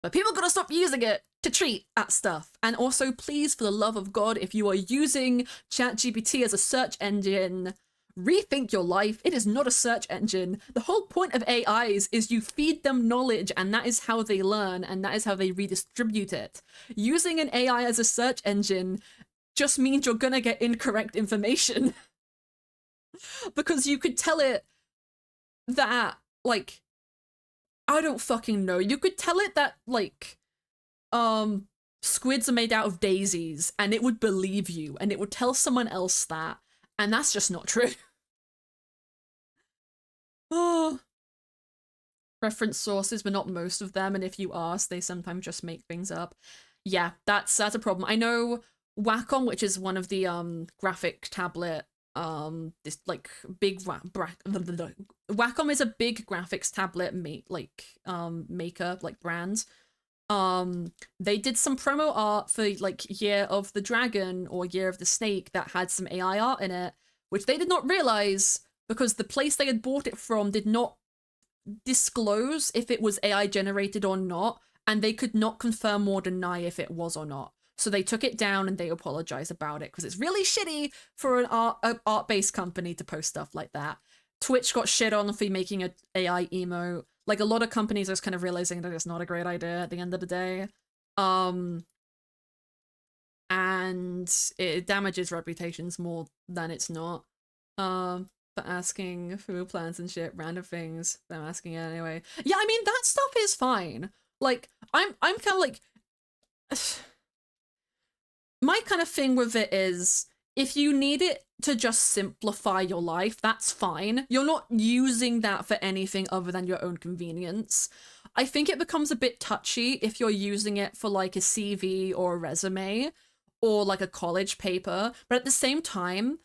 but people gotta stop using it to treat at stuff. And also, please, for the love of God, if you are using ChatGPT as a search engine, rethink your life. It is not a search engine. The whole point of AIs is you feed them knowledge and that is how they learn and that is how they redistribute it. Using an AI as a search engine just means you're gonna get incorrect information. Because you could tell it that, like, I don't fucking know. You could tell it that, like, squids are made out of daisies and it would believe you and it would tell someone else that. And that's just not true. Oh. Reference sources, but not most of them. And if you ask, they sometimes just make things up. Yeah, that's a problem. I know Wacom, which is one of the graphic tablet, this like big Wacom is a big graphics tablet maker, like brand. They did some promo art for like Year of the Dragon or Year of the Snake that had some AI art in it, which they did not realize because the place they had bought it from did not disclose if it was AI generated or not, and they could not confirm or deny if it was or not. So they took it down and they apologized about it because it's really shitty for an art-based company to post stuff like that. Twitch got shit on for making an AI emote. Like, a lot of companies are just kind of realizing that it's not a great idea at the end of the day. And it damages reputations more than it's not. But asking food plans and shit, random things. But I'm asking it anyway. Yeah, I mean, that stuff is fine. Like, I'm kind of like... My kind of thing with it is, if you need it to just simplify your life, that's fine. You're not using that for anything other than your own convenience. I think it becomes a bit touchy if you're using it for like a CV or a resume or like a college paper, but at the same time,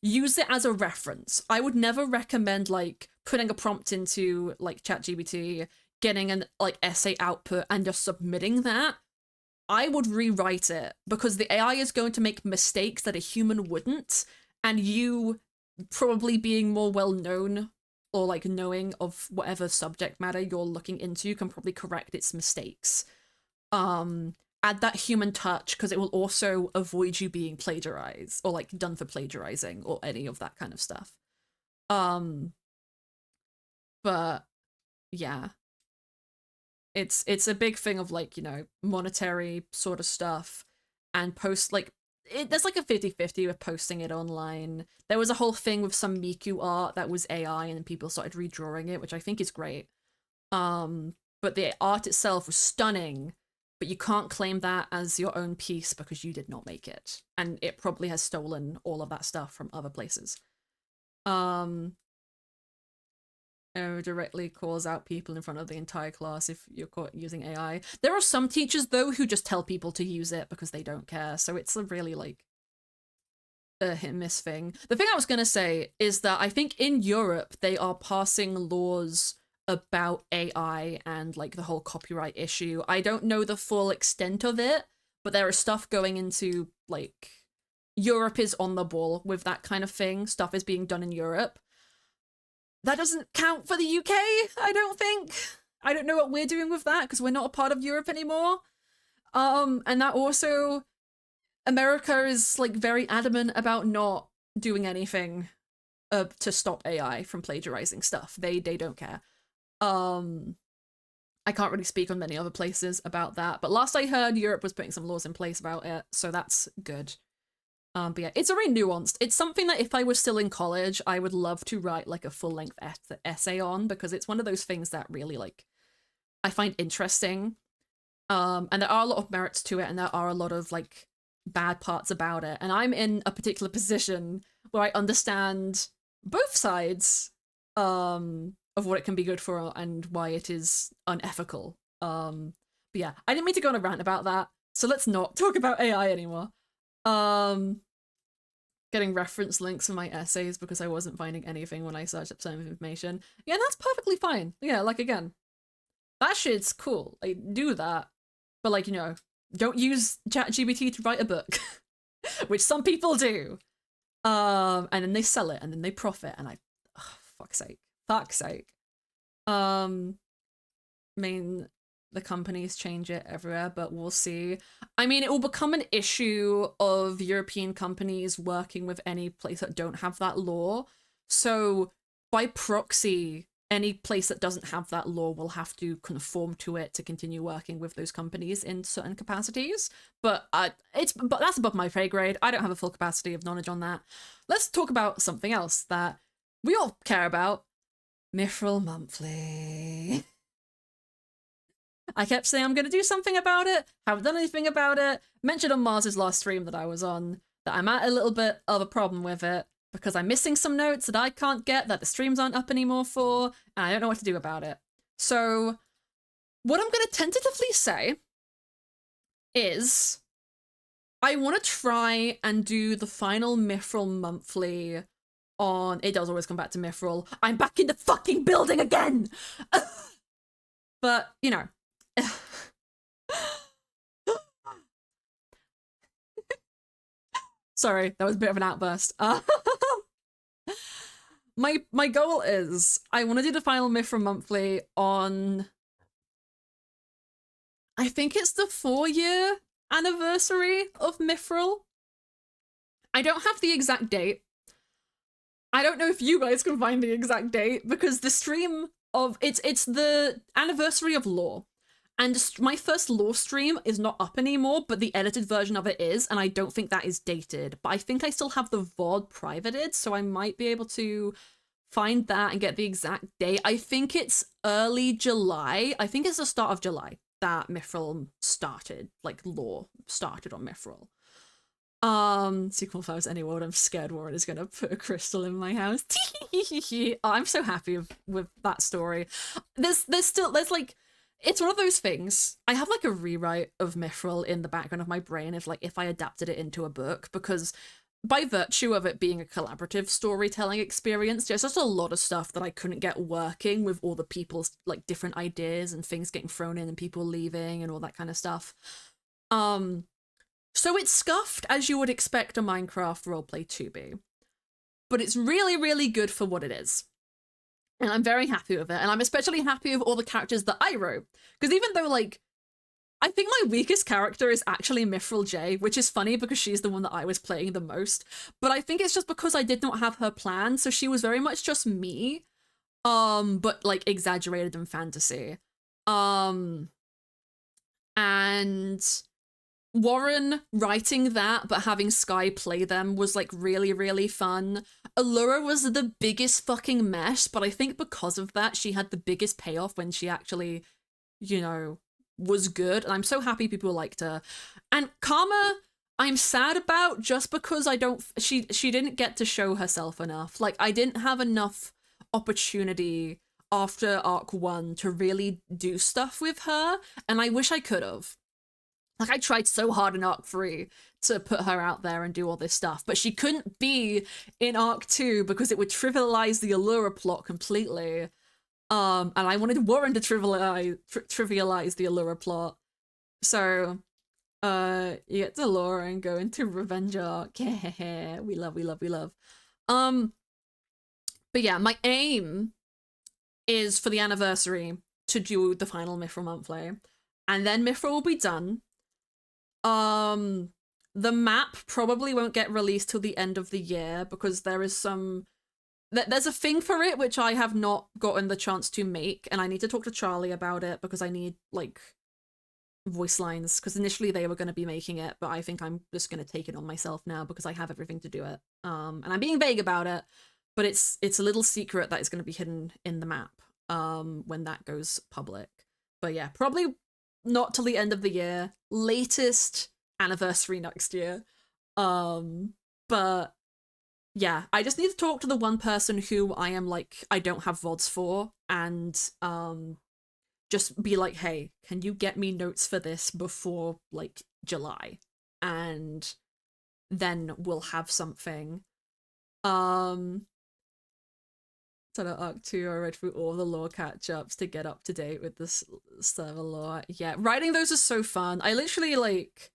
use it as a reference. I would never recommend like putting a prompt into like ChatGPT, getting an like essay output and just submitting that. I would rewrite it because the AI is going to make mistakes that a human wouldn't, and you probably being more well known or like knowing of whatever subject matter you're looking into can probably correct its mistakes. Add that human touch because it will also avoid you being plagiarized or like done for plagiarizing or any of that kind of stuff. But yeah, it's a big thing of like, you know, monetary sort of stuff and post like there's like a 50-50 with posting it online. There was a whole thing with some Miku art that was AI and then people started redrawing it, which I think is great. But the art itself was stunning, but you can't claim that as your own piece because you did not make it. And it probably has stolen all of that stuff from other places. Directly calls out people in front of the entire class if you're caught using AI. There are some teachers though who just tell people to use it because they don't care. So it's a really like a hit and miss thing. The thing I was gonna say is that I think in Europe they are passing laws about AI and like the whole copyright issue. I don't know the full extent of it, but there is stuff going into like Europe is on the ball with that kind of thing. Stuff is being done in Europe. That doesn't count for the UK, I don't think. I don't know what we're doing with that because we're not a part of Europe anymore. And that also, America is like very adamant about not doing anything to stop AI from plagiarizing stuff. They don't care. I can't really speak on many other places about that, but last I heard, Europe was putting some laws in place about it, so that's good. But yeah, it's very nuanced. It's something that if I was still in college, I would love to write like a full-length essay on because it's one of those things that really like I find interesting. And there are a lot of merits to it and there are a lot of like bad parts about it. And I'm in a particular position where I understand both sides of what it can be good for and why it is unethical. But yeah, I didn't mean to go on a rant about that. So let's not talk about AI anymore. Getting reference links for my essays because I wasn't finding anything when I searched up some information. Yeah, that's perfectly fine. Yeah, like again, that shit's cool. Like do that, but like you know, don't use ChatGPT to write a book, which some people do. And then they sell it and then they profit, and fuck's sake. I mean, the companies change it everywhere, but we'll see. I mean, it will become an issue of European companies working with any place that don't have that law. So by proxy, any place that doesn't have that law will have to conform to it to continue working with those companies in certain capacities. But that's above my pay grade. I don't have a full capacity of knowledge on that. Let's talk about something else that we all care about. Mithril Monthly. I kept saying I'm going to do something about it, haven't done anything about it. Mentioned on Mars's last stream that I was on that I'm at a little bit of a problem with it because I'm missing some notes that I can't get that the streams aren't up anymore for, and I don't know what to do about it. So what I'm going to tentatively say is I want to try and do the final Mithril Monthly on... It does always come back to Mithril. I'm back in the fucking building again! But, you know... Sorry, that was a bit of an outburst. My goal is I want to do the final Mithril Monthly on... I think it's the 4-year anniversary of Mithril. I don't have the exact date. I don't know if you guys can find the exact date because the stream of... It's the anniversary of lore. And my first lore stream is not up anymore, but the edited version of it is, and I don't think that is dated. But I think I still have the VOD privated, so I might be able to find that and get the exact date. I think it's early July. I think it's the start of July that Mithril started, like lore started on Mithril. Sequel if I was any world, I'm scared Warren is gonna put a crystal in my house. Oh, I'm so happy with that story. There's like... It's one of those things. I have like a rewrite of Mithril in the background of my brain if I adapted it into a book, because by virtue of it being a collaborative storytelling experience, there's just a lot of stuff that I couldn't get working with all the people's like different ideas and things getting thrown in and people leaving and all that kind of stuff. So it's scuffed as you would expect a Minecraft roleplay to be. But it's really, really good for what it is. And I'm very happy with it. And I'm especially happy with all the characters that I wrote. Because even though, like, I think my weakest character is actually Mithril J, which is funny because she's the one that I was playing the most. But I think it's just because I did not have her planned, so she was very much just me. But like exaggerated in fantasy. And Warren writing that but having Sky play them was like really, really fun. Allura was the biggest fucking mess, but I think because of that, she had the biggest payoff when she actually, you know, was good. And I'm so happy people liked her. And Karma, I'm sad about just because I don't, she didn't get to show herself enough. Like, I didn't have enough opportunity after Arc 1 to really do stuff with her, and I wish I could have. Like, I tried so hard in Arc 3 to put her out there and do all this stuff, but she couldn't be in Arc 2 because it would trivialize the Allura plot completely. And I wanted Warren to trivialize the Allura plot. So, you get to Allura and go into Revenge Arc. we love, we love, we love. But yeah, my aim is for the anniversary to do the final Mithril monthly. And then Mithril will be done. The map probably won't get released till the end of the year because there is some there's a thing for it which I have not gotten the chance to make, and I need to talk to Charlie about it because I need like voice lines, because initially they were going to be making it, but I think I'm just going to take it on myself now because I have everything to do it. And I'm being vague about it, but it's a little secret that is going to be hidden in the map when that goes public. But yeah, probably not till the end of the year, latest anniversary next year. But yeah, I just need to talk to the one person who I am like, I don't have VODs for, and just be like, hey, can you get me notes for this before like July? And then we'll have something. So that Arc 2, I read through all the lore catch-ups to get up to date with this server lore. Yeah, writing those is so fun. I literally like,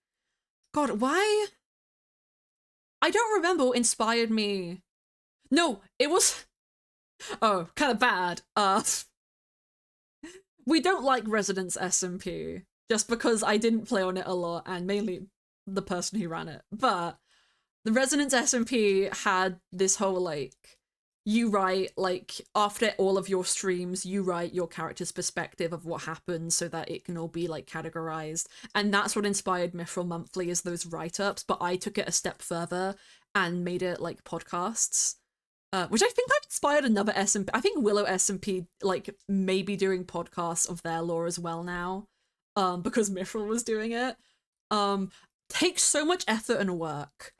God, why? I don't remember what inspired me. No, it was, oh, kind of bad. We don't like Residence SMP just because I didn't play on it a lot, and mainly the person who ran it. But the Resonance SMP had this whole like, you write like after all of your streams, you write your character's perspective of what happened so that it can all be like categorized, and that's what inspired Mithril Monthly, is those write-ups. But I took it a step further and made it like podcasts. Which I think I've inspired another SMP. I think Willow SMP like may be doing podcasts of their lore as well now, because Mithril was doing it. Takes so much effort and work,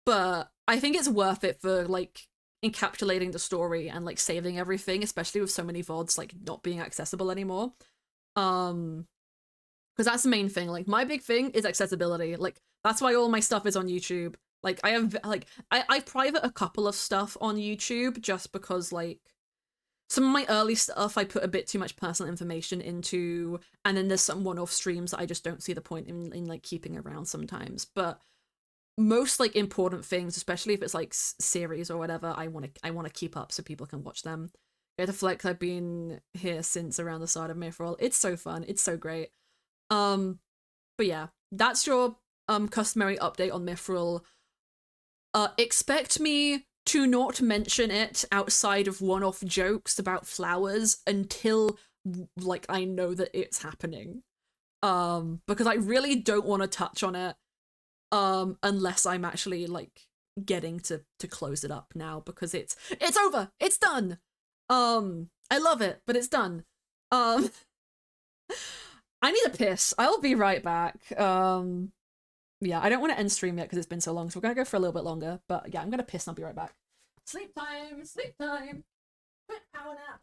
but I think it's worth it for like encapsulating the story and like saving everything, especially with so many VODs like not being accessible anymore. Because that's the main thing. Like, my big thing is accessibility. Like, that's why all my stuff is on YouTube. Like, I have like I private a couple of stuff on YouTube just because like some of my early stuff I put a bit too much personal information into, and then there's some one-off streams that I just don't see the point in like keeping around sometimes. But most like important things, especially if it's like series or whatever, I want to keep up so people can watch them. Go to Flex, I've been here since around the start of Mithril. It's so fun. It's so great. But yeah, that's your customary update on Mithril. Expect me to not mention it outside of one-off jokes about flowers until like I know that it's happening. Because I really don't want to touch on it unless I'm actually like getting to close it up now, because it's over. It's done. I love it, but it's done. I need a piss. I'll be right back. Yeah, I don't want to end stream yet because it's been so long, so we're gonna go for a little bit longer. But yeah, I'm gonna piss and I'll be right back. Sleep time, sleep time. Quick power nap.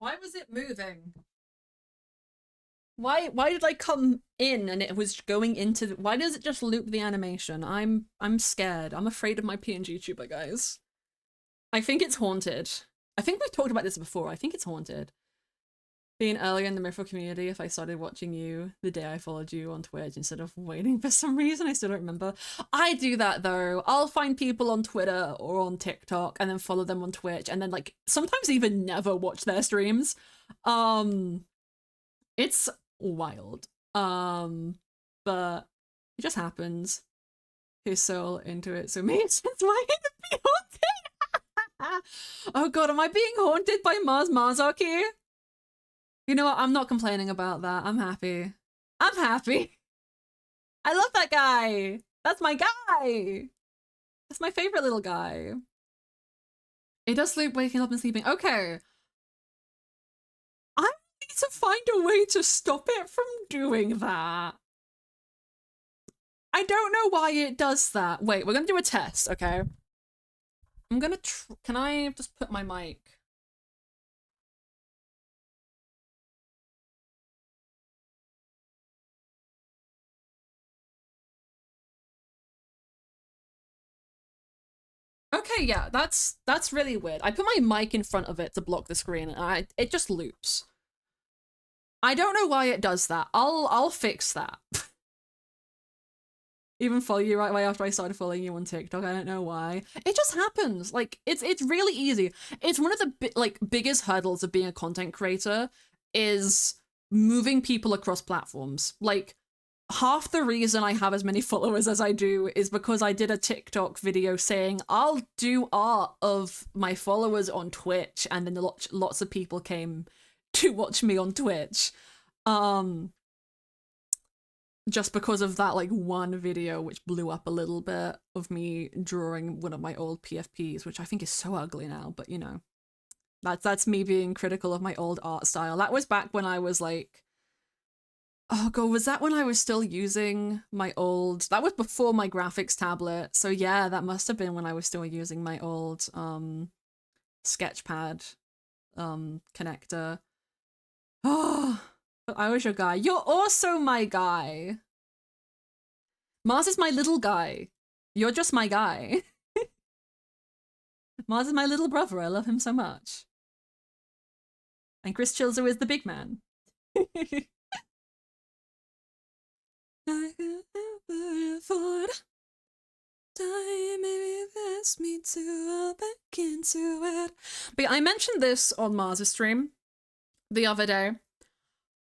Why was it moving? Why did I come in and it was going into why does it just loop the animation? I'm scared. I'm afraid of my PNG tuber, guys. I think it's haunted. I think we've talked about this before. I think it's haunted. Being earlier in the Mythral community, if I started watching you the day I followed you on Twitch instead of waiting for some reason, I still don't remember. I do that though. I'll find people on Twitter or on TikTok and then follow them on Twitch and then like sometimes even never watch their streams. It's wild. But it just happens. He's so into it, so maybe it's why to be haunted. Oh god, am I being haunted by Mars Marzaki? You know what? I'm not complaining about that. I'm happy. I'm happy. I love that guy. That's my guy. That's my favorite little guy. It does loop waking up and sleeping. Okay. I need to find a way to stop it from doing that. I don't know why it does that. Wait, we're gonna do a test, okay? I'm gonna can I just put my mic? Okay, yeah, that's really weird. I put my mic in front of it to block the screen and it just loops. I don't know why it does that. I'll fix that. Even follow you right away after I started following you on TikTok. I don't know why. It just happens. Like it's really easy. It's one of the biggest hurdles of being a content creator is moving people across platforms. Like half the reason I have as many followers as I do is because I did a TikTok video saying I'll do art of my followers on Twitch, and then lots of people came to watch me on Twitch. Just because of that like one video which blew up a little bit of me drawing one of my old PFPs, which I think is so ugly now, but you know. That's me being critical of my old art style. That was back when I was like, oh god, was that when I was still using my old, that was before my graphics tablet. So yeah, that must have been when I was still using my old sketchpad connector. Oh, but I was your guy. You're also my guy. Mars is my little guy. You're just my guy. Mars is my little brother. I love him so much. And Chris Chilzo is the big man. I could never afford time, maybe pass me to back into it. But yeah, I mentioned this on Mars' stream the other day.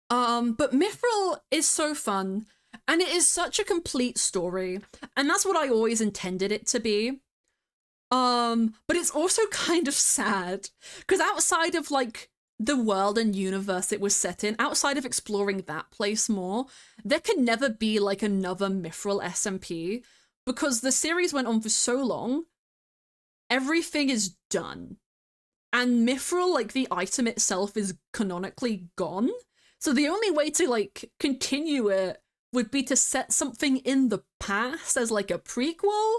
But Mithril is so fun, and it is such a complete story, and that's what I always intended it to be. But it's also kind of sad, because outside of, like, the world and universe it was set in, outside of exploring that place more, there can never be, like, another Mithril SMP, because the series went on for so long, everything is done. And Mithril, like, the item itself is canonically gone. So the only way to, like, continue it would be to set something in the past as, like, a prequel.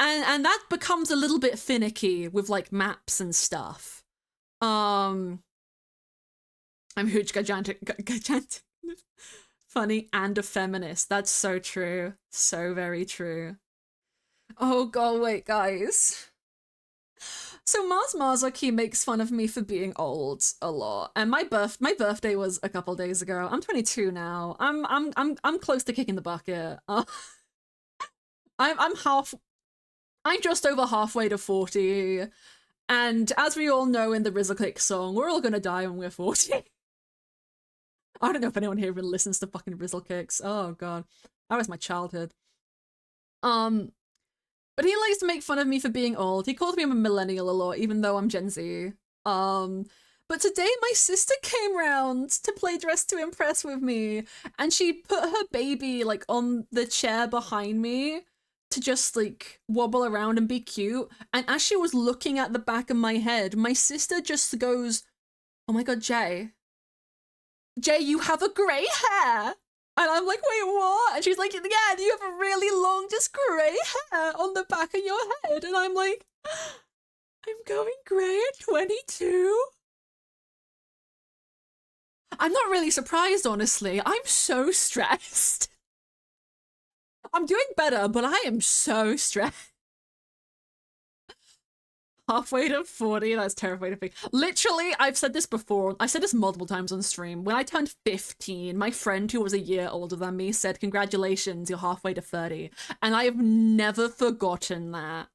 And that becomes a little bit finicky with, like, maps and stuff. I'm huge, gigantic, funny, and a feminist. That's so true. So very true. Oh god, wait, guys. So Mars Marzaki makes fun of me for being old a lot, and my birthday was a couple days ago. I'm 22 now. I'm close to kicking the bucket. I'm just over halfway to 40, and as we all know in the Rizzleclick song, we're all gonna die when we're 40. I don't know if anyone here even listens to fucking Rizzleclicks. Oh god, that was my childhood. But he likes to make fun of me for being old. He calls me a millennial a lot, even though I'm Gen Z. But today my sister came round to play Dress to Impress with me, and she put her baby, like, on the chair behind me to just, like, wobble around and be cute. And as she was looking at the back of my head, my sister just goes, "Oh my god, Jay, you have a grey hair!" And I'm like, "Wait, what?" And she's like, "Yeah, you have a really long, just grey hair on the back of your head." And I'm like, "I'm going grey at 22? I'm not really surprised, honestly. I'm so stressed. I'm doing better, but I am so stressed. Halfway to 40, that's terrifying to think. Literally, I've said this before. I've said this multiple times on stream. When I turned 15, my friend who was a year older than me said, congratulations, you're halfway to 30. And I have never forgotten that.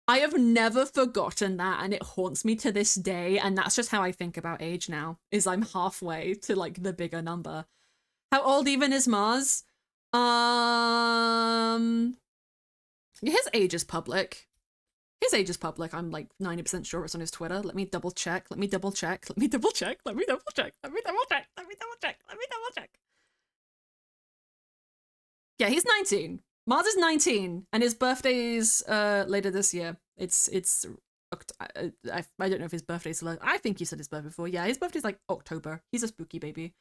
I have never forgotten that, and it haunts me to this day, and that's just how I think about age now, is I'm halfway to, like, the bigger number. How old even is Mars? His age is public. His age is public. I'm like 90% sure it's on his Twitter. Let me double check. Let me double check. Let me double check. Let me double check. Let me double check. Let me double check. Let me double check. Yeah, he's 19. Mars is 19, and his birthday's later this year. It's I don't know if his birthday's I think you said his birthday before. Yeah, his birthday's like October. He's a spooky baby.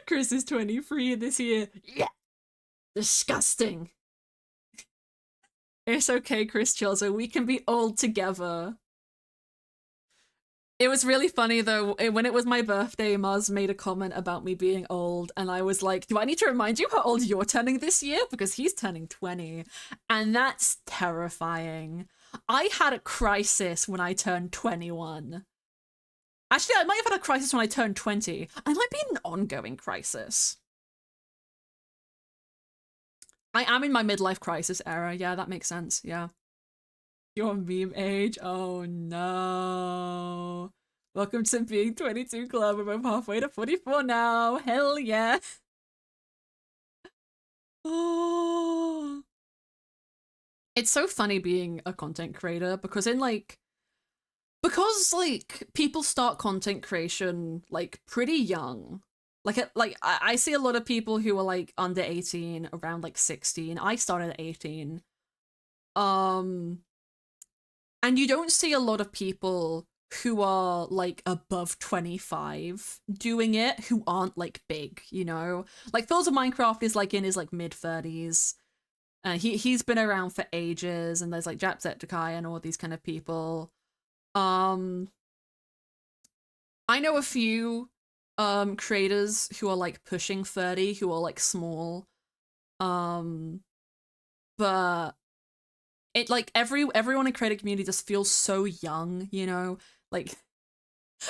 Chris is 23 this year. Yeah. Disgusting. It's okay, Chris Chilzo. We can be old together. It was really funny though, when it was my birthday, Mars made a comment about me being old, and I was like, do I need to remind you how old you're turning this year? Because he's turning 20, and that's terrifying. I had a crisis when I turned 21. Actually, I might have had a crisis when I turned 20. I might be in an ongoing crisis. I am in my midlife crisis era. Yeah, that makes sense. Yeah. Your meme age? Oh no. Welcome to being 22 club. We're both halfway to 44 now. Hell yeah. Oh. It's so funny being a content creator because people start content creation like pretty young. I see a lot of people who are like under 18, around like 16. I started at 18. And you don't see a lot of people who are like above 25 doing it who aren't like big, you know? Like Phil's of Minecraft is like in his like mid 30s. He's been around for ages, and there's like Jacksepticeye and all these kind of people. I know a few creators who are like pushing 30 who are like small. But it like everyone in creator community just feels so young, you know? Like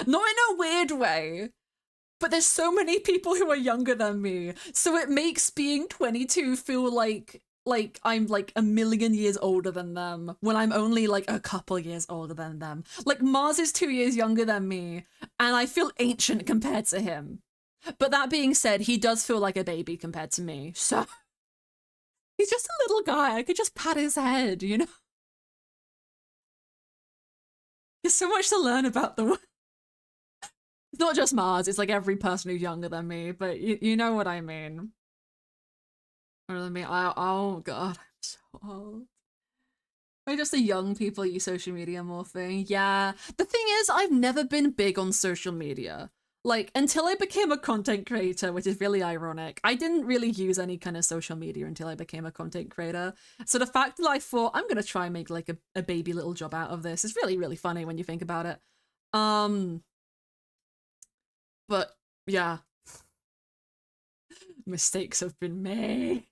not in a weird way, but there's so many people who are younger than me. So it makes being 22 feel like I'm like a million years older than them when I'm only like a couple years older than them. Like Mars is 2 years younger than me, and I feel ancient compared to him. But that being said, he does feel like a baby compared to me. So he's just a little guy. I could just pat his head, you know? There's so much to learn about the world. It's not just Mars, it's like every person who's younger than me, but you know what I mean. Oh god, I'm so old. Or just the young people use social media more thing. Yeah. The thing is, I've never been big on social media. Like, until I became a content creator, which is really ironic, I didn't really use any kind of social media until I became a content creator. So the fact that I thought, I'm gonna try and make like a baby little job out of this is really, really funny when you think about it. But yeah. Mistakes have been made.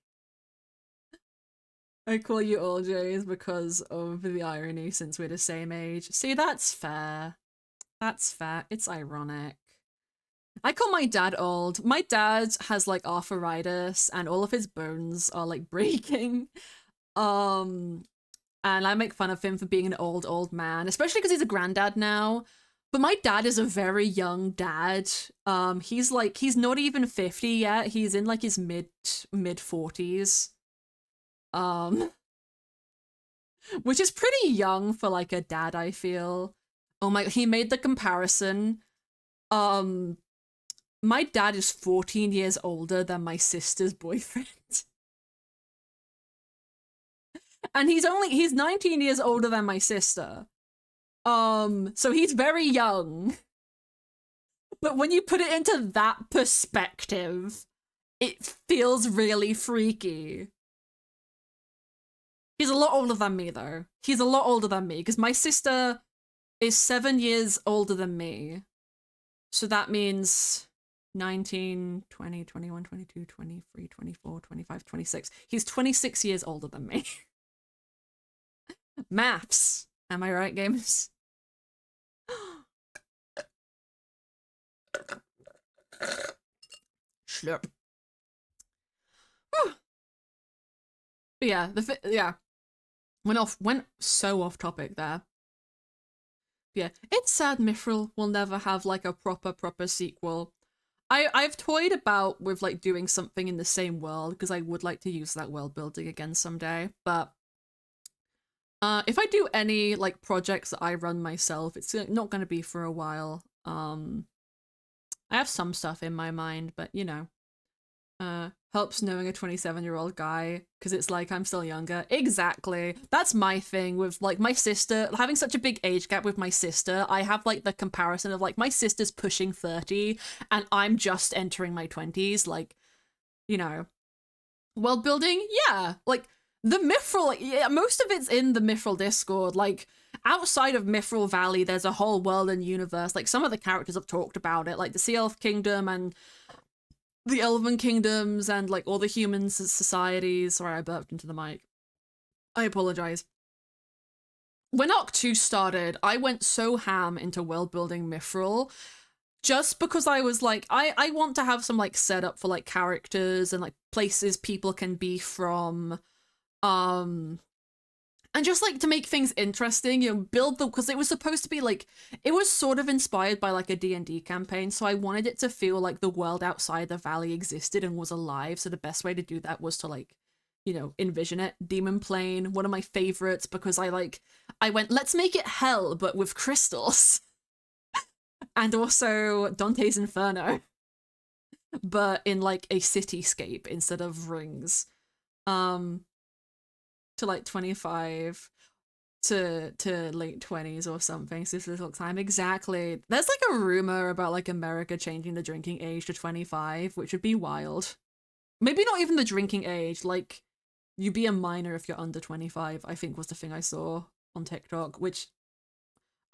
I call you all Jays because of the irony since we're the same age. See, that's fair. That's fair. It's ironic. I call my dad old. My dad has like arthritis and all of his bones are like breaking. And I make fun of him for being an old man, especially because he's a granddad now. But my dad is a very young dad. He's not even 50 yet. He's in like his mid 40s. Which is pretty young for like a dad, I feel. Oh my, he made the comparison. My dad is 14 years older than my sister's boyfriend. And he's 19 years older than my sister. So he's very young. But when you put it into that perspective, it feels really freaky. He's a lot older than me, though. He's a lot older than me, because my sister is 7 years older than me. So that means 19, 20, 21, 22, 23, 24, 25, 26. He's 26 years older than me. Maths. Am I right, gamers? Slurp. But yeah, yeah. Went so off topic there. Yeah, it's sad Mithril will never have like a proper sequel. I've toyed about with like doing something in the same world because I would like to use that world building again someday. But if I do any like projects that I run myself, it's not going to be for a while. I have some stuff in my mind, but you know, helps knowing a 27-year-old guy because it's like I'm still younger. Exactly. That's my thing with like my sister, having such a big age gap with my sister. I have like the comparison of like my sister's pushing 30 and I'm just entering my 20s. Like, you know, world building, yeah. Like the Mithril, like, yeah, most of it's in the Mithril Discord. Like outside of Mithril Valley, there's a whole world and universe. Like some of the characters have talked about it, like the Sea Elf Kingdom and the Elven Kingdoms and like all the human societies. Sorry, I burped into the mic. I apologize. When Arc 2 started, I went so ham into world building Mithril just because I was like, I want to have some like setup for like characters and like places people can be from. And just like to make things interesting, you know, build the, because it was supposed to be like, it was sort of inspired by like a D&D campaign, so I wanted it to feel like the world outside the valley existed and was alive. So the best way to do that was to like, you know, envision it. Demon Plane, one of my favorites, because I went, let's make it hell but with crystals. And also Dante's Inferno, but in like a cityscape instead of rings. To like 25 to late 20s or something, so this little time. Exactly. There's like a rumor about like America changing the drinking age to 25, which would be wild. Maybe not even the drinking age, like you be a minor if you're under 25, I think was the thing I saw on TikTok, which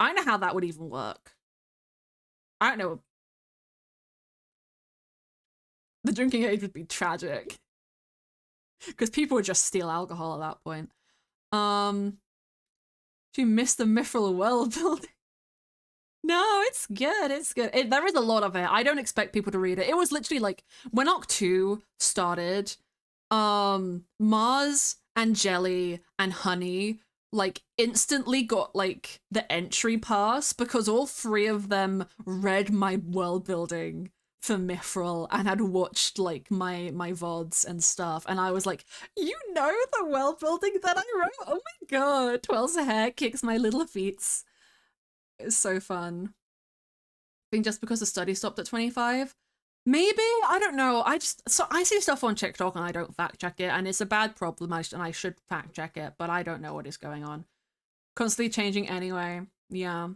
I don't know how that would even work. I don't know. The drinking age would be tragic because people would just steal alcohol at that point. Do you miss the Mithril world building? No, it's good. It's good. There is a lot of it. I don't expect people to read it. It was literally like when Arc 2 started, Mars and Jelly and Honey like instantly got like the entry pass because all three of them read my world building for Mithril and had watched like my vods and stuff, and I was like, you know the world building that I wrote? Oh my god, Twel's hair kicks my little feet. It's so fun. I think just because the study stopped at 25. Maybe, I don't know. I see stuff on TikTok and I don't fact check it, and it's a bad problem, and I should fact check it, but I don't know what is going on. Constantly changing anyway. Yeah.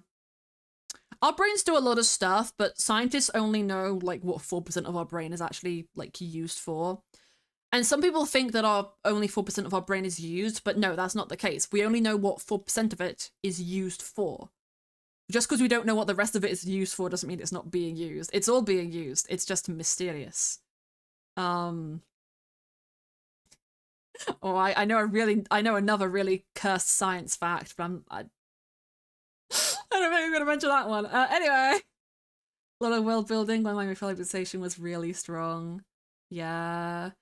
Our brains do a lot of stuff, but scientists only know like what 4% of our brain is actually like used for. And some people think that our only 4% of our brain is used, but no, that's not the case. We only know what 4% of it is used for. Just because we don't know what the rest of it is used for doesn't mean it's not being used. It's all being used. It's just mysterious. Oh, I know another really cursed science fact, but I don't think I'm gonna mention that one. Anyway, a lot of world building when my visualization was really strong. Yeah.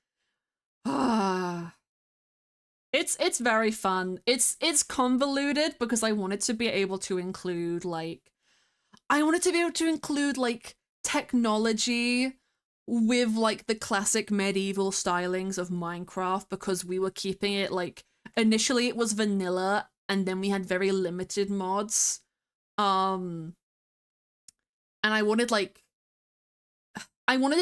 It's very fun. It's convoluted because I wanted to be able to include like technology with like the classic medieval stylings of Minecraft because we were keeping it like initially it was vanilla and then we had very limited mods. And I wanted it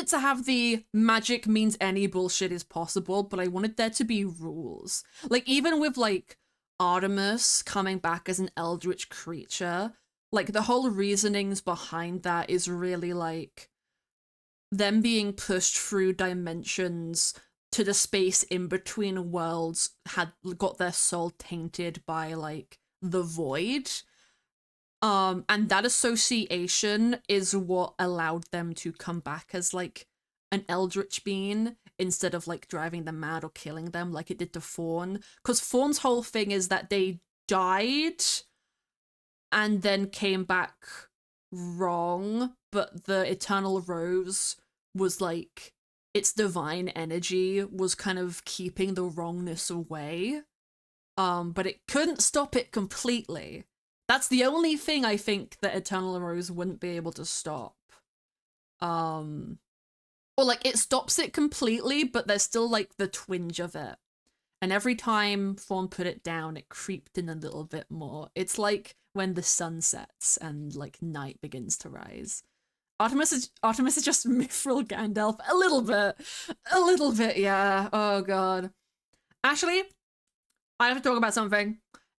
to have the magic means any bullshit is possible, but I wanted there to be rules. Like, even with, like, Artemis coming back as an eldritch creature, like, the whole reasonings behind that is really, like, them being pushed through dimensions to the space in between worlds had got their soul tainted by, like, the void. And that association is what allowed them to come back as like an eldritch being instead of like driving them mad or killing them like it did to Fawn. Because Fawn's whole thing is that they died and then came back wrong, but the Eternal Rose was like its divine energy was kind of keeping the wrongness away. But it couldn't stop it completely. That's the only thing I think that Eternal Rose wouldn't be able to stop. Or like it stops it completely, but there's still like the twinge of it. And every time Fawn put it down, it creeped in a little bit more. It's like when the sun sets and like night begins to rise. Artemis is just Mithril Gandalf a little bit, yeah. Oh god. Actually, I have to talk about something.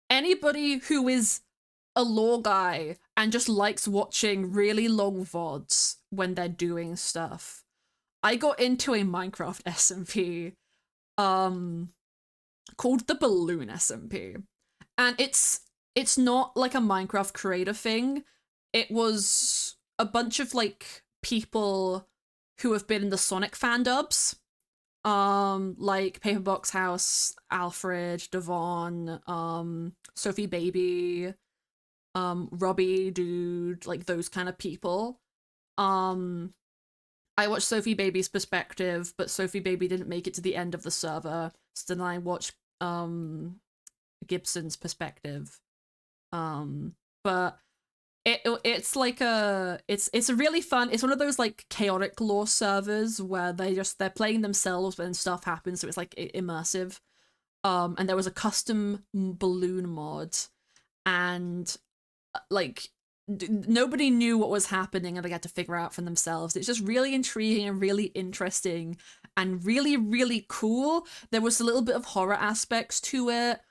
Anybody who is a lore guy and just likes watching really long VODs when they're doing stuff. I got into a Minecraft SMP called the Balloon SMP. And it's not like a Minecraft creator thing. It was a bunch of like people who have been in the Sonic fan dubs. Like Paperbox House, Alfred, Devon, Sophie Baby, Robbie Dude, like those kind of people. I watched Sophie Baby's perspective, but Sophie Baby didn't make it to the end of the server, so then I watched Gibson's perspective. But it's like it's a really fun, it's one of those like chaotic lore servers where they're playing themselves when stuff happens, so it's like immersive. And there was a custom balloon mod, and like nobody knew what was happening and they had to figure out for themselves. It's just really intriguing and really interesting and really, really cool. There was a little bit of horror aspects to it.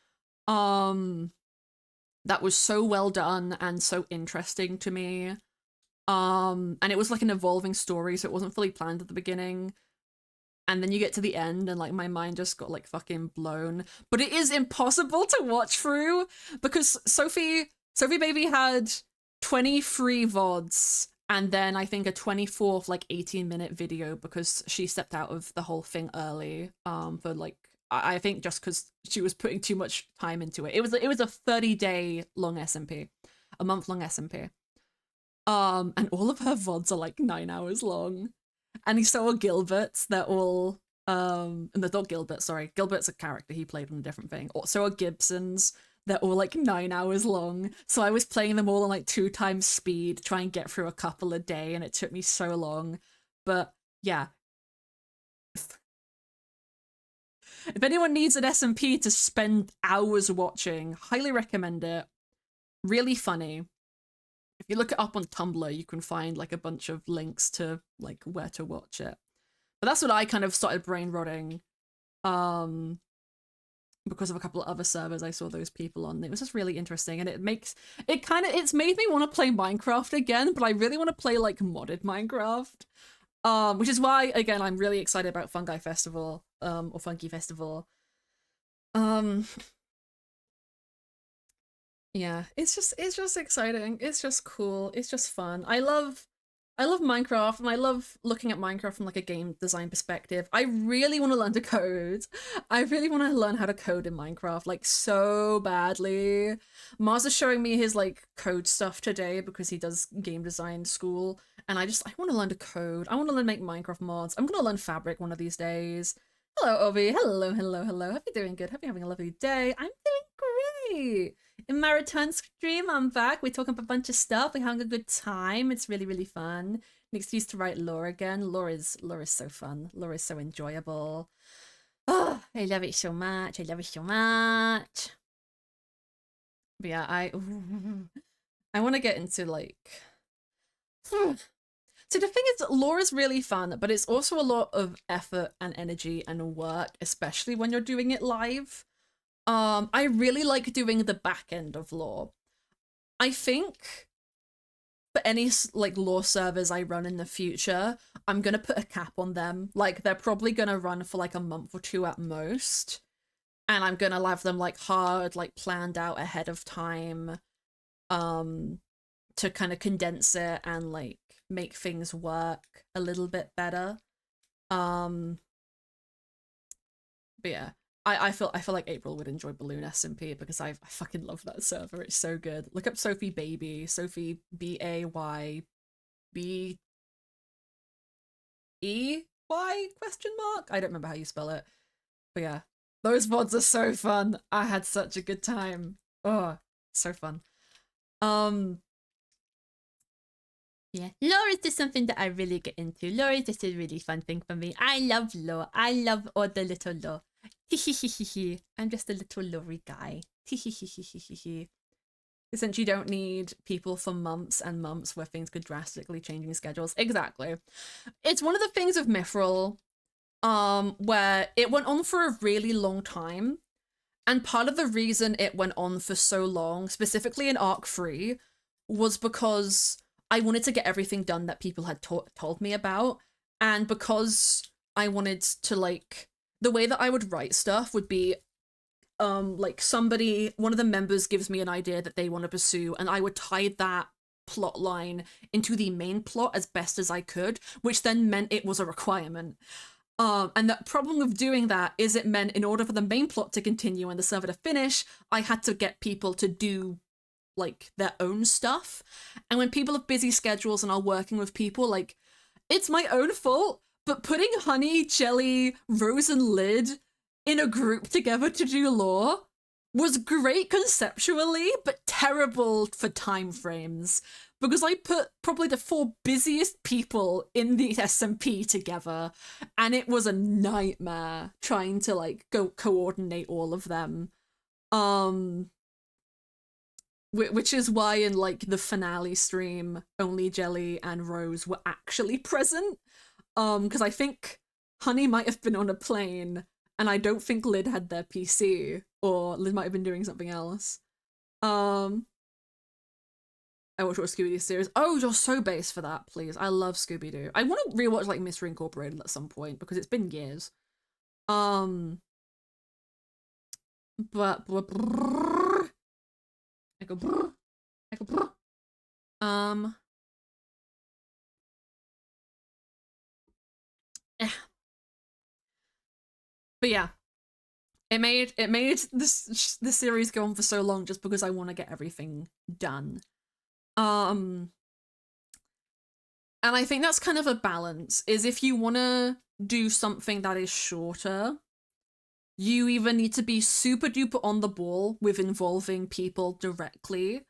That was so well done and so interesting to me. And it was like an evolving story, so it wasn't fully planned at the beginning. And then you get to the end and like my mind just got like fucking blown. But it is impossible to watch through because Sophie Baby had 23 VODs and then I think a 24th like 18-minute video because she stepped out of the whole thing early for like I think just because she was putting too much time into it. It was a 30-day long SMP, a month-long SMP. And all of her VODs are like 9 hours long. And so are Gilbert's. They're all and they're not Gilbert, sorry. Gilbert's a character he played on a different thing. So are Gibson's. They're all like 9 hours long. So I was playing them all on like 2 times speed, try and get through a couple a day, and it took me so long. But yeah. If anyone needs an SMP to spend hours watching, highly recommend it. Really funny. If you look it up on Tumblr, you can find like a bunch of links to like where to watch it. But that's what I kind of started brain rotting. Because of a couple of other servers I saw those people on. It was just really interesting, and it's made me want to play Minecraft again, but I really want to play like modded Minecraft. Which is why, again, I'm really excited about Fungi Festival, or Funky Festival. Yeah, it's just exciting. It's just cool. It's just fun. I love Minecraft, and I love looking at Minecraft from like a game design perspective. I really want to learn to code. I really want to learn how to code in Minecraft, like so badly. Mars is showing me his like code stuff today because he does game design school, and I want to learn to code. I want to learn to make Minecraft mods. I'm gonna learn Fabric one of these days. Hello, Obi. Hello. Hope you're doing good. Hope you're having a lovely day. I'm doing great. In my return stream, I'm back. We're talking about a bunch of stuff. We're having a good time. It's really, really fun. An excuse to write lore again. Lore is so fun. Lore is so enjoyable. Oh, I love it so much. I love it so much. But yeah, I want to get into like... So the thing is, lore is really fun, but it's also a lot of effort and energy and work, especially when you're doing it live. I really like doing the back end of lore. I think for any like lore servers I run in the future, I'm gonna put a cap on them. Like they're probably gonna run for like a month or 2 at most, and I'm gonna have them like hard, like planned out ahead of time. to kind of condense it and like make things work a little bit better. Um, but yeah, I feel like April would enjoy Balloon SMP because I fucking love that server. It's so good. Look up Sophie Baby, Sophie BAYBEY question mark. I don't remember how you spell it, but yeah, those VODs are so fun. I had such a good time. Oh, so fun. Yeah, lore is just something that I really get into. Lore is just a really fun thing for me. I love lore. I love all the little lore. I'm just a little lorry guy. Since you don't need people for months and months where things could drastically changing schedules. Exactly. It's one of the things of Mithril, where it went on for a really long time. And part of the reason it went on for so long, specifically in Arc 3, was because I wanted to get everything done that people had told me about. And because I wanted to, like, the way that I would write stuff would be, like, one of the members gives me an idea that they want to pursue, and I would tie that plot line into the main plot as best as I could, which then meant it was a requirement. And the problem with doing that is it meant in order for the main plot to continue and the server to finish, I had to get people to do like their own stuff. And when people have busy schedules and are working with people, like, it's my own fault, but putting Honey, Jelly, Rose, and Lid in a group together to do lore was great conceptually, but terrible for time frames. Because I put probably the 4 busiest people in the SMP together, and it was a nightmare trying to like go coordinate all of them. Which is why in like the finale stream, only Jelly and Rose were actually present. Because I think Honey might have been on a plane, and I don't think Lid had their PC, or Lid might have been doing something else. I watched Scooby-Doo series. Oh, you're so base for that, please. I love Scooby-Doo. I want to rewatch like Mystery Incorporated at some point because it's been years. But brrr. I go brrr. I go brrr. But yeah, it made this series go on for so long just because I want to get everything done. And I think that's kind of a balance, is if you want to do something that is shorter, you either need to be super duper on the ball with involving people directly,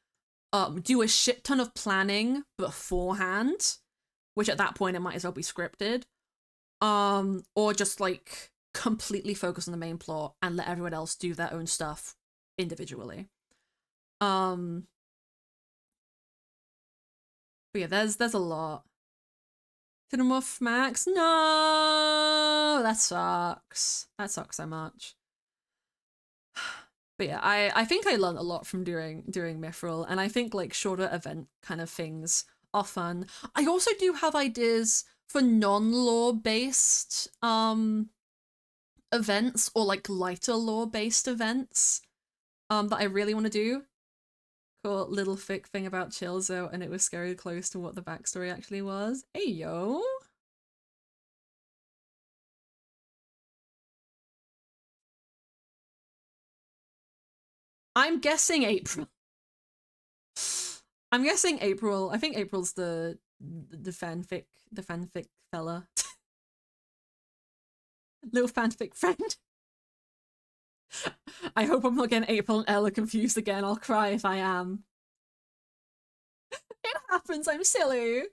do a shit ton of planning beforehand, which at that point it might as well be scripted, or just like completely focus on the main plot and let everyone else do their own stuff individually. But yeah, there's a lot. Cinemuff Max? No! That sucks. That sucks so much. But yeah, I think I learned a lot from doing Mithril, and I think like shorter event kind of things are fun. I also do have ideas for non-lore based events, or like lighter lore based events that I really want to do. Cool little fic thing about Chilzo, and it was scary close to what the backstory actually was. Hey yo! I'm guessing April. I'm guessing April. I think April's the fanfic fella. Little fanfic friend. I hope I'm not getting April and Ella confused again. I'll cry if I am. It happens, I'm silly.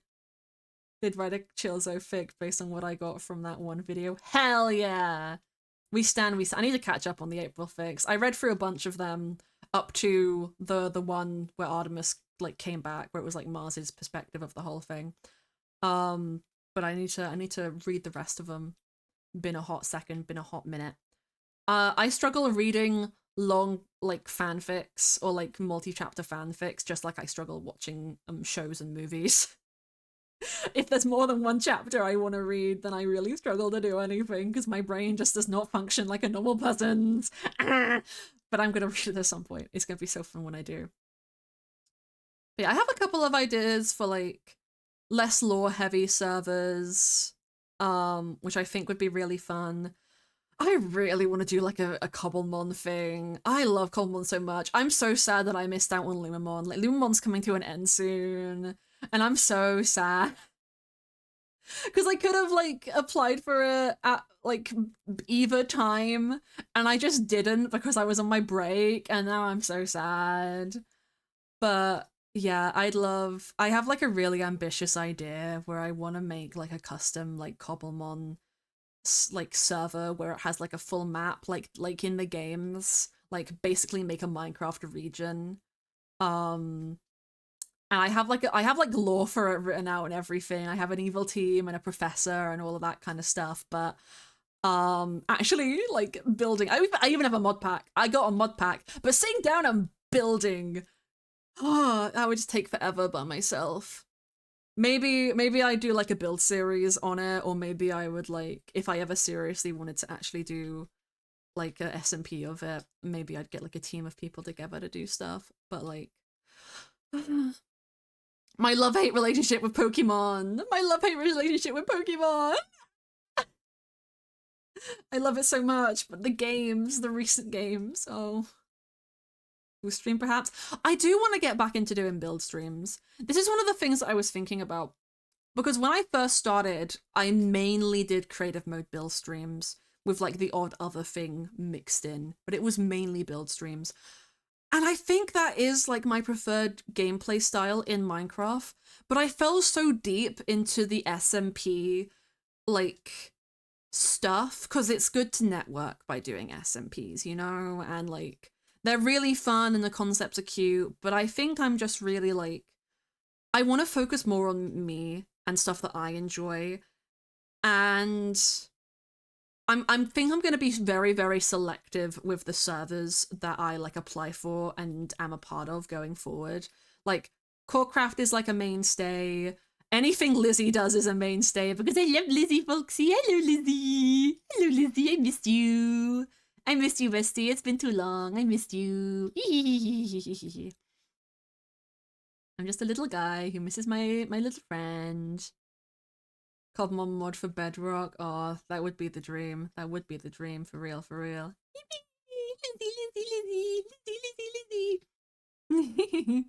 Did write a Chilzo fic based on what I got from that one video. Hell yeah! We stand. I need to catch up on the April fics. I read through a bunch of them up to the one where Artemis like came back, where it was like Mars's perspective of the whole thing. But I need to read the rest of them. Been a hot second, been a hot minute. I struggle reading long like fanfics or like multi-chapter fanfics, just like I struggle watching shows and movies. If there's more than one chapter I want to read, then I really struggle to do anything because my brain just does not function like a normal person's. But I'm gonna read it at some point. It's gonna be so fun when I do. Yeah, I have a couple of ideas for like less lore heavy servers, which I think would be really fun. I really want to do like a Cobblemon thing. I love Cobblemon so much. I'm so sad that I missed out on Lumamon. Like Lumamon's coming to an end soon, and I'm so sad because I could have like applied for it at like either time, and I just didn't because I was on my break, and now I'm so sad. But yeah, I have like a really ambitious idea where I want to make like a custom like Cobblemon like server where it has like a full map like in the games, like basically make a Minecraft region. Um and I have like lore for it written out and everything. I have an evil team and a professor and all of that kind of stuff, but actually like building I even have a mod pack. I got a mod pack, but sitting down and building, oh, that would just take forever by myself. Maybe I do like a build series on it, or maybe I would like if I ever seriously wanted to actually do like a SMP of it, maybe I'd get like a team of people together to do stuff. But like my love-hate relationship with Pokemon. My love-hate relationship with Pokemon. I love it so much, but the games, the recent games, oh. Stream perhaps. I do want to get back into doing build streams. This is one of the things that I was thinking about because when I first started, I mainly did creative mode build streams with like the odd other thing mixed in, but it was mainly build streams. And I think that is like my preferred gameplay style in Minecraft, but I fell so deep into the SMP like stuff because it's good to network by doing SMPs, you know, and like they're really fun and the concepts are cute, but I think I'm just really like I want to focus more on me and stuff that I enjoy, and I'm think I'm going to be very very selective with the servers that I like apply for and am a part of going forward. Like Corecraft is like a mainstay. Anything Lizzie does is a mainstay because I love Lizzie, folksy. Hello, Lizzie. Hello, Lizzie. I missed you. I missed you, bestie. It's been too long. I missed you. I'm just a little guy who misses my little friend. Cobmon mod for Bedrock. Oh, that would be the dream. That would be the dream for real, for real. Lizzie, Lizzie, Lizzie, Lizzie, Lizzie, Lizzie.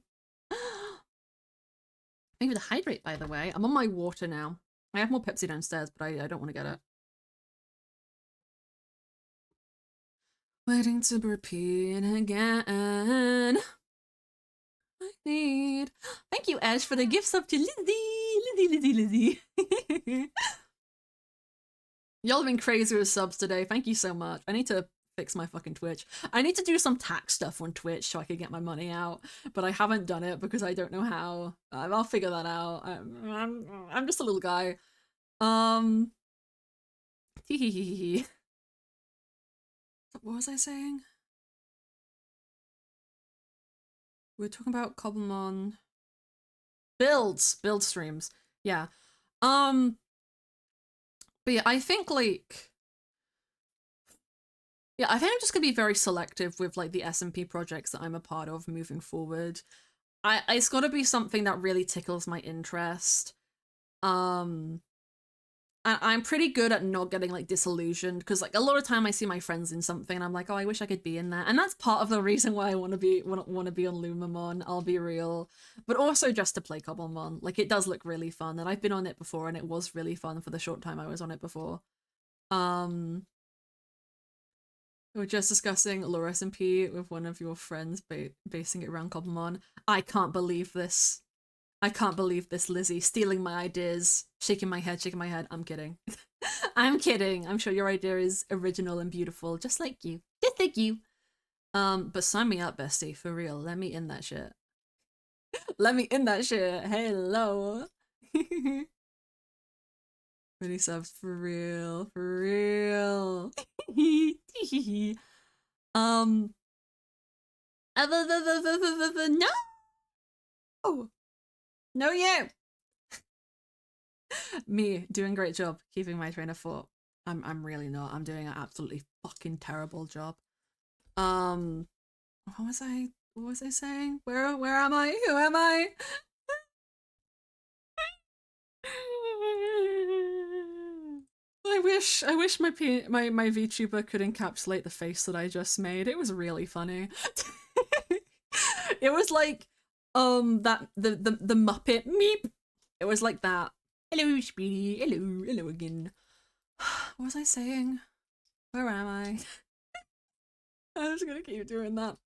Maybe to hydrate, by the way. I'm on my water now. I have more Pepsi downstairs, but I don't want to get it. Waiting to repeat again. I need. Thank you, Ash, for the gifts up to Lizzie. Lizzie. Y'all have been crazy with subs today. Thank you so much. I need to fix my fucking Twitch. I need to do some tax stuff on Twitch so I can get my money out, but I haven't done it because I don't know how. I'll figure that out. I'm just a little guy. What was I saying? We were talking about Cobblemon build streams. Yeah. But yeah, I think like I think I'm just gonna be very selective with like the SMP projects that I'm a part of moving forward. It's got to be something that really tickles my interest. I'm pretty good at not getting like disillusioned because like a lot of time I see my friends in something and I'm like, oh, I wish I could be in that, and that's part of the reason why I want to be on Lumamon. I'll be real, but also just to play Cobblemon. Like it does look really fun, and I've been on it before, and it was really fun for the short time I was on it before. We were just discussing lore SMP with one of your friends, basing it around Cobblemon. I can't believe this. I can't believe this, Lizzie. Stealing my ideas. Shaking my head, shaking my head. I'm kidding. I'm kidding. I'm sure your idea is original and beautiful, just like you. Just like you. But sign me up, bestie, for real. Let me in that shit. Let me in that shit. Hello. Many subs for real. For real. No! No, you! Me doing great job keeping my train of thought. I'm really not. I'm doing an absolutely fucking terrible job. What was I What was I saying? Where am I? Who am I? I wish my VTuber could encapsulate the face that I just made. It was really funny. It was like that the Muppet meep. It was like that. Hello, Speedy. Hello again. What was I saying? Where am I? I'm just gonna keep doing that.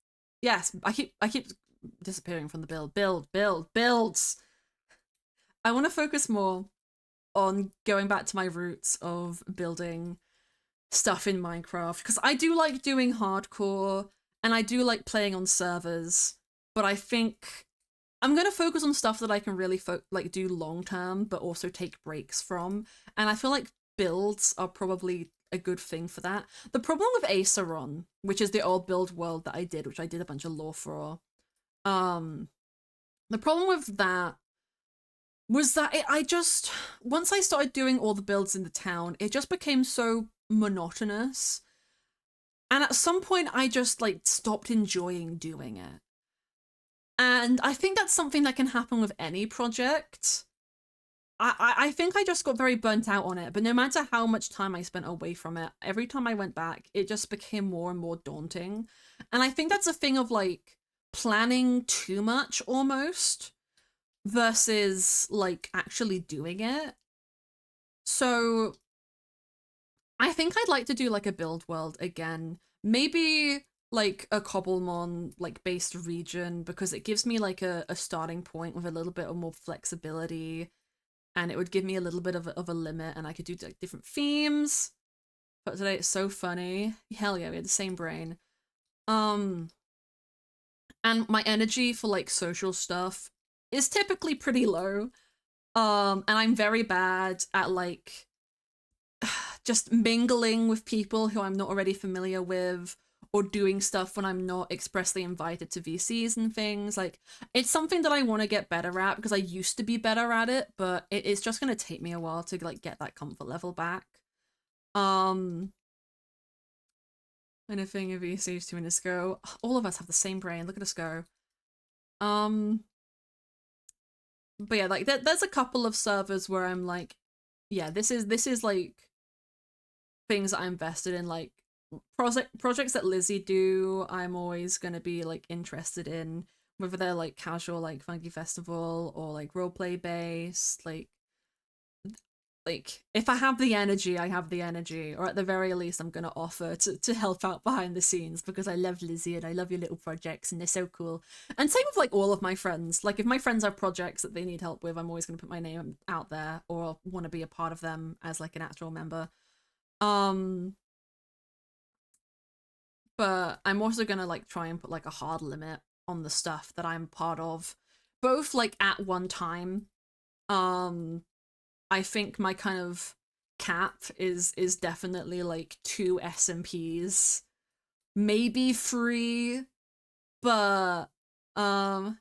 Yes, I keep disappearing from the builds. I want to focus more on going back to my roots of building stuff in Minecraft because I do like doing hardcore and I do like playing on servers, but I think I'm gonna focus on stuff that I can really like do long term, but also take breaks from. And I feel like builds are probably a good thing for that. The problem with Aceron, which is the old build world that I did, which I did a bunch of lore for, the problem with that was that I just once I started doing all the builds in the town, it just became so monotonous. And at some point I just like stopped enjoying doing it. And I think that's something that can happen with any project. I think I just got very burnt out on it, but no matter how much time I spent away from it, every time I went back, it just became more and more daunting. And I think that's a thing of like planning too much almost versus like actually doing it. So I think I'd like to do like a build world again. Maybe like a Cobblemon like based region because it gives me like a starting point with a little bit of more flexibility and it would give me a little bit of a limit and I could do like different themes. But today it's so funny. Hell yeah, we had the same brain. And my energy for like social stuff is typically pretty low. And I'm very bad at like just mingling with people who I'm not already familiar with or doing stuff when I'm not expressly invited to VCs and things. Like, it's something that I want to get better at because I used to be better at it, but it's just going to take me a while to like get that comfort level back. Anything a VCs 2 minutes ago. All of us have the same brain. Look at us go. But yeah, like there's a couple of servers where I'm like, yeah, this is like things that I'm invested in, like projects that Lizzie do. I'm always gonna be like interested in whether they're like casual, like Funky Festival or like roleplay based. Like if I have the energy, I have the energy, or at the very least, I'm gonna offer to help out behind the scenes because I love Lizzie and I love your little projects and they're so cool. And same with like all of my friends. Like if my friends have projects that they need help with, I'm always gonna put my name out there or want to be a part of them as like an actual member. But I'm also gonna like try and put like a hard limit on the stuff that I'm part of, both like at one time. I think my kind of cap is definitely like 2 SMPs, maybe 3, but I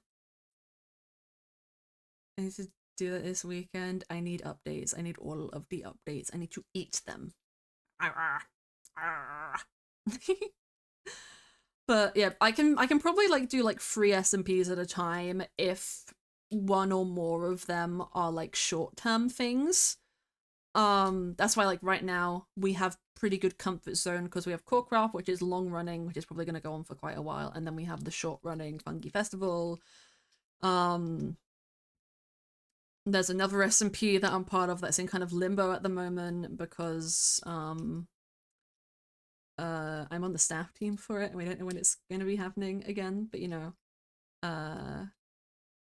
need to do that this weekend. I need updates. I need all of the updates. I need to eat them. But yeah, I can probably like do like 3 SMPs at a time if one or more of them are like short-term things. That's why like right now we have pretty good comfort zone because we have Corecraft, which is long running, which is probably going to go on for quite a while, and then we have the short running Funky Festival. There's another SMP that I'm part of that's in kind of limbo at the moment because I'm on the staff team for it and we don't know when it's going to be happening again, but you know,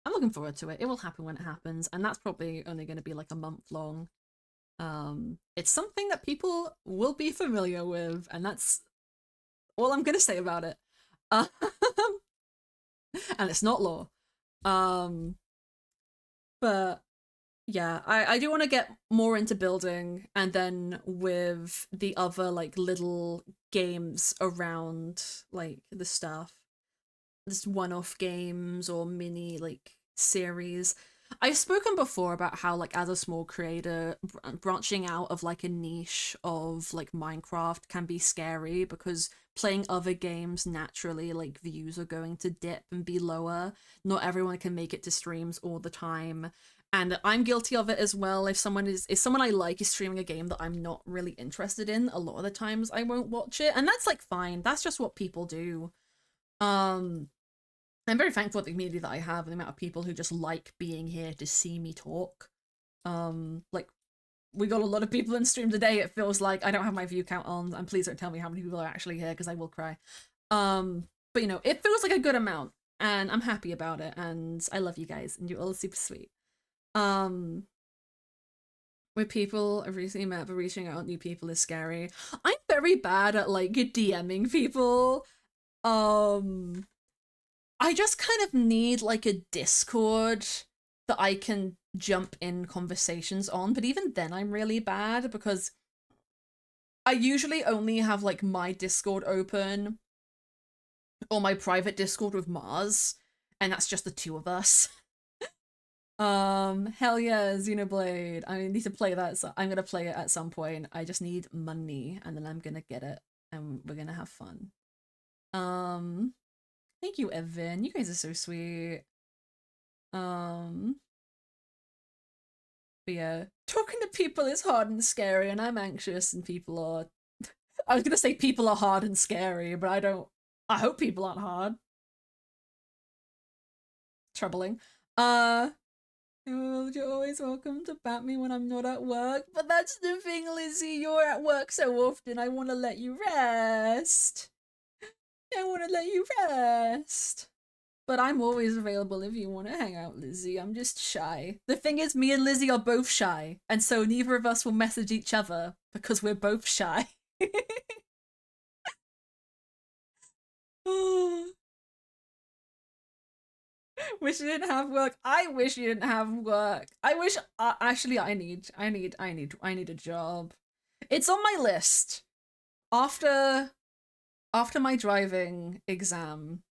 I'm looking forward to it. It will happen when it happens, and that's probably only going to be like a month long. It's something that people will be familiar with, and that's all I'm going to say about it. And it's not law. But yeah, I do want to get more into building, and then with the other like little games around like the stuff, just one-off games or mini like series. I've spoken before about how like as a small creator branching out of like a niche of like Minecraft can be scary because playing other games, naturally, like, views are going to dip and be lower. Not everyone can make it to streams all the time. And I'm guilty of it as well. If someone I like is streaming a game that I'm not really interested in, a lot of the times I won't watch it. And that's like fine. That's just what people do. I'm very thankful for the community that I have and the amount of people who just like being here to see me talk. Like, we got a lot of people in stream today. It feels like I don't have my view count on, and please don't tell me how many people are actually here because I will cry. But you know, it feels like a good amount, and I'm happy about it, and I love you guys, and you're all super sweet. With people I've recently met, but reaching out new people is scary. I'm very bad at like DMing people. I just kind of need like a Discord that I can jump in conversations on, but even then I'm really bad because I usually only have like my Discord open or my private Discord with Mars, and that's just the two of us. Hell yeah, Xenoblade. I need to play that, so I'm gonna play it at some point. I just need money and then I'm gonna get it and we're gonna have fun. Thank you, Evan. You guys are so sweet. But yeah, talking to people is hard and scary, and I'm anxious, and people are. I was gonna say people are hard and scary, but I don't. I hope people aren't hard. Troubling. Well, you're always welcome to bat me when I'm not at work, but that's the thing, Lizzie. You're at work so often. I want to let you rest. I want to let you rest. But I'm always available if you want to hang out, Lizzie. I'm just shy. The thing is, me and Lizzie are both shy, and so neither of us will message each other because we're both shy. Wish you didn't have work. I wish you didn't have work. I wish. Actually, I need a job. It's on my list. After my driving exam,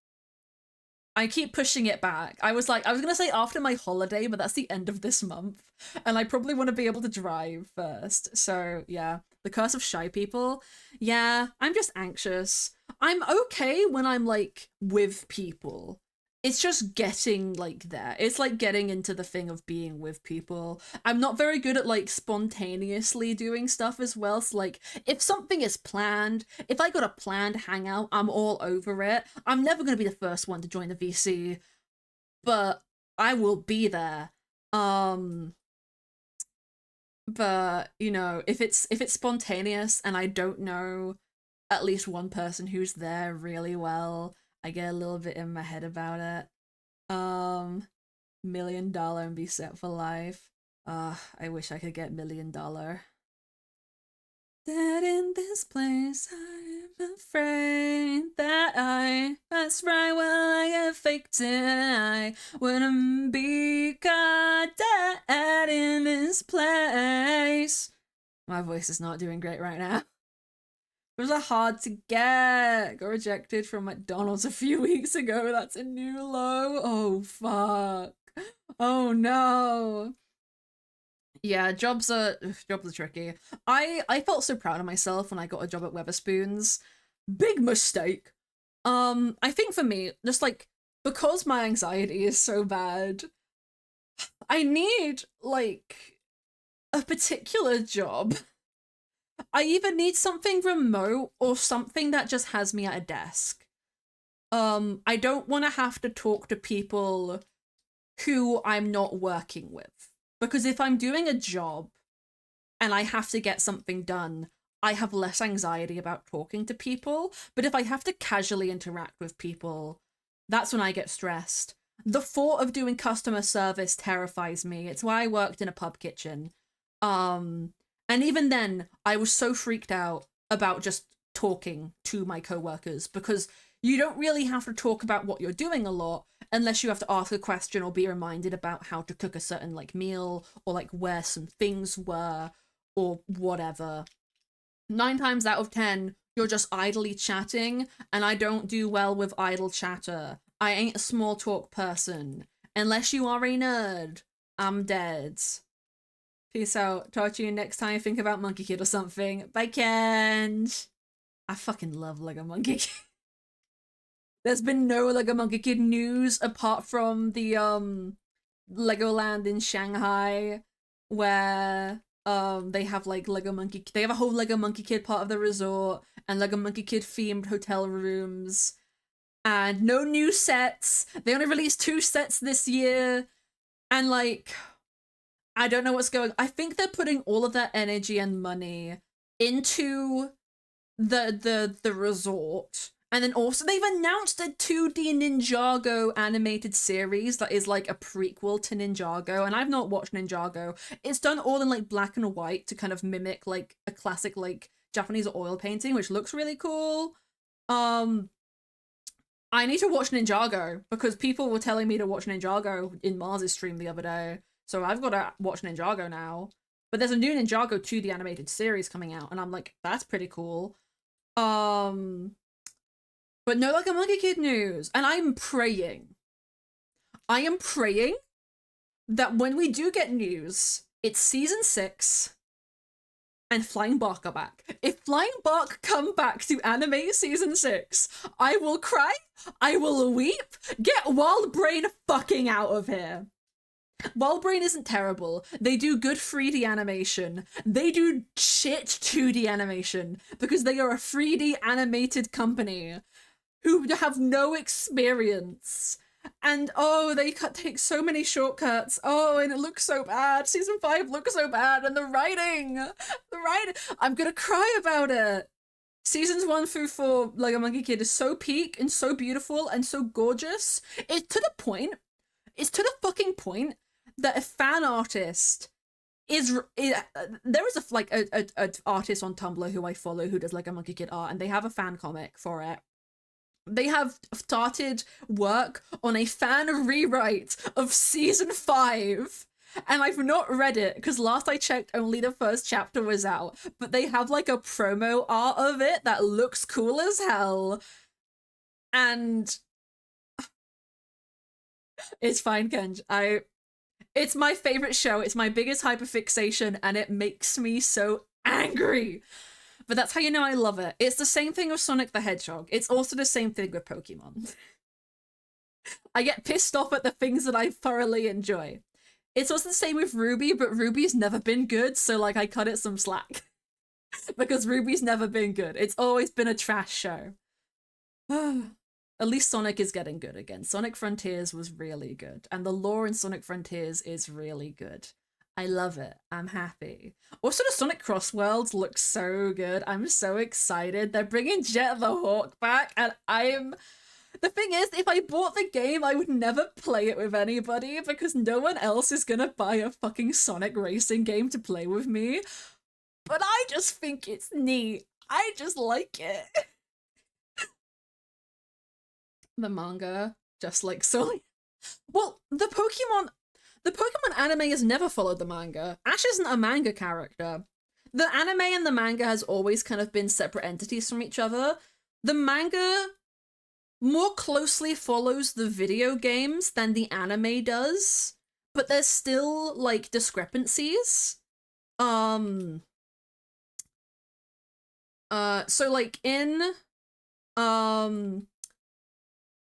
I keep pushing it back. I was gonna say after my holiday, but that's the end of this month. And I probably want to be able to drive first. So yeah, the curse of shy people. Yeah, I'm just anxious. I'm okay when I'm like with people. It's just getting like there. It's like getting into the thing of being with people. I'm not very good at like spontaneously doing stuff as well. So like if something is planned, if I got a planned hangout, I'm all over it. I'm never going to be the first one to join the VC, but I will be there. But you know, if it's spontaneous and I don't know at least one person who's there really well, I get a little bit in my head about it. $1 million and be set for life. I wish I could get $1 million. That in this place I'm afraid that that's right, well I get faked it. I wouldn't be caught dead in this place. My voice is not doing great right now. It was a hard to get. Got rejected from McDonald's a few weeks ago. That's a new low. Oh fuck. Oh no. Yeah, jobs are tricky. I felt so proud of myself when I got a job at Weatherspoons. Big mistake. I think for me, just like because my anxiety is so bad, I need like a particular job. I either need something remote or something that just has me at a desk. I don't want to have to talk to people who I'm not working with. Because if I'm doing a job and I have to get something done, I have less anxiety about talking to people. But if I have to casually interact with people, that's when I get stressed. The thought of doing customer service terrifies me. It's why I worked in a pub kitchen. And even then, I was so freaked out about just talking to my coworkers because you don't really have to talk about what you're doing a lot unless you have to ask a question or be reminded about how to cook a certain like meal or like where some things were or whatever. 9 times out of 10, you're just idly chatting, and I don't do well with idle chatter. I ain't a small talk person. Unless you are a nerd, I'm dead. Peace out. Talk to you next time. Think about Monkey Kid or something. Bye, Ken. I fucking love Lego Monkey Kid. There's been no Lego Monkey Kid news apart from the Legoland in Shanghai, where they have like they have a whole Lego Monkey Kid part of the resort and Lego Monkey Kid themed hotel rooms, and no new sets. They only released 2 sets this year, and like I don't know what's going. I think they're putting all of that energy and money into the resort. And then also they've announced a 2D Ninjago animated series that is like a prequel to Ninjago, and I've not watched Ninjago. It's done all in like black and white to kind of mimic like a classic like Japanese oil painting, which looks really cool. I need to watch Ninjago because people were telling me to watch Ninjago in Mars's stream the other day. So I've got to watch Ninjago now. But there's a new Ninjago 2D animated series coming out, and I'm like, that's pretty cool. But no like a Monkey Kid news. And I am praying that when we do get news, it's season 6 and Flying Bark are back. If Flying Bark come back to animate season 6, I will cry, I will weep, get Wild Brain fucking out of here. Wild Brain isn't terrible. They do good 3D animation. They do shit 2D animation because they are a 3D animated company who have no experience. And oh, they take so many shortcuts. Oh, and it looks so bad. Season 5 looks so bad. And the writing, I'm gonna cry about it. Seasons 1 through 4, Lego Monkey Kid is so peak and so beautiful and so gorgeous. It's to the fucking point that a fan artist there is a artist on Tumblr who I follow who does Lego Monkey Kid art, and they have a fan comic for it. They have started work on a fan rewrite of season 5, and I've not read it because last I checked only the first chapter was out, but they have like a promo art of it that looks cool as hell. And it's fine, Kenj. It's my favorite show. It's my biggest hyperfixation, and it makes me so angry. But that's how you know I love it. It's the same thing with Sonic the Hedgehog. It's also the same thing with Pokemon. I get pissed off at the things that I thoroughly enjoy. It's also the same with Ruby, but Ruby's never been good, so like I cut it some slack. Because Ruby's never been good. It's always been a trash show. At least Sonic is getting good again. Sonic Frontiers was really good, and the lore in Sonic Frontiers is really good. I love it. I'm happy. Also, the Sonic Cross Worlds look so good. I'm so excited. They're bringing Jet the Hawk back, and the thing is, if I bought the game, I would never play it with anybody because no one else is gonna buy a fucking Sonic racing game to play with me. But I just think it's neat. I just like it. The manga, just like so. Well, the Pokemon anime has never followed the manga. Ash isn't a manga character. The anime and the manga has always kind of been separate entities from each other. The manga more closely follows the video games than the anime does, but there's still like discrepancies. So like in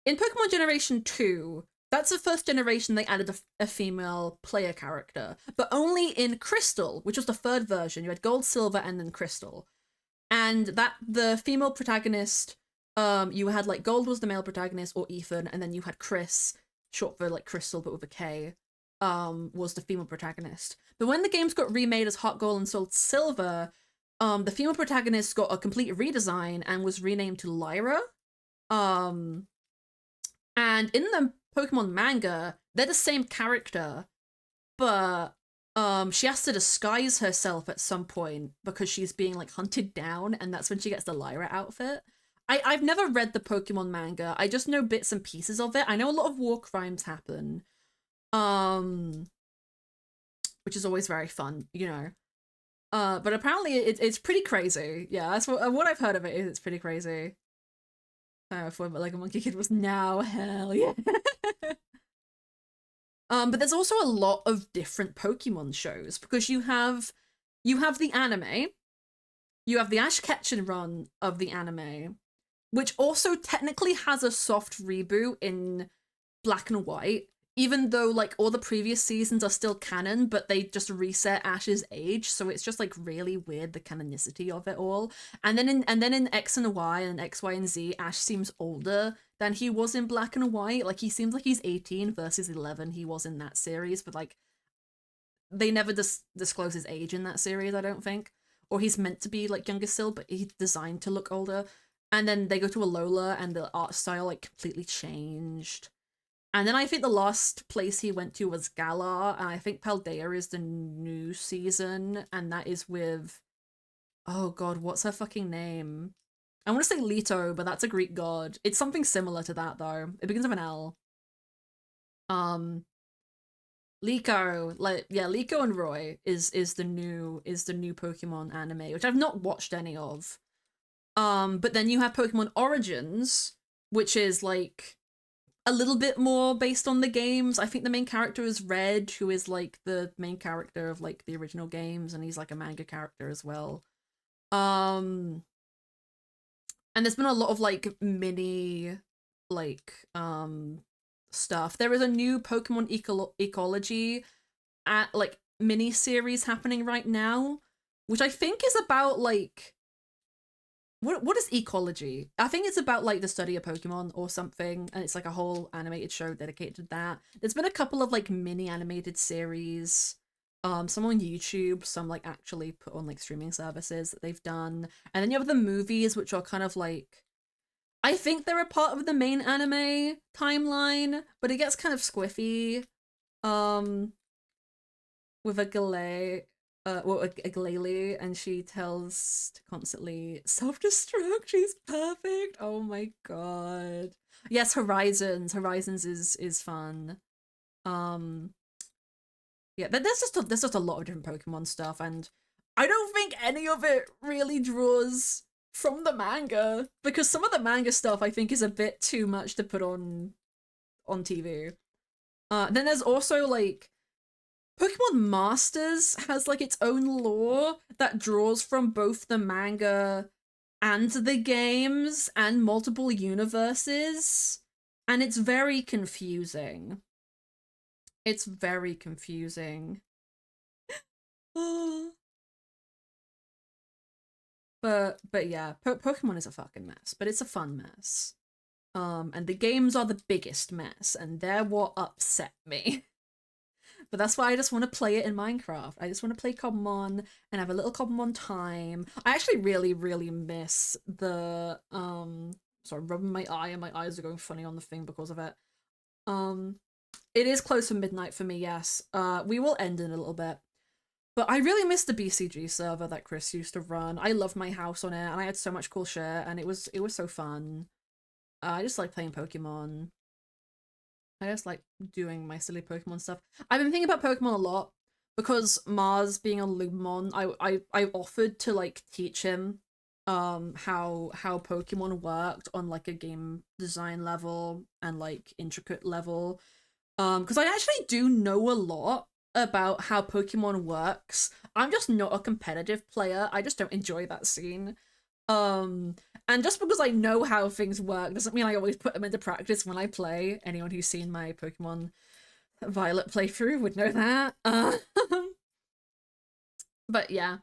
Pokemon Generation 2, that's the first generation they added a female player character, but only in Crystal, which was the 3rd version. You had Gold, Silver, and then Crystal. And that the female protagonist, you had like Gold was the male protagonist, or Ethan, and then you had Chris, short for like Crystal but with a K, was the female protagonist. But when the games got remade as Heart Gold and Soul Silver, the female protagonist got a complete redesign and was renamed to Lyra. And in the Pokemon manga, they're the same character, but she has to disguise herself at some point because she's being like hunted down, and that's when she gets the Lyra outfit. I've never read the Pokemon manga. I just know bits and pieces of it. I know a lot of war crimes happen, which is always very fun, you know. But apparently it's pretty crazy. Yeah, that's what I've heard of it is it's pretty crazy. For like a Monkey Kid was now hell yeah. But there's also a lot of different Pokemon shows because you have the anime, you have the Ash Ketchum run of the anime, which also technically has a soft reboot in black and white, even though like all the previous seasons are still canon, but they just reset Ash's age, so it's just like really weird the canonicity of it all. And then in X and Y and X, Y, and Z, Ash seems older than he was in black and white. Like he seems like he's 18 versus 11 he was in that series, but like they never disclose his age in that series, I don't think. Or he's meant to be like younger still, but he's designed to look older. And then they go to Alola and the art style like completely changed. And then I think the last place he went to was Galar, and I think Paldea is the new season, and that is with, oh god, what's her fucking name? I want to say Leto, but that's a Greek god. It's something similar to that though. It begins with an L. Um, Liko, like yeah, Liko and Roy is the new Pokemon anime, which I've not watched any of. But then you have Pokemon Origins, which is like a little bit more based on the games. I think the main character is Red, who is like the main character of like the original games, and he's like a manga character as well. And there's been a lot of like mini like stuff. There is a new Pokemon ecology at like mini series happening right now, which I think is about like what is ecology? I think it's about like the study of Pokemon or something, and it's like a whole animated show dedicated to that. There's been a couple of like mini animated series, some on YouTube, some like actually put on like streaming services that they've done, and then you have the movies, which are kind of like, I think they're a part of the main anime timeline, but it gets kind of squiffy, with a Galay, a Glalie, and she tells to constantly self-destruct. She's perfect. Oh my god. Yes, Horizons. Horizons is fun. Yeah, there's just a lot of different Pokemon stuff, and I don't think any of it really draws from the manga, because some of the manga stuff I think is a bit too much to put on TV. Then there's also like Pokemon Masters has like its own lore that draws from both the manga and the games and multiple universes, and it's very confusing. It's very confusing. But yeah, Pokemon is a fucking mess, but it's a fun mess. And the games are the biggest mess, and they're what upset me. But that's why I just want to play it in Minecraft. I just want to play Cobblemon and have a little Cobblemon time. I actually really, really miss the sorry, rubbing my eye, and my eyes are going funny on the thing because of it. It is close to midnight for me, yes. We will end in a little bit. But I really miss the BCG server that Chris used to run. I loved my house on it, and I had so much cool shit, and it was so fun. I just like playing Pokemon. I just like doing my silly Pokemon stuff. I've been thinking about Pokemon a lot because Mars being a Lumon, I offered to like teach him how Pokemon worked on like a game design level and like intricate level. Because I actually do know a lot about how Pokemon works. I'm just not a competitive player. I just don't enjoy that scene. Um, and just because I know how things work doesn't mean I always put them into practice when I play. Anyone who's seen my Pokemon Violet playthrough would know that. But yeah,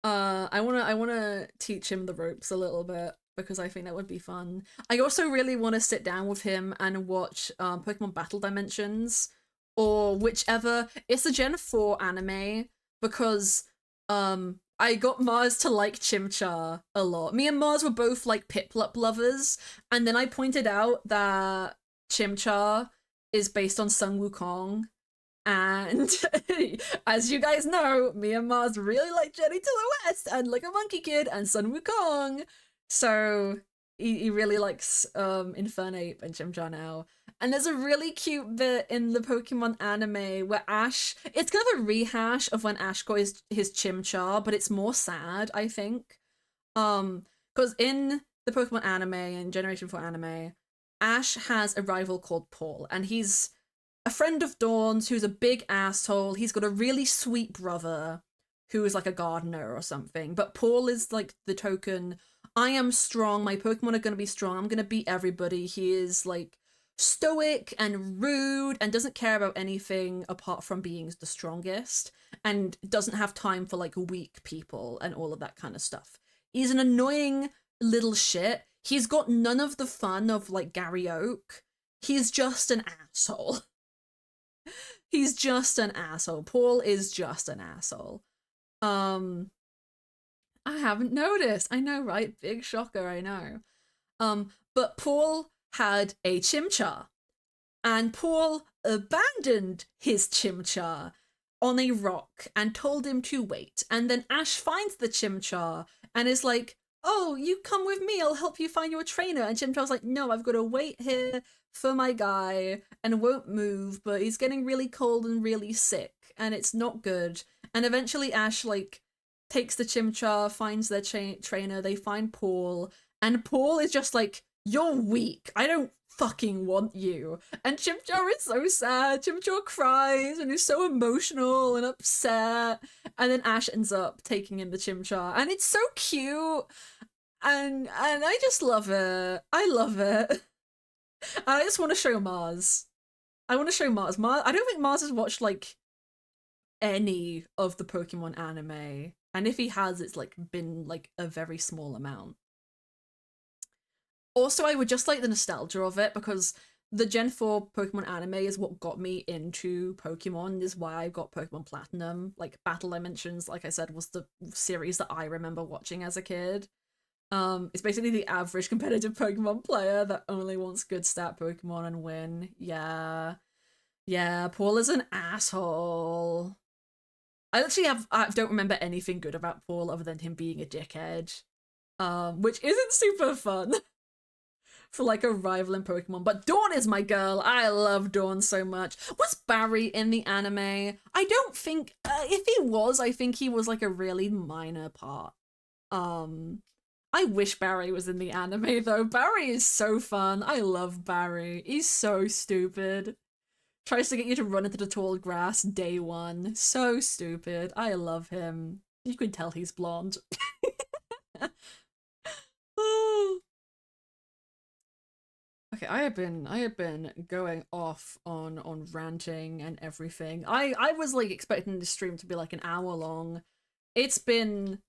I wanna teach him the ropes a little bit because I think that would be fun. I also really want to sit down with him and watch Pokemon Battle Dimensions or whichever. It's a Gen 4 anime because I got Mars to like Chimchar a lot. Me and Mars were both like Piplup lovers, and then I pointed out that Chimchar is based on Sun Wukong, and as you guys know, me and Mars really like Journey to the West and Like a Monkey Kid and Sun Wukong. So he really likes Infernape and Chimchar now. And there's a really cute bit in the Pokemon anime where Ash, it's kind of a rehash of when Ash got his Chimchar, but it's more sad, I think. Because in the Pokemon anime and Generation 4 anime, Ash has a rival called Paul, and he's a friend of Dawn's who's a big asshole. He's got a really sweet brother who is like a gardener or something. But Paul is like the token, I am strong, my Pokemon are going to be strong, I'm going to beat everybody. He is like stoic and rude and doesn't care about anything apart from being the strongest, and doesn't have time for like weak people and all of that kind of stuff. He's an annoying little shit. He's got none of the fun of like Gary Oak. He's just an asshole. He's just an asshole. Paul is just an asshole. I haven't noticed. I know, right? Big shocker, I know. But Paul had a Chimchar, and Paul abandoned his Chimchar on a rock and told him to wait. And then Ash finds the Chimchar and is like, oh, you come with me, I'll help you find your trainer. And Chimchar's like, no, I've got to wait here for my guy and won't move, but he's getting really cold and really sick and it's not good. And eventually Ash like takes the Chimchar, finds their trainer, they find Paul, and Paul is just like, you're weak, I don't fucking want you. And Chimchar is so sad. Chimchar cries and is so emotional and upset. And then Ash ends up taking in the Chimchar, and it's so cute. And I just love it. I love it. And I just want to show Mars. I want to show Mars. I don't think Mars has watched like any of the Pokemon anime. And if he has, it's like been like a very small amount. Also, I would just like the nostalgia of it, because the Gen 4 Pokemon anime is what got me into Pokemon, is why I got Pokemon Platinum. Like, Battle Dimensions, like I said, was the series that I remember watching as a kid. It's basically the average competitive Pokemon player that only wants good stat Pokemon and win. Yeah. Yeah, Paul is an asshole. I don't remember anything good about Paul other than him being a dickhead. Which isn't super fun for like a rival in Pokemon. But Dawn is my girl. I love Dawn so much. Was Barry in the anime? I don't think, if he was, I think he was like a really minor part. I wish Barry was in the anime though. Barry is so fun. I love Barry. He's so stupid. Tries to get you to run into the tall grass day one. So stupid. I love him. You can tell he's blonde. Oh. Okay, I have been going off on ranting and everything. I was like expecting this stream to be like an hour long. It's been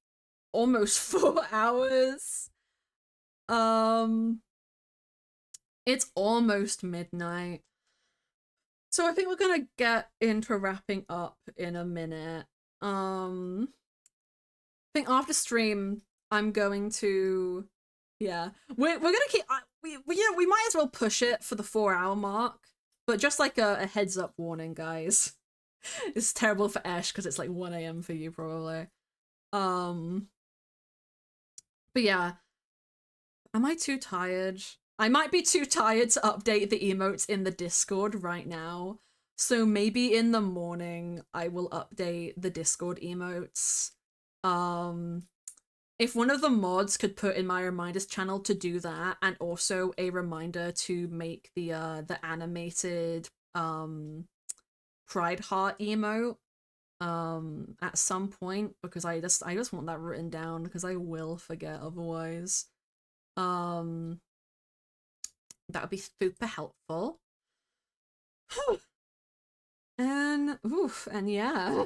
almost 4 hours. It's almost midnight. So I think we're gonna get into wrapping up in a minute. I think after stream I'm going to, yeah, we're gonna keep, we might as well push it for the 4-hour mark, but just like a heads up warning, guys. It's terrible for Ash because it's like 1 a.m. for you probably. But yeah, am I too tired? I might be too tired to update the emotes in the Discord right now. So maybe in the morning I will update the Discord emotes. If one of the mods could put in my reminders channel to do that, and also a reminder to make the animated Pride Heart emote at some point, because I just want that written down because I will forget otherwise. That would be super helpful. And yeah.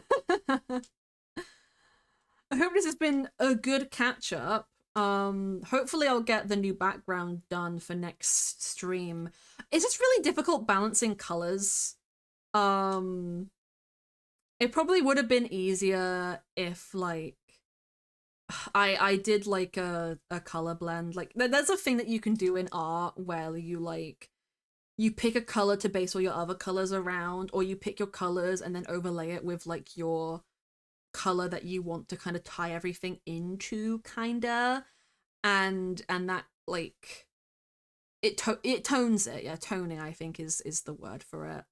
I hope this has been a good catch up. Hopefully I'll get the new background done for next stream. It's just really difficult balancing colors. It probably would have been easier if like I did like a color blend. Like there's a thing that you can do in art where you pick a color to base all your other colors around, or you pick your colors and then overlay it with like your color that you want to kind of tie everything into, kinda, and that like it tones it. Yeah, toning I think is the word for it.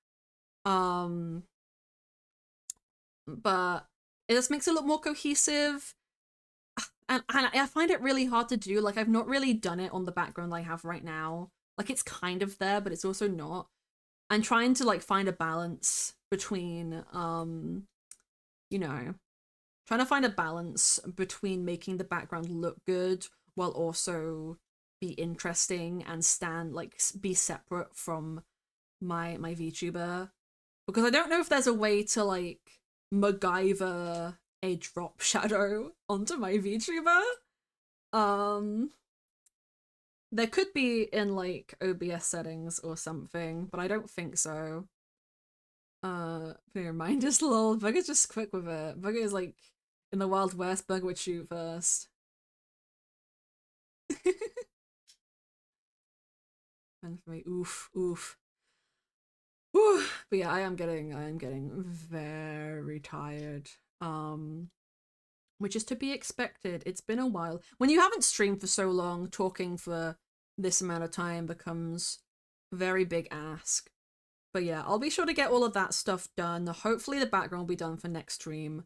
But it just makes it look more cohesive. And I find it really hard to do. Like, I've not really done it on the background I have right now. Like, it's kind of there, but it's also not. I'm trying to, like, find a balance between, you know, trying to find a balance between making the background look good while also be interesting and stand like be separate from my VTuber, because I don't know if there's a way to like MacGyver a drop shadow onto my VTuber. Um, there could be in like OBS settings or something, but I don't think so. Bear in mind, just lol. Bugger's just quick with it. Bugger is like in the Wild West. Bugger would shoot first. And for me, oof, oof. Whew. But yeah, I am getting very tired. Which is to be expected. It's been a while. When you haven't streamed for so long, talking for this amount of time becomes a very big ask. But yeah, I'll be sure to get all of that stuff done. Hopefully the background will be done for next stream.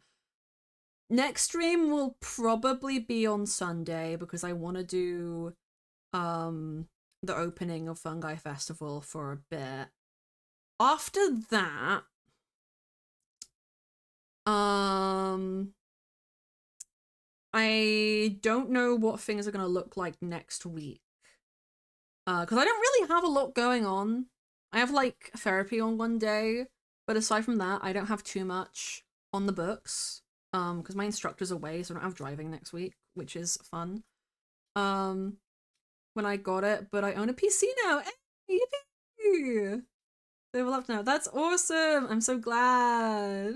Next stream will probably be on Sunday because I want to do the opening of Fungi Festival for a bit. After that, I don't know what things are going to look like next week. Because I don't really have a lot going on. I have like therapy on one day, but aside from that, I don't have too much on the books. Because my instructor's away, so I don't have driving next week, which is fun. When I got it, but I own a PC now. Hey, yippee! Level up now. That's awesome. I'm so glad.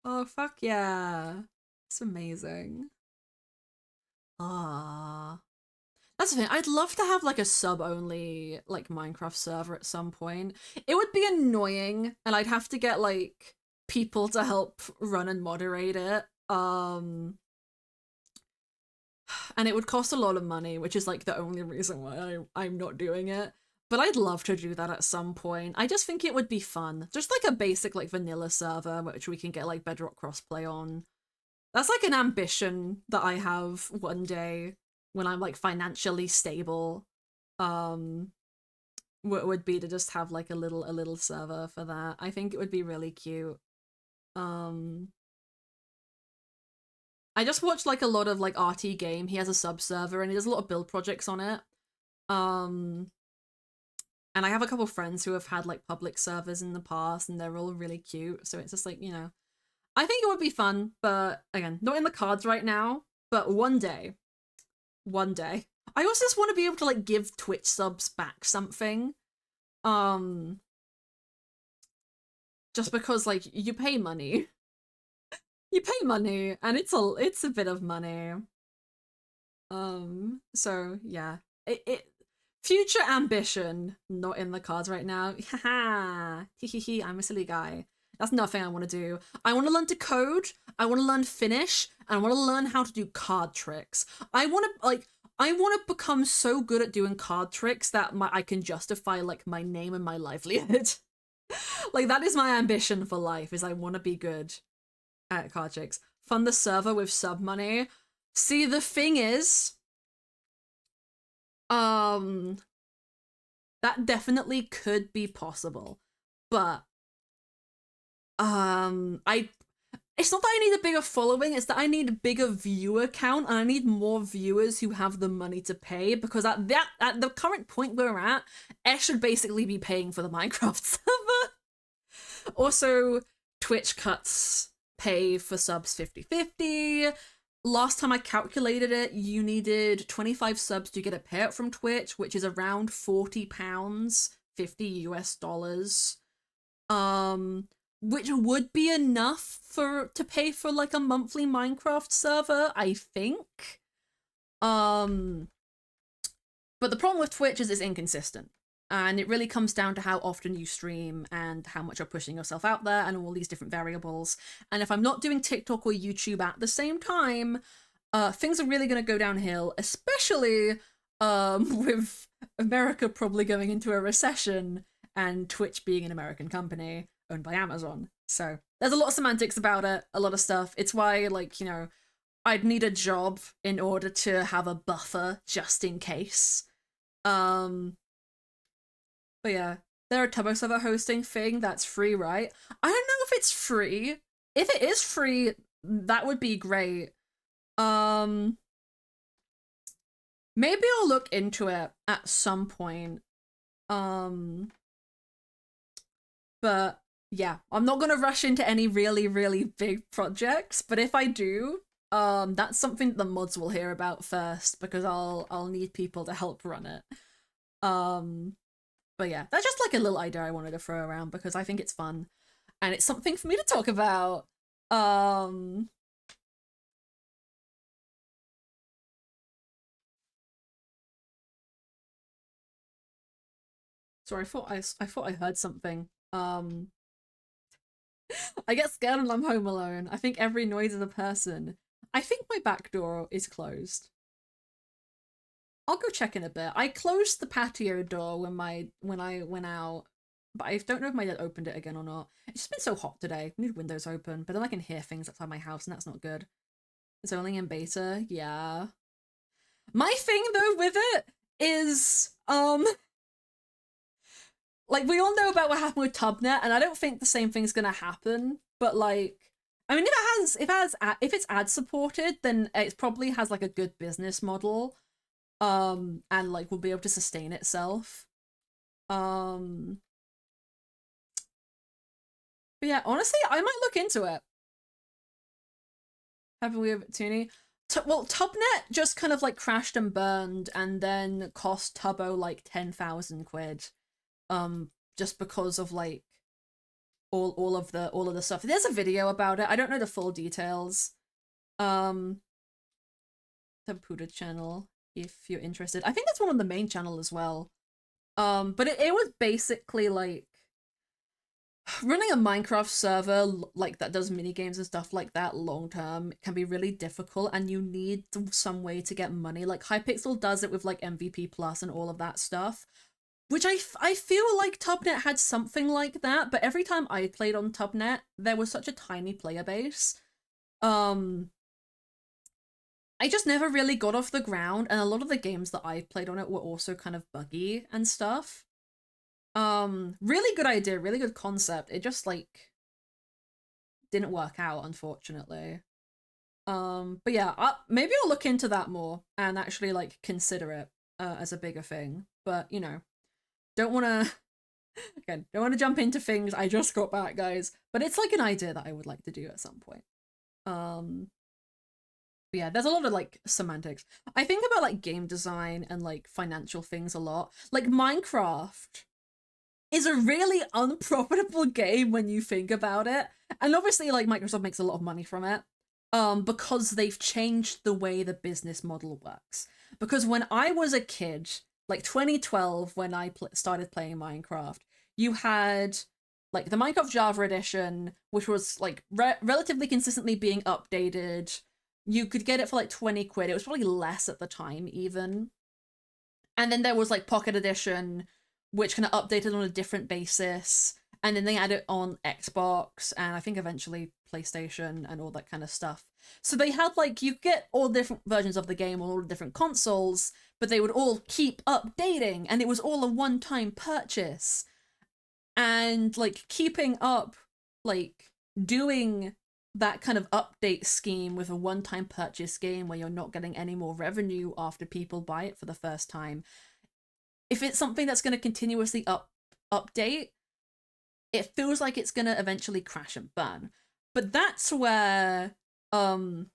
Oh, fuck yeah. It's amazing. Ah. That's the thing. I'd love to have like a sub-only like Minecraft server at some point. It would be annoying, and I'd have to get like people to help run and moderate it. And it would cost a lot of money, which is like the only reason why I'm not doing it. But I'd love to do that at some point. I just think it would be fun. Just like a basic like vanilla server which we can get like Bedrock crossplay on. That's like an ambition that I have one day when I'm like financially stable. Would be to just have like a little server for that. I think it would be really cute. I just watched like a lot of like RT Game. He has a sub server and he does a lot of build projects on it. And I have a couple friends who have had like public servers in the past and they're all really cute. So it's just like, you know, I think it would be fun, but again, not in the cards right now, but one day. One day. I also just want to be able to like give Twitch subs back something. Just because like you pay money. You pay money and it's a bit of money. So yeah. It future ambition not in the cards right now. Haha. Hee I'm a silly guy. That's nothing I want to do. I want to learn to code, I want to learn Finnish, and I want to learn how to do card tricks. I want to become so good at doing card tricks that I can justify like my name and my livelihood. Like that is my ambition for life, is I want to be good at card tricks. Fund the server with sub money. See, the thing is, that definitely could be possible, but it's not that I need a bigger following, it's that I need a bigger viewer count and I need more viewers who have the money to pay, because at the current point we're at, Ash should basically be paying for the Minecraft server. Also, Twitch cuts pay for subs 50-50. Last time I calculated it, you needed 25 subs to get a payout from Twitch, which is around £40, $50 US. Which would be enough to pay for like a monthly Minecraft server, I think. But the problem with Twitch is it's inconsistent. And it really comes down to how often you stream and how much you're pushing yourself out there and all these different variables. And if I'm not doing TikTok or YouTube at the same time, things are really going to go downhill, especially with America probably going into a recession and Twitch being an American company owned by Amazon. So there's a lot of semantics about it, a lot of stuff. It's why, like, you know, I'd need a job in order to have a buffer just in case. But yeah, they're a Turbo server hosting thing that's free, right? I don't know if it's free. If it is free, that would be great. Um, maybe I'll look into it at some point. Um, but yeah, I'm not gonna rush into any really, really big projects, but if I do, that's something the mods will hear about first because I'll need people to help run it. Um, but yeah, that's just like a little idea I wanted to throw around because I think it's fun and it's something for me to talk about. Um, sorry, I thought I heard something. I get scared when I'm home alone. I think every noise is a person. I think my back door is closed. I'll go check in a bit. I closed the patio door when I went out, but I don't know if my dad opened it again or not. It's just been so hot today. I need windows open, but then I can hear things outside my house, and that's not good. It's only in beta, yeah. My thing though with it is, like we all know about what happened with Tubnet, and I don't think the same thing's gonna happen. But like, I mean, if it's ad supported, then it probably has like a good business model, and like will be able to sustain itself. Um, but yeah, honestly, I might look into it. Haven't we, Toonie? Well, Tubnet just kind of like crashed and burned, and then cost Tubbo like 10,000 quid. Just because of like all of the stuff. There's a video about it. I don't know the full details. Um, the Puda channel, if you're interested. I think that's one on the main channel as well. But it was basically like running a Minecraft server like that does mini games and stuff like that long term can be really difficult, and you need some way to get money. Like Hypixel does it with like MVP Plus and all of that stuff, which I feel like Tubnet had something like that, but every time I played on Tubnet, there was such a tiny player base. Um, I just never really got off the ground, and a lot of the games that I played on it were also kind of buggy and stuff. Really good idea, really good concept. It just like didn't work out, unfortunately. But yeah, maybe I'll look into that more and actually like consider it as a bigger thing. But you know, don't want to again, don't want to jump into things I just got back, guys. But it's like an idea that I would like to do at some point. But yeah, there's a lot of like semantics. I think about like game design and like financial things a lot. Like Minecraft is a really unprofitable game when you think about it. And obviously like Microsoft makes a lot of money from it. Because they've changed the way the business model works. Because when I was a kid, like 2012, when I started playing Minecraft, you had like the Minecraft Java edition, which was like relatively consistently being updated. You could get it for like 20 quid. It was probably less at the time, even. And then there was like Pocket Edition, which kind of updated on a different basis. And then they had it on Xbox and I think eventually PlayStation and all that kind of stuff. So they had like, you get all different versions of the game on all the different consoles, but they would all keep updating and it was all a one-time purchase. And like keeping up, like doing that kind of update scheme with a one-time purchase game where you're not getting any more revenue after people buy it for the first time. If it's something that's going to continuously update, it feels like it's going to eventually crash and burn. But that's where Mojang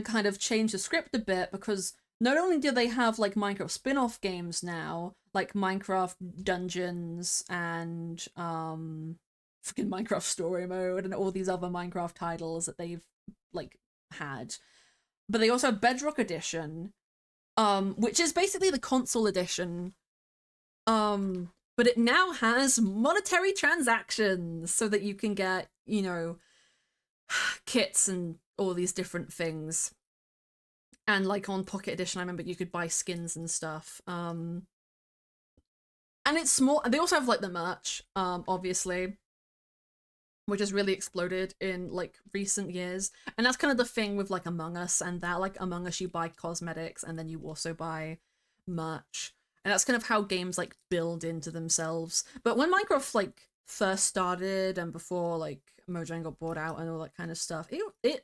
kind of changed the script a bit, because not only do they have like Minecraft spin-off games now, like Minecraft Dungeons and freaking Minecraft Story Mode and all these other Minecraft titles that they've like had, but they also have Bedrock Edition, which is basically the console edition, but it now has monetary transactions so that you can get, you know, kits and all these different things. And like on Pocket Edition, I remember you could buy skins and stuff. And it's small. They also have like the merch, obviously, which has really exploded in like recent years. And that's kind of the thing with like Among Us and that, like Among Us, you buy cosmetics and then you also buy merch. And that's kind of how games like build into themselves. But when Minecraft like first started and before like Mojang got bought out and all that kind of stuff. It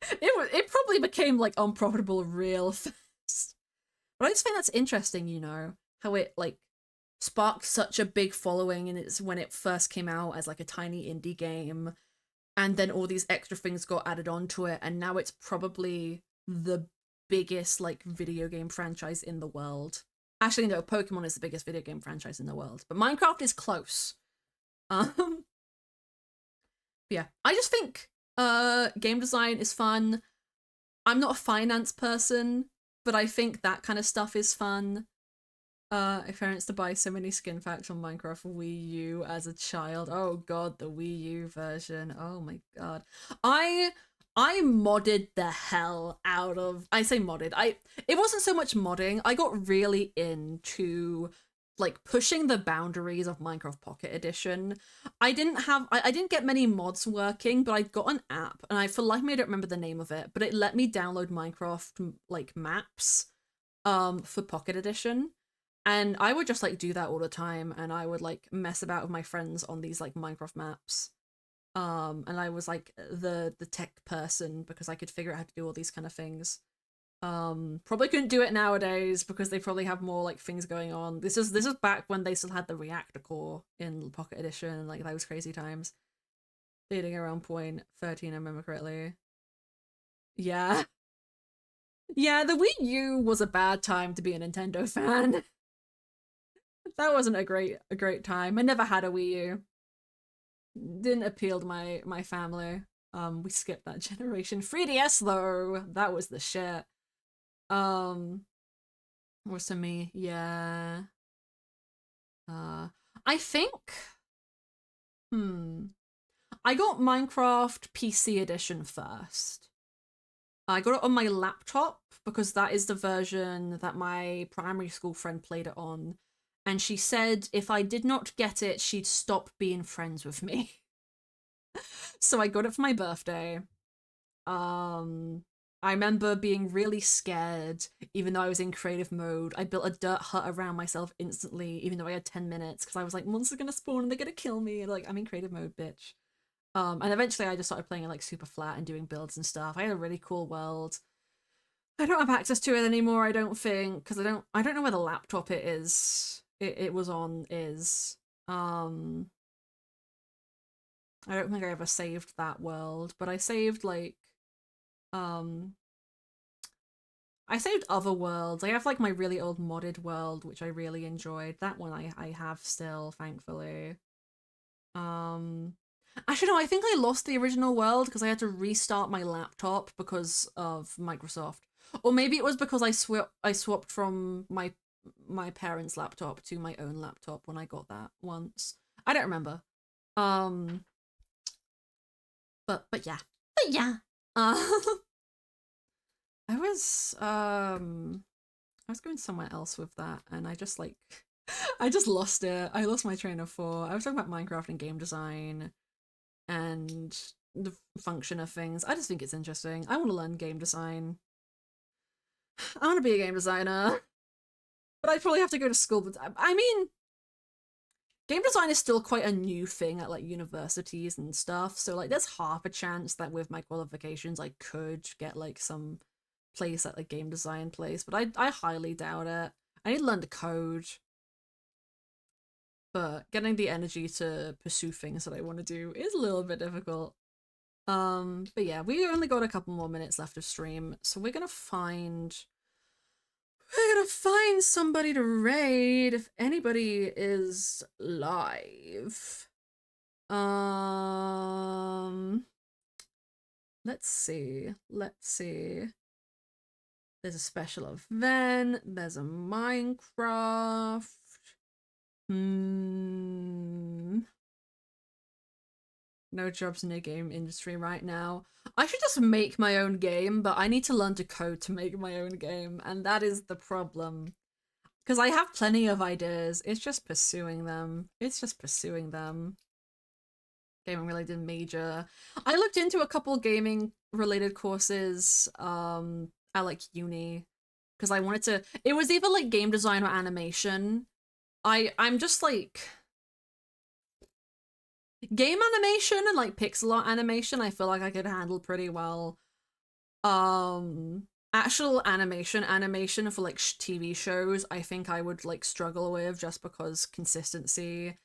probably became like unprofitable real fast. But I just think that's interesting, you know, how it like sparked such a big following and it's when it first came out as like a tiny indie game and then all these extra things got added onto it and now it's probably the biggest like video game franchise in the world. Actually no, Pokemon is the biggest video game franchise in the world, but Minecraft is close. Yeah, I just think game design is fun. I'm not a finance person, but I think that kind of stuff is fun. I parents to buy so many skin packs on Minecraft Wii U as a child. Oh god, the Wii U version. Oh my god. I modded the hell out of, I say modded. It wasn't so much modding. I got really into like pushing the boundaries of Minecraft Pocket Edition. I didn't get many mods working, but I got an app and I for life me I don't remember the name of it, but it let me download Minecraft like maps for Pocket Edition. And I would just like do that all the time and I would like mess about with my friends on these like Minecraft maps. And I was like the tech person because I could figure out how to do all these kind of things. Probably couldn't do it nowadays because they probably have more like things going on. This is back when they still had the reactor core in Pocket Edition, like those crazy times. Dating around point 13, I remember correctly. Yeah. Yeah, the Wii U was a bad time to be a Nintendo fan. That wasn't a great time. I never had a Wii U. Didn't appeal to my family. We skipped that generation. 3DS though, that was the shit. Was to me, yeah. I think, I got Minecraft PC edition first. I got it on my laptop because that is the version that my primary school friend played it on. And she said if I did not get it, she'd stop being friends with me. So I got it for my birthday. I remember being really scared, even though I was in creative mode. I built a dirt hut around myself instantly, even though I had 10 minutes, because I was like, monsters are gonna spawn and they're gonna kill me. And, like, I'm in creative mode, bitch. And eventually I just started playing it like super flat and doing builds and stuff. I had a really cool world. I don't have access to it anymore, I don't think, because I don't know where the laptop it is. It was on is. I don't think I ever saved that world, but I saved like um I saved other worlds. I have like my really old modded world, which I really enjoyed. That one I have still, thankfully. Actually no, I think I lost the original world because I had to restart my laptop because of Microsoft. Or maybe it was because I swapped from my parents' laptop to my own laptop when I got that once. I don't remember. Um but yeah. But yeah. I was going somewhere else with that and I just like I just lost it. I lost my train of thought. I was talking about Minecraft and game design and the function of things. I just think it's interesting. I want to learn game design. I want to be a game designer. But I'd probably have to go to school. But I mean, game design is still quite a new thing at like universities and stuff. So like there's half a chance that with my qualifications I could get like some place at like game design place, but I highly doubt it. I need to learn to code. But getting the energy to pursue things that I want to do is a little bit difficult. But yeah, we only got a couple more minutes left of stream, so we're gonna find somebody to raid if anybody is live. Let's see. There's a special event. There's a Minecraft. No jobs in the game industry right now. I should just make my own game, but I need to learn to code to make my own game, and that is the problem. Because I have plenty of ideas. It's just pursuing them. Gaming related major. I looked into a couple gaming related courses at like uni because I wanted to. It was either like game design or animation. I'm just like Game animation and like pixel art animation, I feel like I could handle pretty well. Actual animation for like TV shows, I think I would like struggle with just because consistency.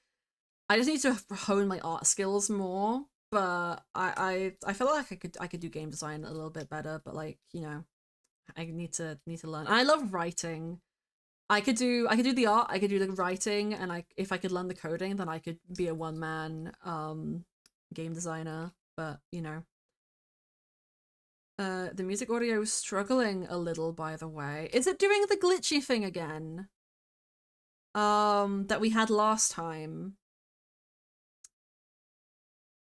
I just need to hone my art skills more. But I feel like I could do game design a little bit better. But like I need to learn. And I love writing. I could do the art, I could do the writing, and if I could learn the coding, then I could be a one man game designer. But the music audio is struggling a little, by the way. Is it doing the glitchy thing again? That we had last time.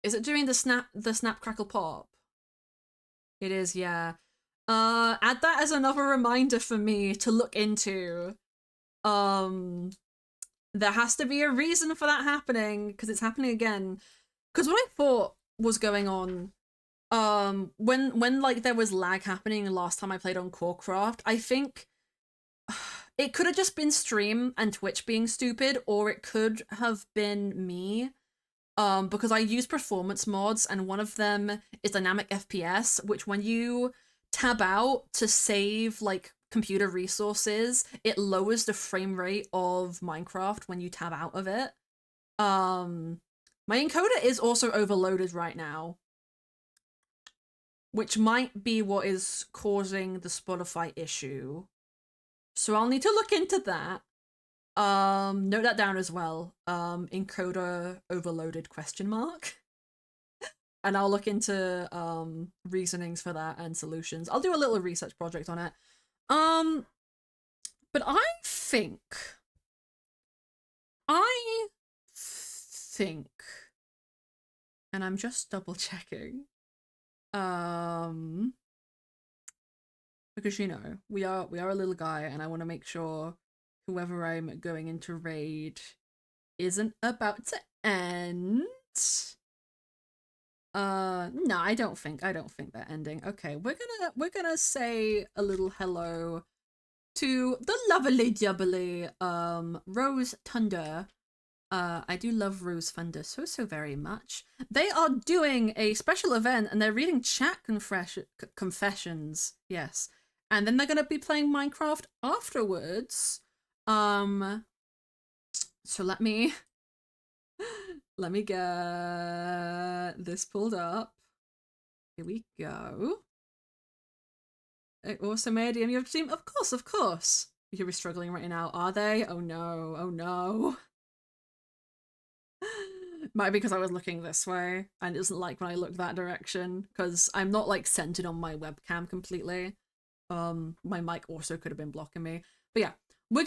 Is it doing the snap crackle pop? It is, yeah. Add that as another reminder for me to look into. There has to be a reason for that happening, because it's happening again. Because what I thought was going on, when like there was lag happening last time I played on Corecraft, I think it could have just been stream and Twitch being stupid, or it could have been me. Because I use performance mods, and one of them is dynamic FPS, which when you tab out to save like computer resources, it lowers the frame rate of Minecraft when you tab out of it. My encoder is also overloaded right now, which might be what is causing the Spotify issue. So I'll need to look into that. Note that down as well. Encoder overloaded ? And I'll look into reasonings for that and solutions. I'll do a little research project on it. But I think and I'm just double checking. Because we are a little guy, and I want to make sure whoever I'm going into raid isn't about to end. No, I don't think they're ending. Okay, we're gonna say a little hello to the lovely jubbly Rose Thunder. I do love Rose Thunder so very much. They are doing a special event, and they're reading chat confessions. Yes, and then they're gonna be playing Minecraft afterwards. So let me get this pulled up. Here we go. Awesome, Eddie, and you have to team? Of course. You're struggling right now, are they? Oh no. Might be because I was looking this way, and it doesn't like when I look that direction, because I'm not like centered on my webcam completely. My mic also could have been blocking me. But yeah, we're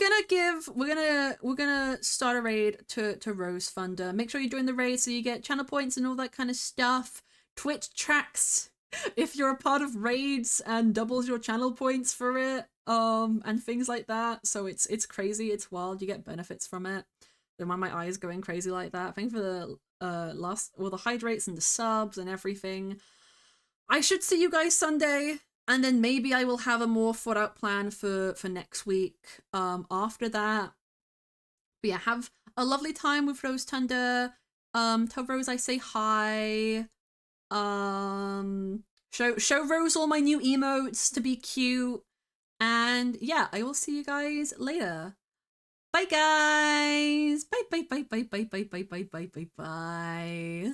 gonna start a raid to Rose Thunder. Make sure you join the raid so you get channel points and all that kind of stuff. Twitch tracks if you're a part of raids and doubles your channel points for it. And things like that. So it's crazy, it's wild, you get benefits from it. Then why my eyes going crazy like that. Thank you for the the hydrates and the subs and everything. I should see you guys Sunday, and then maybe I will have a more thought out plan for next week after that. But yeah, have a lovely time with Rose Thunder. Tell Rose I say hi. Show Rose all my new emotes to be cute. And yeah, I will see you guys later. Bye guys. Bye.